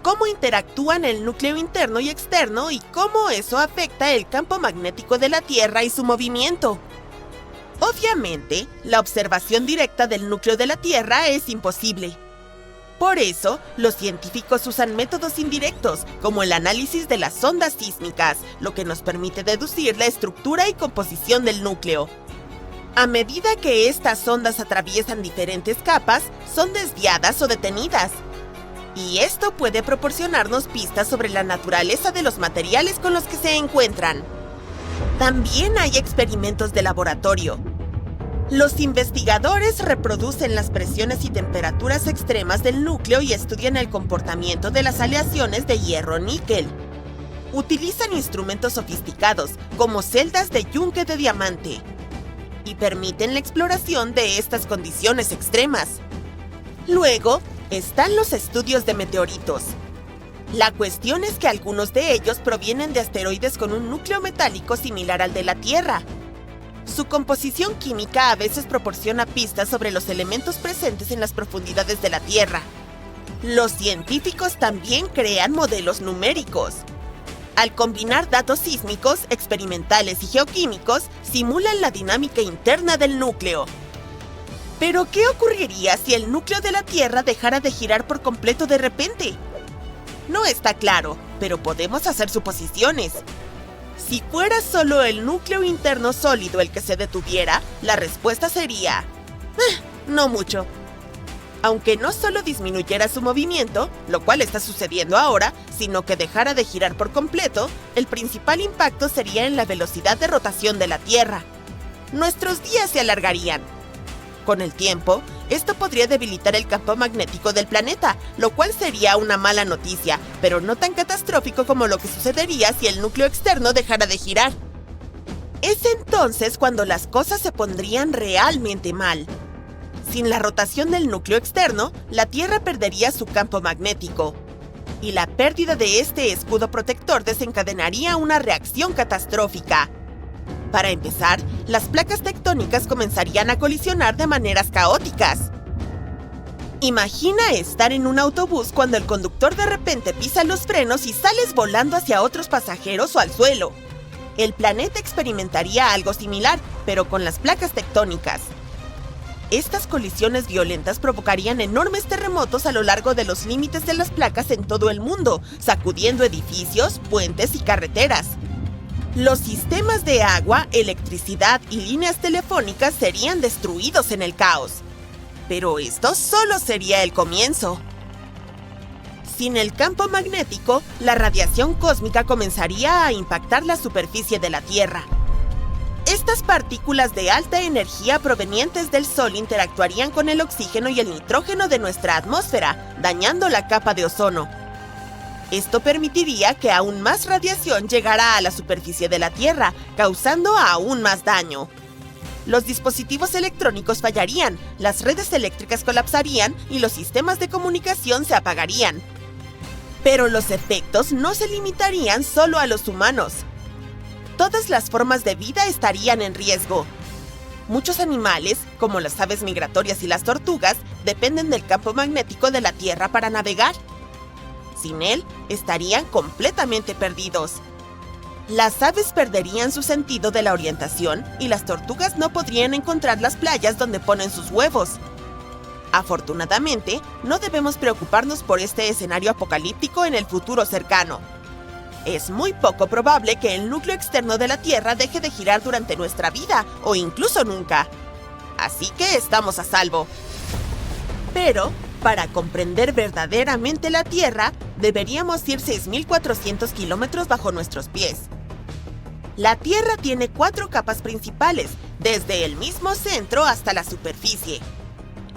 cómo interactúan el núcleo interno y externo y cómo eso afecta el campo magnético de la Tierra y su movimiento. Obviamente, la observación directa del núcleo de la Tierra es imposible. Por eso, los científicos usan métodos indirectos, como el análisis de las ondas sísmicas, lo que nos permite deducir la estructura y composición del núcleo. A medida que estas ondas atraviesan diferentes capas, son desviadas o detenidas. Y esto puede proporcionarnos pistas sobre la naturaleza de los materiales con los que se encuentran. También hay experimentos de laboratorio. Los investigadores reproducen las presiones y temperaturas extremas del núcleo y estudian el comportamiento de las aleaciones de hierro-níquel. Utilizan instrumentos sofisticados, como celdas de yunque de diamante, y permiten la exploración de estas condiciones extremas. Luego, están los estudios de meteoritos. La cuestión es que algunos de ellos provienen de asteroides con un núcleo metálico similar al de la Tierra. Su composición química a veces proporciona pistas sobre los elementos presentes en las profundidades de la Tierra. Los científicos también crean modelos numéricos. Al combinar datos sísmicos, experimentales y geoquímicos, simulan la dinámica interna del núcleo. Pero, ¿qué ocurriría si el núcleo de la Tierra dejara de girar por completo de repente? No está claro, pero podemos hacer suposiciones. Si fuera solo el núcleo interno sólido el que se detuviera, la respuesta sería... no mucho. Aunque no solo disminuyera su movimiento, lo cual está sucediendo ahora, sino que dejara de girar por completo, el principal impacto sería en la velocidad de rotación de la Tierra. Nuestros días se alargarían. Con el tiempo, esto podría debilitar el campo magnético del planeta, lo cual sería una mala noticia, pero no tan catastrófico como lo que sucedería si el núcleo externo dejara de girar. Es entonces cuando las cosas se pondrían realmente mal. Sin la rotación del núcleo externo, la Tierra perdería su campo magnético. Y la pérdida de este escudo protector desencadenaría una reacción catastrófica. Para empezar, las placas tectónicas comenzarían a colisionar de maneras caóticas. Imagina estar en un autobús cuando el conductor de repente pisa los frenos y sales volando hacia otros pasajeros o al suelo. El planeta experimentaría algo similar, pero con las placas tectónicas. Estas colisiones violentas provocarían enormes terremotos a lo largo de los límites de las placas en todo el mundo, sacudiendo edificios, puentes y carreteras. Los sistemas de agua, electricidad y líneas telefónicas serían destruidos en el caos. Pero esto solo sería el comienzo. Sin el campo magnético, la radiación cósmica comenzaría a impactar la superficie de la Tierra. Estas partículas de alta energía provenientes del Sol interactuarían con el oxígeno y el nitrógeno de nuestra atmósfera, dañando la capa de ozono. Esto permitiría que aún más radiación llegara a la superficie de la Tierra, causando aún más daño. Los dispositivos electrónicos fallarían, las redes eléctricas colapsarían y los sistemas de comunicación se apagarían. Pero los efectos no se limitarían solo a los humanos. Todas las formas de vida estarían en riesgo. Muchos animales, como las aves migratorias y las tortugas, dependen del campo magnético de la Tierra para navegar. Sin él, estarían completamente perdidos. Las aves perderían su sentido de la orientación y las tortugas no podrían encontrar las playas donde ponen sus huevos. Afortunadamente, no debemos preocuparnos por este escenario apocalíptico en el futuro cercano. Es muy poco probable que el núcleo externo de la Tierra deje de girar durante nuestra vida o incluso nunca. Así que estamos a salvo. Pero, para comprender verdaderamente la Tierra, deberíamos ir 6.400 kilómetros bajo nuestros pies. La Tierra tiene 4 capas principales, desde el mismo centro hasta la superficie.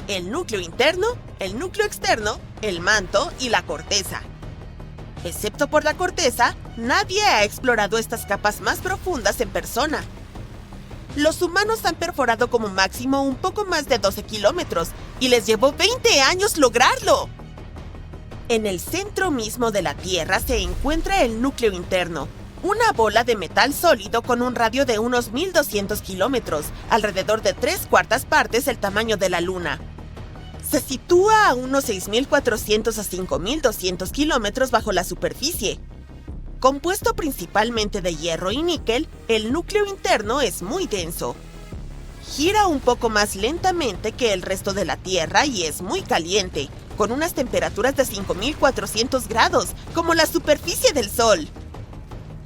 El núcleo interno, el núcleo externo, el manto y la corteza. Excepto por la corteza, nadie ha explorado estas capas más profundas en persona. Los humanos han perforado como máximo un poco más de 12 kilómetros y les llevó 20 años lograrlo. En el centro mismo de la Tierra se encuentra el núcleo interno, una bola de metal sólido con un radio de unos 1.200 kilómetros, alrededor de 3/4 partes el tamaño de la Luna. Se sitúa a unos 6.400 a 5.200 kilómetros bajo la superficie. Compuesto principalmente de hierro y níquel, el núcleo interno es muy denso. Gira un poco más lentamente que el resto de la Tierra y es muy caliente, con unas temperaturas de 5.400 grados, como la superficie del Sol.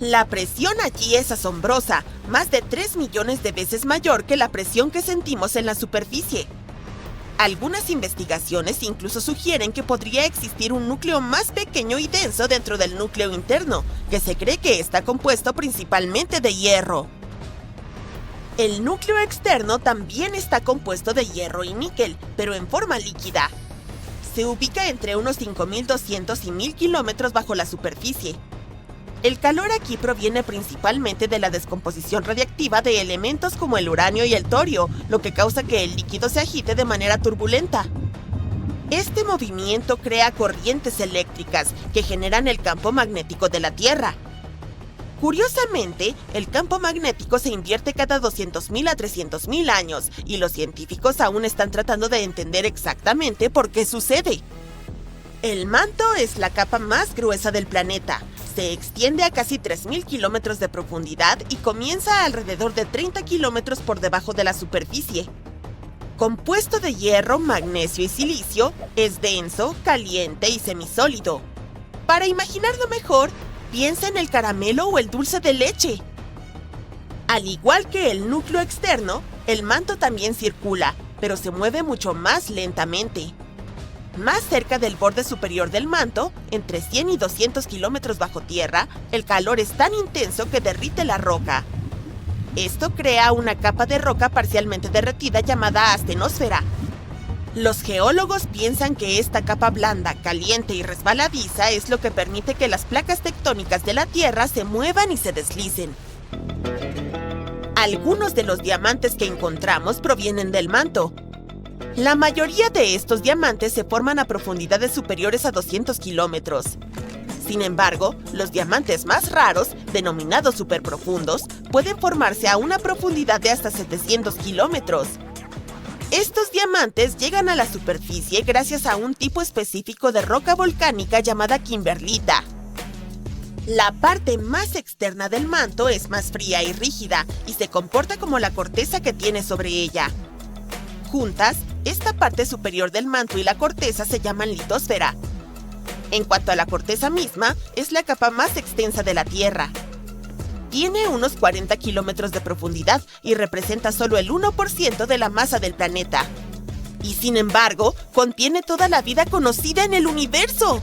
La presión allí es asombrosa, más de 3 millones de veces mayor que la presión que sentimos en la superficie. Algunas investigaciones incluso sugieren que podría existir un núcleo más pequeño y denso dentro del núcleo interno, que se cree que está compuesto principalmente de hierro. El núcleo externo también está compuesto de hierro y níquel, pero en forma líquida. Se ubica entre unos 5.200 y 1.000 kilómetros bajo la superficie. El calor aquí proviene principalmente de la descomposición radiactiva de elementos como el uranio y el torio, lo que causa que el líquido se agite de manera turbulenta. Este movimiento crea corrientes eléctricas que generan el campo magnético de la Tierra. Curiosamente, el campo magnético se invierte cada 200.000 a 300.000 años y los científicos aún están tratando de entender exactamente por qué sucede. El manto es la capa más gruesa del planeta. Se extiende a casi 3.000 kilómetros de profundidad y comienza a alrededor de 30 kilómetros por debajo de la superficie. Compuesto de hierro, magnesio y silicio, es denso, caliente y semisólido. Para imaginarlo mejor, piensa en el caramelo o el dulce de leche. Al igual que el núcleo externo, el manto también circula, pero se mueve mucho más lentamente. Más cerca del borde superior del manto, entre 100 y 200 kilómetros bajo tierra, el calor es tan intenso que derrite la roca. Esto crea una capa de roca parcialmente derretida llamada astenosfera. Los geólogos piensan que esta capa blanda, caliente y resbaladiza es lo que permite que las placas tectónicas de la Tierra se muevan y se deslicen. Algunos de los diamantes que encontramos provienen del manto. La mayoría de estos diamantes se forman a profundidades superiores a 200 kilómetros. Sin embargo, los diamantes más raros, denominados superprofundos, pueden formarse a una profundidad de hasta 700 kilómetros. Estos diamantes llegan a la superficie gracias a un tipo específico de roca volcánica llamada kimberlita. La parte más externa del manto es más fría y rígida y se comporta como la corteza que tiene sobre ella. Juntas, esta parte superior del manto y la corteza se llaman litosfera. En cuanto a la corteza misma, es la capa más extensa de la Tierra. Tiene unos 40 kilómetros de profundidad y representa solo el 1% de la masa del planeta. Y sin embargo, contiene toda la vida conocida en el universo.